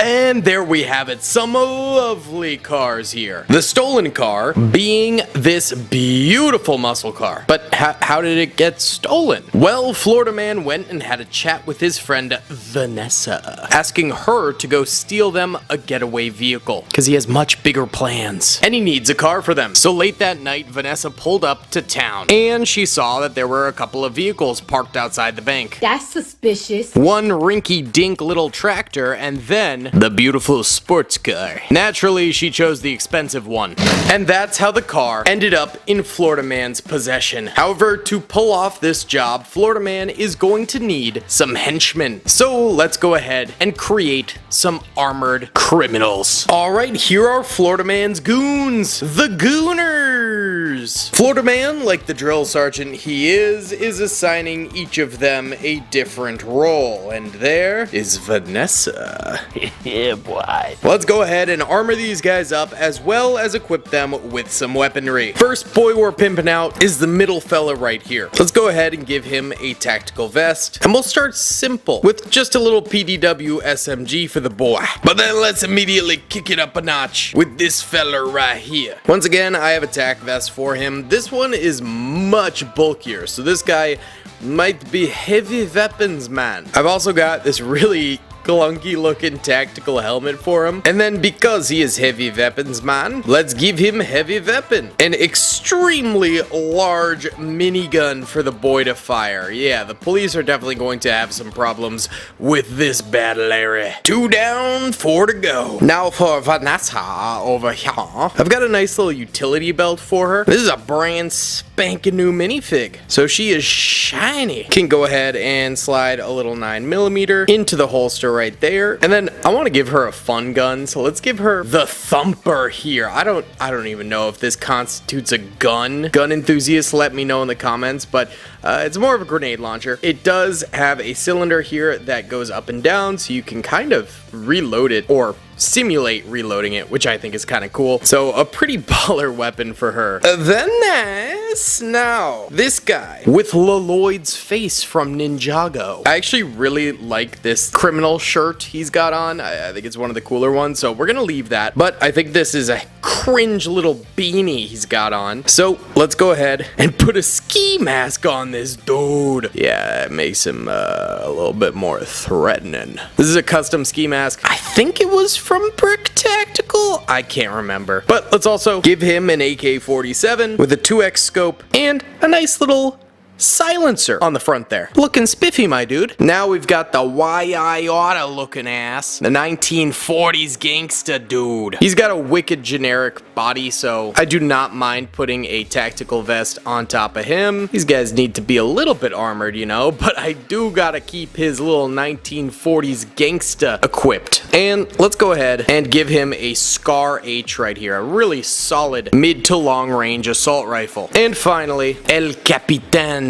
And there we have it, some lovely cars here. The stolen car being this beautiful muscle car. But how did it get stolen? Well, Florida Man went and had a chat with his friend Vanessa, asking her to go steal them a getaway vehicle, because he has much bigger plans, and he needs a car for them. So late that night, Vanessa pulled up to town, and she saw that there were a couple of vehicles parked outside the bank. That's suspicious. One rinky-dink little tractor, and then the beautiful sports car. Naturally, she chose the expensive one. And that's how the car ended up in Florida Man's possession. However, to pull off this job, Florida Man is going to need some henchmen. So let's go ahead and create some armored criminals. Alright, here are Florida Man's goons, the Gooners. Florida Man, like the drill sergeant he is assigning each of them a different role. And there is Vanessa. Yeah, boy. Let's go ahead and armor these guys up as well as equip them with some weaponry. First boy we're pimping out is the middle fella right here. Let's go ahead and give him a tactical vest. And we'll start simple with just a little PDW SMG for the boy. But then let's immediately kick it up a notch with this fella right here. Once again, I have a tac vest for him. This one is much bulkier, so this guy might be heavy weapons man. I've also got this really clunky looking tactical helmet for him. And then because he is heavy weapons man, let's give him heavy weapon. An extremely large minigun for the boy to fire. Yeah, the police are definitely going to have some problems with this battle area. 2 down, 4 to go. Now for Vanessa over here. I've got a nice little utility belt for her. This is a brand spanking new minifig. So she is shiny. Can go ahead and slide a little 9mm into the holster right there. And then I want to give her a fun gun. So let's give her the Thumper here. I don't even know if this constitutes a gun. Gun enthusiasts, let me know in the comments, but it's more of a grenade launcher. It does have a cylinder here that goes up and down, so you can kind of reload it or simulate reloading it, which I think is kind of cool. So a pretty baller weapon for her. Then there's now this guy with Lloyd's face from Ninjago. I actually really like this criminal shirt he's got on. I think it's one of the cooler ones, so we're gonna leave that. But I think this is a cringe little beanie he's got on. So let's go ahead and put a ski mask on this dude. Yeah, it makes him a little bit more threatening. This is a custom ski mask. I think it was from Brick Tactical? I can't remember. But let's also give him an AK-47 with a 2x scope and a nice little silencer on the front there. Looking spiffy, my dude. Now we've got the Y.I. Oughta looking ass. The 1940s gangsta dude. He's got a wicked generic body, so I do not mind putting a tactical vest on top of him. These guys need to be a little bit armored, you know, but I do gotta keep his little 1940s gangsta equipped. And let's go ahead and give him a Scar H right here. A really solid mid to long range assault rifle. And finally, El Capitan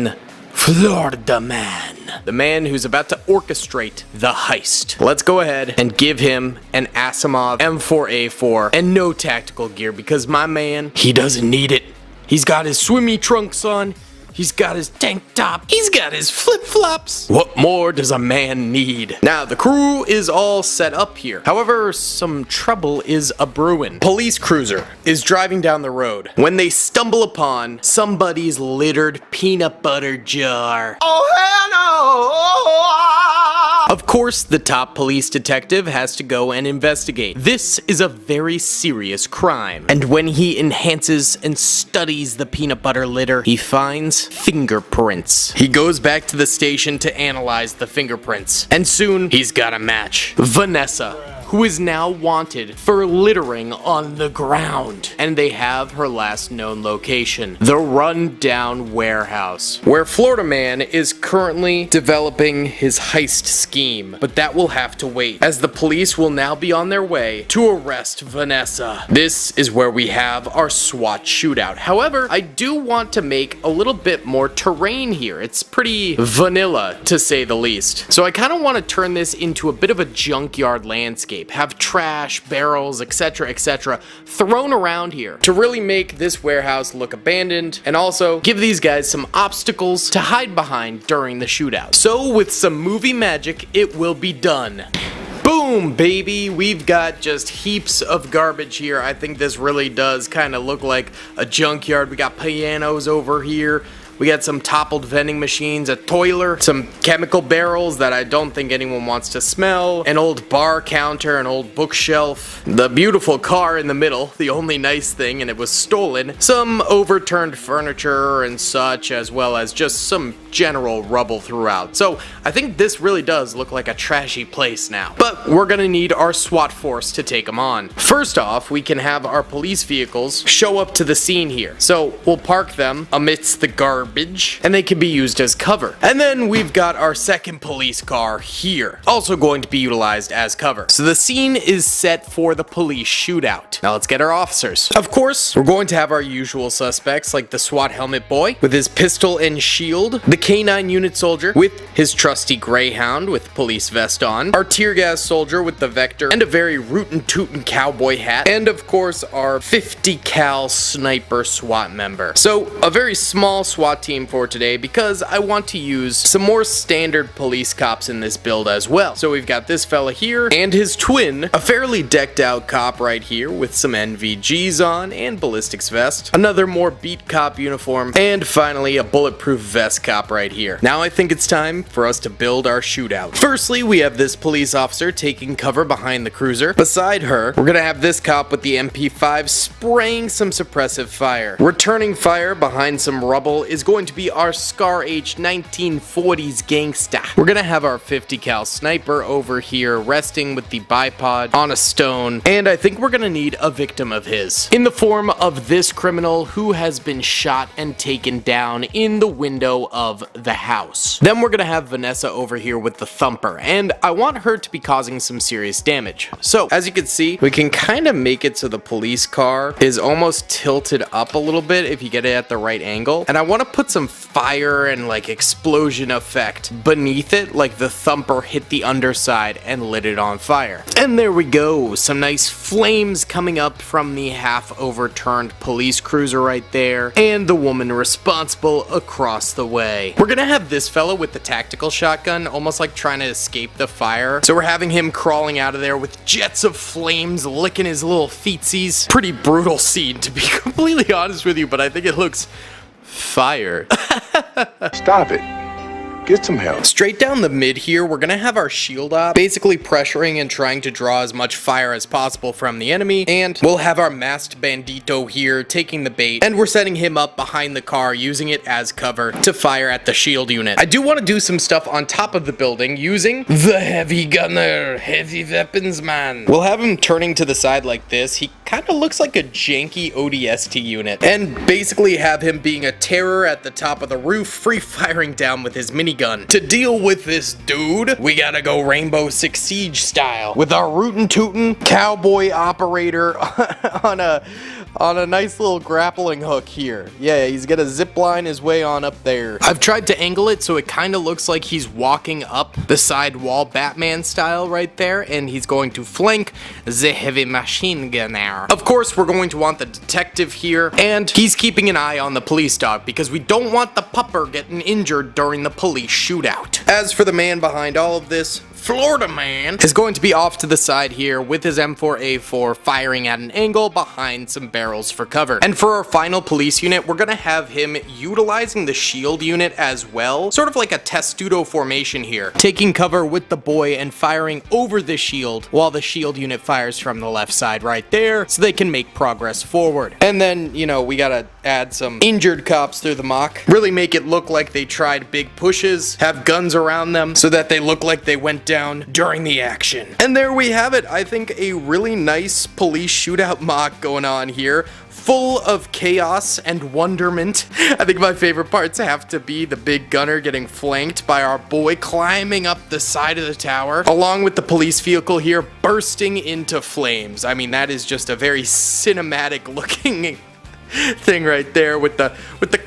Florida Man. The man who's about to orchestrate the heist. Let's go ahead and give him an Asimov M4A4 and no tactical gear because my man, he doesn't need it. He's got his swimmy trunks on. He's got his tank top. He's got his flip-flops. What more does a man need? Now, the crew is all set up here. However, some trouble is a-brewing. Police cruiser is driving down the road when they stumble upon somebody's littered peanut butter jar. Oh, hell no! Of course, the top police detective has to go and investigate. This is a very serious crime. And when he enhances and studies the peanut butter litter, he finds fingerprints. He goes back to the station to analyze the fingerprints. And soon, he's got a match. Vanessa, who is now wanted for littering on the ground. And they have her last known location, the rundown warehouse, where Florida Man is currently developing his heist scheme. But that will have to wait, as the police will now be on their way to arrest Vanessa. This is where we have our SWAT shootout. However, I do want to make a little bit more terrain here. It's pretty vanilla, to say the least. So I kind of want to turn this into a bit of a junkyard landscape. Have trash, barrels, etc., etc. thrown around here to really make this warehouse look abandoned and also give these guys some obstacles to hide behind during the shootout. So with some movie magic, it will be done. Boom, baby, we've got just heaps of garbage here. I think this really does kind of look like a junkyard. We got pianos over here. We got some toppled vending machines, a toiler, some chemical barrels that I don't think anyone wants to smell, an old bar counter, an old bookshelf, the beautiful car in the middle, the only nice thing, and it was stolen, some overturned furniture and such, as well as just some general rubble throughout. So I think this really does look like a trashy place now. But we're gonna need our SWAT force to take them on. First off, we can have our police vehicles show up to the scene here. So we'll park them amidst the garbage, and they can be used as cover. And then we've got our second police car here, also going to be utilized as cover. So the scene is set for the police shootout. Now let's get our officers. Of course, we're going to have our usual suspects like the SWAT helmet boy with his pistol and shield, the canine unit soldier with his trusty greyhound with police vest on, our tear gas soldier with the vector and a very rootin' tootin' cowboy hat, and of course our 50 cal sniper SWAT member. So a very small SWAT SWAT team for today because I want to use some more standard police cops in this build as well. So we've got this fella here and his twin, a fairly decked out cop right here with some NVGs on and ballistics vest, another more beat cop uniform, and finally a bulletproof vest cop right here. Now I think it's time for us to build our shootout. Firstly, we have this police officer taking cover behind the cruiser. Beside her, we're gonna have this cop with the MP5 spraying some suppressive fire. Returning fire behind some rubble is going to be our Scar H 1940s gangsta. We're gonna have our 50 cal sniper over here resting with the bipod on a stone, and I think we're gonna need a victim of his in the form of this criminal who has been shot and taken down in the window of the house. Then we're gonna have Vanessa over here with the thumper, and I want her to be causing some serious damage. So as you can see, we can kind of make it so the police car is almost tilted up a little bit if you get it at the right angle, and I want to put some fire and like explosion effect beneath it, like the thumper hit the underside and lit it on fire. And there we go, some nice flames coming up from the half overturned police cruiser right there, and the woman responsible across the way. We're gonna have this fella with the tactical shotgun almost like trying to escape the fire, so we're having him crawling out of there with jets of flames licking his little feetsies. Pretty brutal scene, to be completely honest with you, but I think it looks fire. Stop it. Get some help. Straight down the mid here, we're gonna have our shield op basically pressuring and trying to draw as much fire as possible from the enemy, and we'll have our masked bandito here taking the bait, and we're setting him up behind the car using it as cover to fire at the shield unit. I do want to do some stuff on top of the building using the heavy gunner, heavy weapons man. We'll have him turning to the side like this. He kind of looks like a janky ODST unit, and basically have him being a terror at the top of the roof, free firing down with his minigun. To deal with this dude, we gotta go Rainbow Six Siege style with our rootin' tootin' cowboy operator on a nice little grappling hook here. Yeah, he's gonna zip line his way on up there. I've tried to angle it so it kind of looks like he's walking up the side wall Batman style right there, and he's going to flank the heavy machine gunner. Of course, we're going to want the detective here, and he's keeping an eye on the police dog because we don't want the pupper getting injured during the police shootout. As for the man behind all of this, Florida Man is going to be off to the side here with his M4A4 firing at an angle behind some barrels for cover. And for our final police unit, we're gonna have him utilizing the shield unit as well, sort of like a testudo formation here, taking cover with the boy and firing over the shield while the shield unit fires from the left side right there so they can make progress forward. And then, you know, we gotta add some injured cops through the mock, really make it look like they tried big pushes, have guns around them so that they look like they went down during the action. And there we have it. I think a really nice police shootout mock going on here, full of chaos and wonderment. I think my favorite parts have to be the big gunner getting flanked by our boy climbing up the side of the tower, along with the police vehicle here bursting into flames. I mean, that is just a very cinematic looking thing right there with the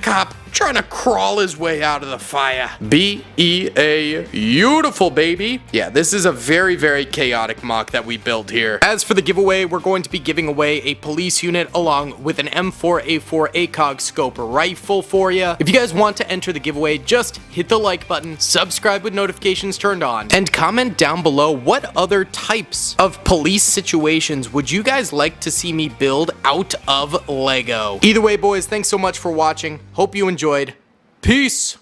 cop trying to crawl his way out of the fire. B-E-A, beautiful, baby. Yeah, this is a very, very chaotic mock that we built here. As for the giveaway, we're going to be giving away a police unit along with an M4A4 ACOG scope rifle for you. If you guys want to enter the giveaway, just hit the like button, subscribe with notifications turned on, and comment down below what other types of police situations would you guys like to see me build out of Lego. Either way, boys, thanks so much for watching. Hope you enjoyed. Peace!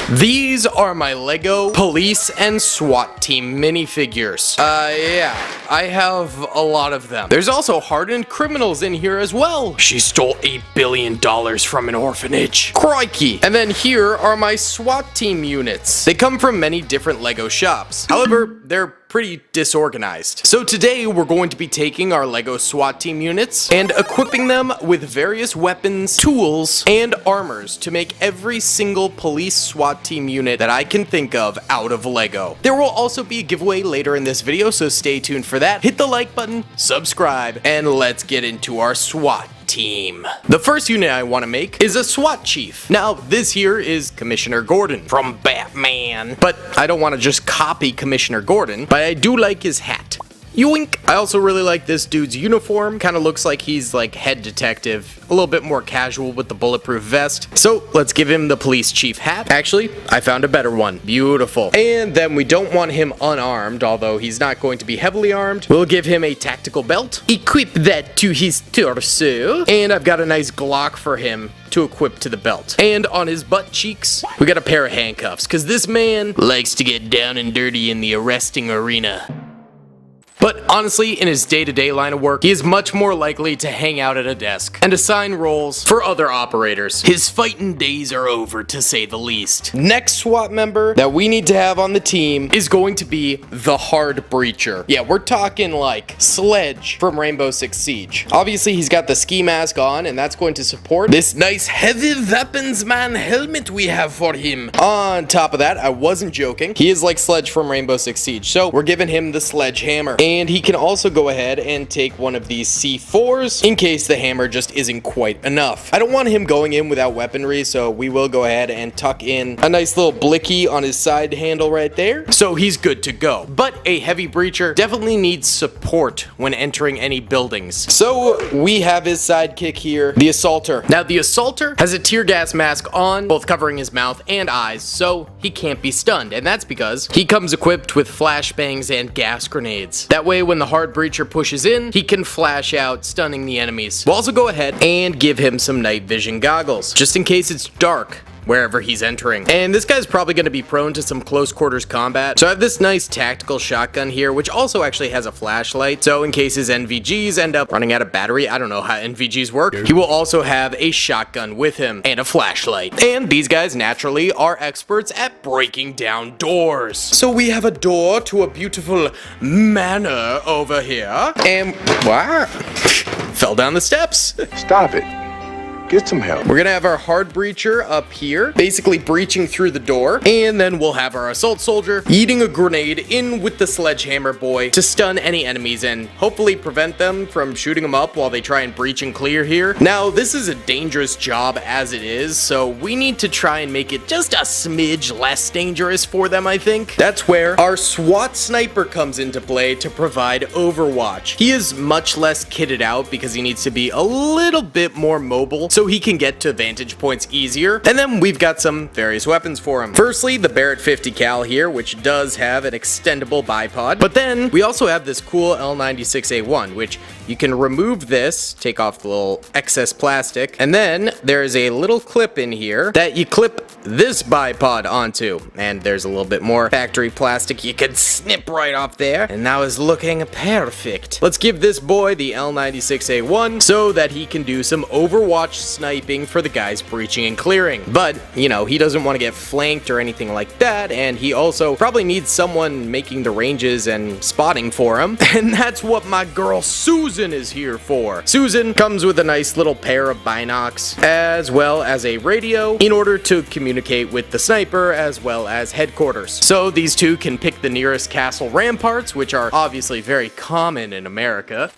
These are my Lego Police and SWAT Team minifigures. Yeah, I have a lot of them. There's also hardened criminals in here as well. She stole $8 billion from an orphanage. Crikey! And then here are my SWAT Team units. They come from many different Lego shops. However, they're pretty disorganized. So today we're going to be taking our Lego SWAT Team units and equipping them with various weapons, tools, and armors to make every single police SWAT Team unit that I can think of out of Lego. There will also be a giveaway later in this video, so stay tuned for that. Hit the like button, subscribe, and let's get into our SWAT team. The first unit I want to make is a SWAT chief. Now, this here is Commissioner Gordon from Batman, but I don't want to just copy Commissioner Gordon, but I do like his hat. Yoink! I also really like this dude's uniform. Kind of looks like he's like head detective. A little bit more casual with the bulletproof vest. So let's give him the police chief hat. Actually, I found a better one. Beautiful. And then we don't want him unarmed, although he's not going to be heavily armed. We'll give him a tactical belt. Equip that to his torso. And I've got a nice Glock for him to equip to the belt. And on his butt cheeks, we got a pair of handcuffs, because this man likes to get down and dirty in the arresting arena. But honestly, in his day-to-day line of work, he is much more likely to hang out at a desk and assign roles for other operators. His fighting days are over, to say the least. Next SWAT member that we need to have on the team is going to be the Hard Breacher. Yeah, we're talking like Sledge from Rainbow Six Siege. Obviously, he's got the ski mask on, and that's going to support this nice heavy weapons man helmet we have for him. On top of that, I wasn't joking. He is like Sledge from Rainbow Six Siege, so we're giving him the sledgehammer. And he can also go ahead and take one of these C4s in case the hammer just isn't quite enough. I don't want him going in without weaponry, so we will go ahead and tuck in a nice little blicky on his side handle right there. So he's good to go. But a heavy breacher definitely needs support when entering any buildings. So we have his sidekick here, the Assaulter. Now the Assaulter has a tear gas mask on, both covering his mouth and eyes, so he can't be stunned. And that's because he comes equipped with flashbangs and gas grenades. That way, when the Hard Breacher pushes in, he can flash out, stunning the enemies. We'll also go ahead and give him some night vision goggles, just in case it's dark wherever he's entering. And this guy's probably going to be prone to some close quarters combat. So I have this nice tactical shotgun here, which also actually has a flashlight. So in case his NVGs end up running out of battery, I don't know how NVGs work, he will also have a shotgun with him and a flashlight. And these guys naturally are experts at breaking down doors. So we have a door to a beautiful manor over here. And what? Fell down the steps. Stop it. Get some help. We're gonna have our Hard Breacher up here, basically breaching through the door, and then we'll have our Assault Soldier eating a grenade in with the Sledgehammer boy to stun any enemies and hopefully prevent them from shooting them up while they try and breach and clear here. Now, this is a dangerous job as it is, so we need to try and make it just a smidge less dangerous for them, I think. That's where our SWAT Sniper comes into play to provide overwatch. He is much less kitted out because he needs to be a little bit more mobile, so he can get to vantage points easier. And then we've got some various weapons for him. Firstly, the Barrett 50 cal here, which does have an extendable bipod. But then we also have this cool L96A1, which you can remove this, take off the little excess plastic, and then there's a little clip in here that you clip this bipod onto. And there's a little bit more factory plastic you could snip right off there. And now is looking perfect. Let's give this boy the L96A1 so that he can do some Overwatch sniping for the guys breaching and clearing. But, you know, he doesn't want to get flanked or anything like that, and he also probably needs someone making the ranges and spotting for him. And that's what my girl Susan is here for. Susan comes with a nice little pair of binocs, as well as a radio, in order to communicate with the sniper, as well as headquarters. So these two can pick the nearest castle ramparts, which are obviously very common in America,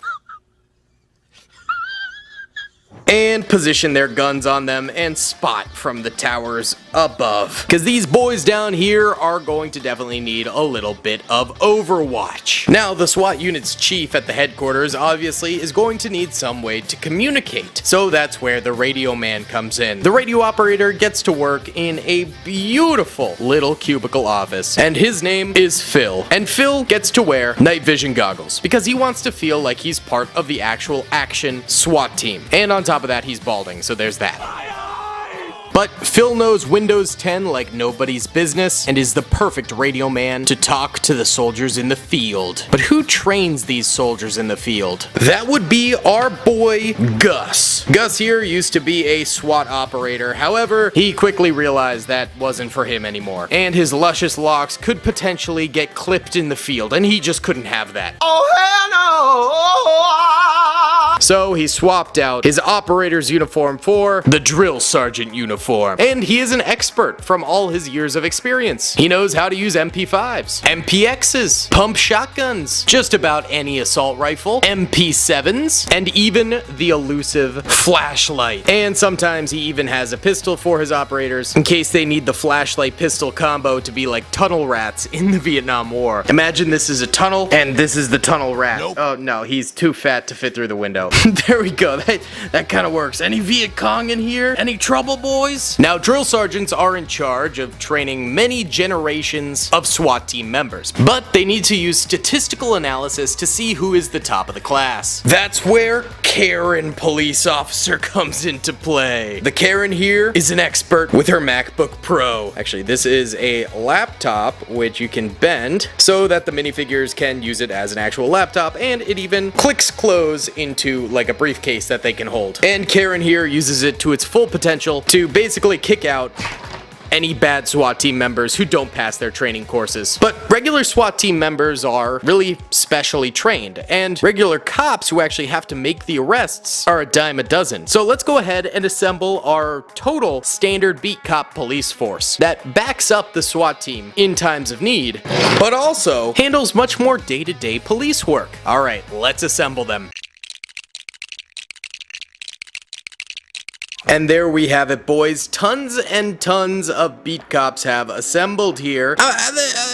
and position their guns on them and spot from the towers above. Because these boys down here are going to definitely need a little bit of overwatch. Now, the SWAT unit's chief at the headquarters obviously is going to need some way to communicate. So that's where the radio man comes in. The radio operator gets to work in a beautiful little cubicle office, and his name is Phil. And Phil gets to wear night vision goggles because he wants to feel like he's part of the actual action SWAT team. And on top of that, he's balding, so there's that. But Phil knows Windows 10 like nobody's business and is the perfect radio man to talk to the soldiers in the field. But who trains these soldiers in the field? That would be our boy Gus. Gus here used to be a SWAT operator. However, he quickly realized that wasn't for him anymore. And his luscious locks could potentially get clipped in the field, and he just couldn't have that. Oh, hell no! So he swapped out his operator's uniform for the drill sergeant uniform. And he is an expert from all his years of experience. He knows how to use MP5s, MPXs, pump shotguns, just about any assault rifle, MP7s, and even the elusive flashlight. And sometimes he even has a pistol for his operators in case they need the flashlight pistol combo to be like tunnel rats in the Vietnam War. Imagine this is a tunnel and this is the tunnel rat. Nope. Oh no, he's too fat to fit through the window. There we go. That kind of works. Any Viet Cong in here? Any trouble, boys? Now, drill sergeants are in charge of training many generations of SWAT team members, but they need to use statistical analysis to see who is the top of the class. That's where Karen police officer comes into play. The Karen here is an expert with her MacBook Pro. Actually, this is a laptop which you can bend so that the minifigures can use it as an actual laptop, and it even clicks close into like a briefcase that they can hold. And Karen here uses it to its full potential to basically kick out any bad SWAT team members who don't pass their training courses. But regular SWAT team members are really specially trained, and regular cops who actually have to make the arrests are a dime a dozen. So let's go ahead and assemble our total standard beat cop police force that backs up the SWAT team in times of need, but also handles much more day-to-day police work. All right, let's assemble them. And there we have it, boys. Tons and tons of beat cops have assembled here.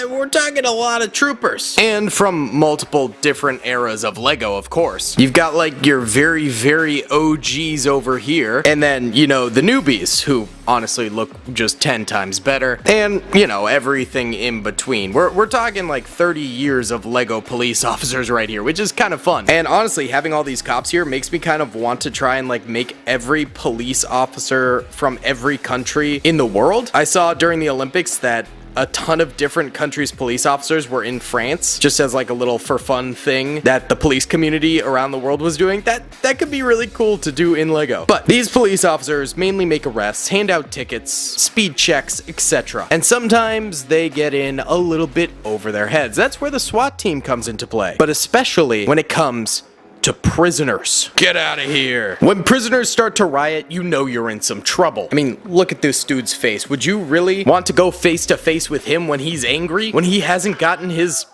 We're talking a lot of troopers. And from multiple different eras of Lego, of course. You've got like your very, very OGs over here. And then, you know, the newbies who honestly look just 10 times better. And, you know, everything in between. We're talking like 30 years of Lego police officers right here, which is kind of fun. And honestly, having all these cops here makes me kind of want to try and like make every police officer from every country in the world. I saw during the Olympics that a ton of different countries' police officers were in France, just as like a little for fun thing that the police community around the world was doing. That could be really cool to do in Lego. But these police officers mainly make arrests, hand out tickets, speed checks, etc. And sometimes they get in a little bit over their heads. That's where the SWAT team comes into play. But especially when it comes to prisoners. Get out of here. When prisoners start to riot, you know you're in some trouble. I mean, look at this dude's face. Would you really want to go face to face with him when he's angry? When he hasn't gotten his...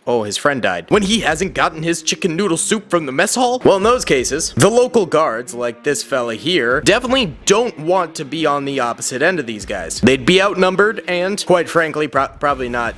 Oh, his friend died. When he hasn't gotten his chicken noodle soup from the mess hall? Well, in those cases, the local guards, like this fella here, definitely don't want to be on the opposite end of these guys. They'd be outnumbered and, quite frankly, probably not,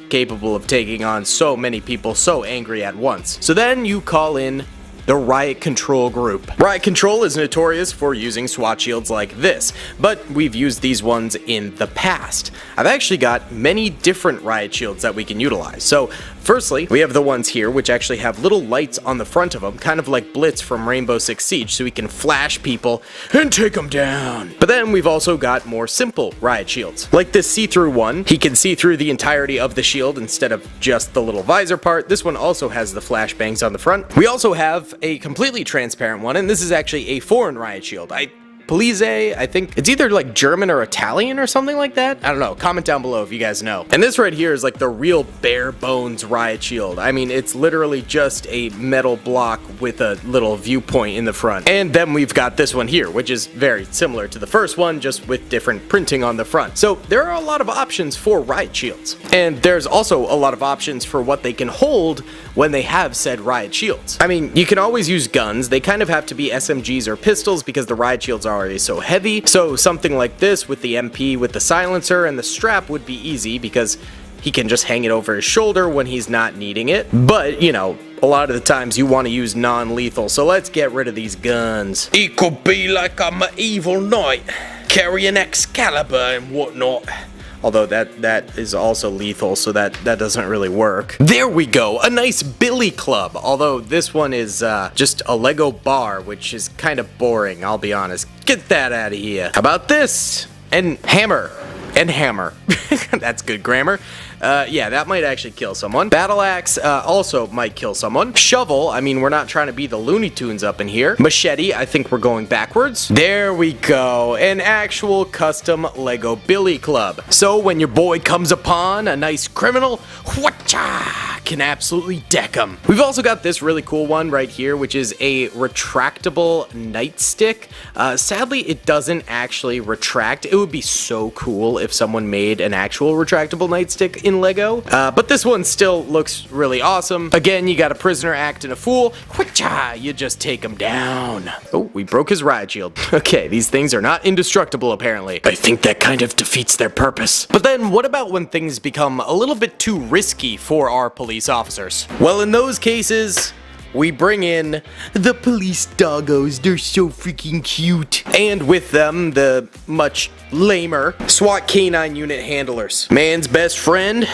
capable of taking on so many people so angry at once. So then you call in the Riot Control group. Riot Control is notorious for using SWAT shields like this, but we've used these ones in the past. I've actually got many different Riot shields that we can utilize. So firstly, we have the ones here which actually have little lights on the front of them, kind of like Blitz from Rainbow Six Siege, so we can flash people and take them down. But then we've also got more simple Riot shields, like this see-through one. He can see through the entirety of the shield instead of just the little visor part. This one also has the flashbangs on the front. We also have a completely transparent one, and this is actually a foreign Riot shield. Polize, I think it's either like German or Italian or something like that. I don't know. Comment down below if you guys know. And this right here is like the real bare bones Riot shield. I mean, it's literally just a metal block with a little viewpoint in the front. And then we've got this one here, which is very similar to the first one, just with different printing on the front. So there are a lot of options for Riot shields. And there's also a lot of options for what they can hold when they have said Riot shields. I mean, you can always use guns. They kind of have to be SMGs or pistols because the Riot shields are already so heavy. So something like this with the MP with the silencer and the strap would be easy because he can just hang it over his shoulder when he's not needing it. But, you know, a lot of the times you want to use non-lethal, so let's get rid of these guns. It could be like I'm an evil knight, carrying Excalibur and whatnot. Although that is also lethal, so that doesn't really work. There we go, a nice billy club. Although this one is just a Lego bar, which is kind of boring, I'll be honest. Get that out of here. How about this? And hammer. And hammer. That's good grammar. Yeah, that might actually kill someone. Battle axe also might kill someone. Shovel, I mean, we're not trying to be the Looney Tunes up in here. Machete, I think we're going backwards. There we go, an actual custom Lego billy club. So when your boy comes upon a nice criminal, whatcha, can absolutely deck them. We've also got this really cool one right here, which is a retractable nightstick. Sadly, it doesn't actually retract. It would be so cool if someone made an actual retractable nightstick in Lego, but this one still looks really awesome. Again, you got a prisoner acting a fool. Whoocha, you just take him down. Oh, we broke his riot shield. Okay, these things are not indestructible apparently. I think that kind of defeats their purpose. But then what about when things become a little bit too risky for our police officers? Well, in those cases, we bring in the police doggos. They're so freaking cute. And with them, the much lamer SWAT canine unit handlers. Man's best friend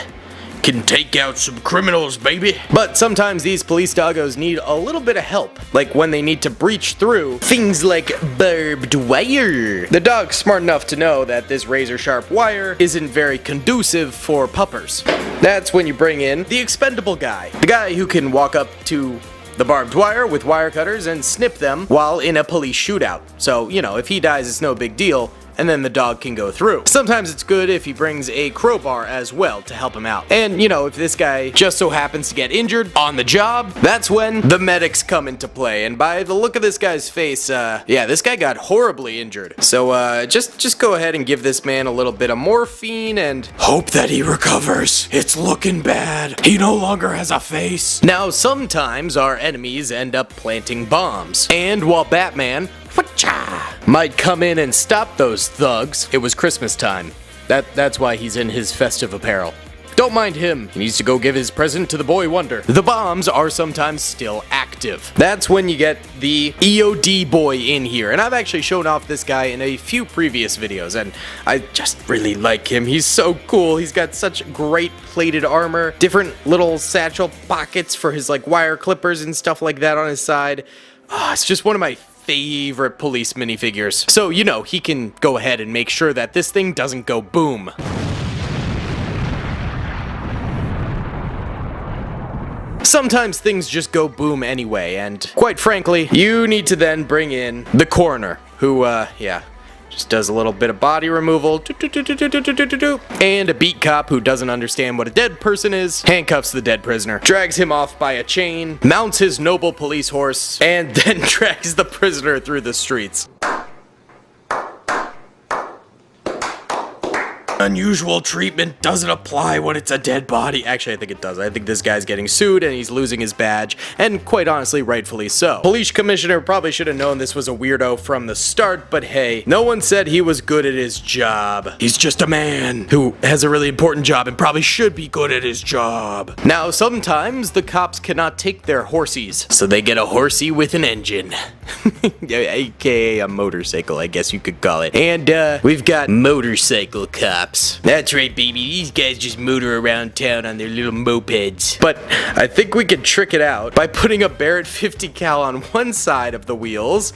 can take out some criminals, baby. But sometimes these police doggos need a little bit of help, like when they need to breach through things like barbed wire. The dog's smart enough to know that this razor sharp wire isn't very conducive for puppers. That's when you bring in the expendable guy. The guy who can walk up to the barbed wire with wire cutters and snip them while in a police shootout. So, you know, if he dies, it's no big deal, and then the dog can go through. Sometimes it's good if he brings a crowbar as well to help him out. And, you know, if this guy just so happens to get injured on the job, that's when the medics come into play. And by the look of this guy's face, yeah, this guy got horribly injured. So, just go ahead and give this man a little bit of morphine and hope that he recovers. It's looking bad. He no longer has a face. Now, sometimes our enemies end up planting bombs. And while Batman might come in and stop those thugs, it was Christmas time. That's why he's in his festive apparel. Don't mind him. He needs to go give his present to the boy wonder. The bombs are sometimes still active. That's when you get the EOD boy in here. And I've actually shown off this guy in a few previous videos, and I just really like him. He's so cool. He's got such great plated armor, different little satchel pockets for his like wire clippers and stuff like that on his side. It's just one of my favorite police minifigures. So, you know, he can go ahead and make sure that this thing doesn't go boom. Sometimes things just go boom anyway, and quite frankly, you need to then bring in the coroner, who, yeah, just does a little bit of body removal, and a beat cop who doesn't understand what a dead person is, handcuffs the dead prisoner, drags him off by a chain, mounts his noble police horse, and then drags the prisoner through the streets. Unusual treatment doesn't apply when it's a dead body. Actually, I think it does. I think this guy's getting sued and he's losing his badge, and quite honestly, rightfully so. Police commissioner probably should have known this was a weirdo from the start, but hey, no one said he was good at his job. He's just a man who has a really important job and probably should be good at his job. Now, sometimes the cops cannot take their horsies, so they get a horsey with an engine. AKA a motorcycle, I guess you could call it. And we've got motorcycle cops. That's right, baby. These guys just motor around town on their little mopeds. But I think we could trick it out by putting a Barrett 50 cal on one side of the wheels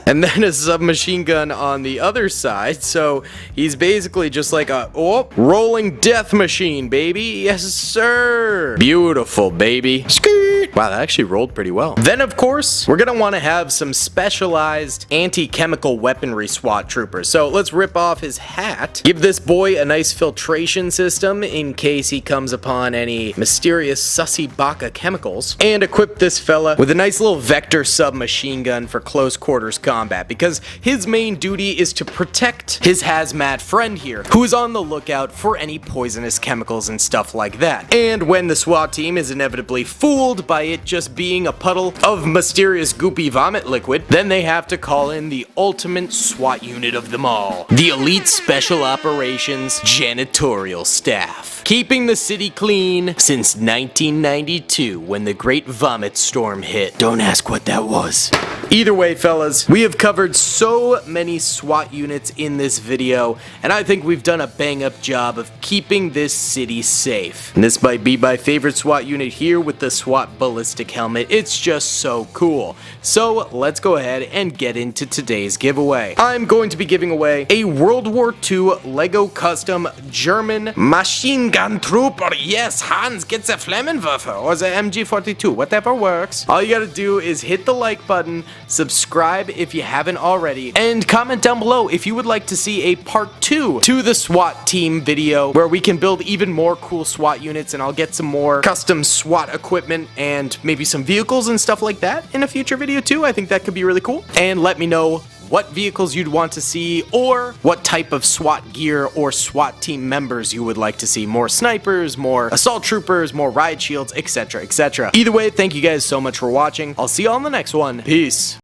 and then a submachine gun on the other side. So he's basically just like a rolling death machine, baby. Yes, sir. Beautiful, baby. Skirt. Wow, that actually rolled pretty well. Then, of course, we're gonna want to have some specialized anti-chemical weaponry SWAT troopers. So let's rip off his hat, give this boy a nice filtration system in case he comes upon any mysterious sussy baka chemicals, and equip this fella with a nice little vector submachine gun for close quarters combat, because his main duty is to protect his hazmat friend here, who is on the lookout for any poisonous chemicals and stuff like that. And when the SWAT team is inevitably fooled by it just being a puddle of mysterious goopy vomit liquid, then they have to call in the ultimate SWAT unit of them all, the Elite Special Operations Janitorial Staff, keeping the city clean since 1992 when the Great Vomit Storm hit. Don't ask what that was. Either way, fellas, we have covered so many SWAT units in this video, and I think we've done a bang-up job of keeping this city safe. And this might be my favorite SWAT unit here with the SWAT ballistic helmet. It's just so cool. So let's go ahead and get into today's giveaway. I'm going to be giving away a World War II Lego custom German machine gun gun trooper. Yes, Hans, get the Flammenwerfer or the MG42, whatever works. All you gotta do is hit the like button, subscribe if you haven't already, and comment down below if you would like to see a part 2 to the SWAT team video where we can build even more cool SWAT units, and I'll get some more custom SWAT equipment and maybe some vehicles and stuff like that in a future video too. I think that could be really cool. And let me know what vehicles you'd want to see, or what type of SWAT gear or SWAT team members you would like to see. More snipers, more assault troopers, more riot shields, etc, etc. Either way, thank you guys so much for watching. I'll see you on the next one. Peace.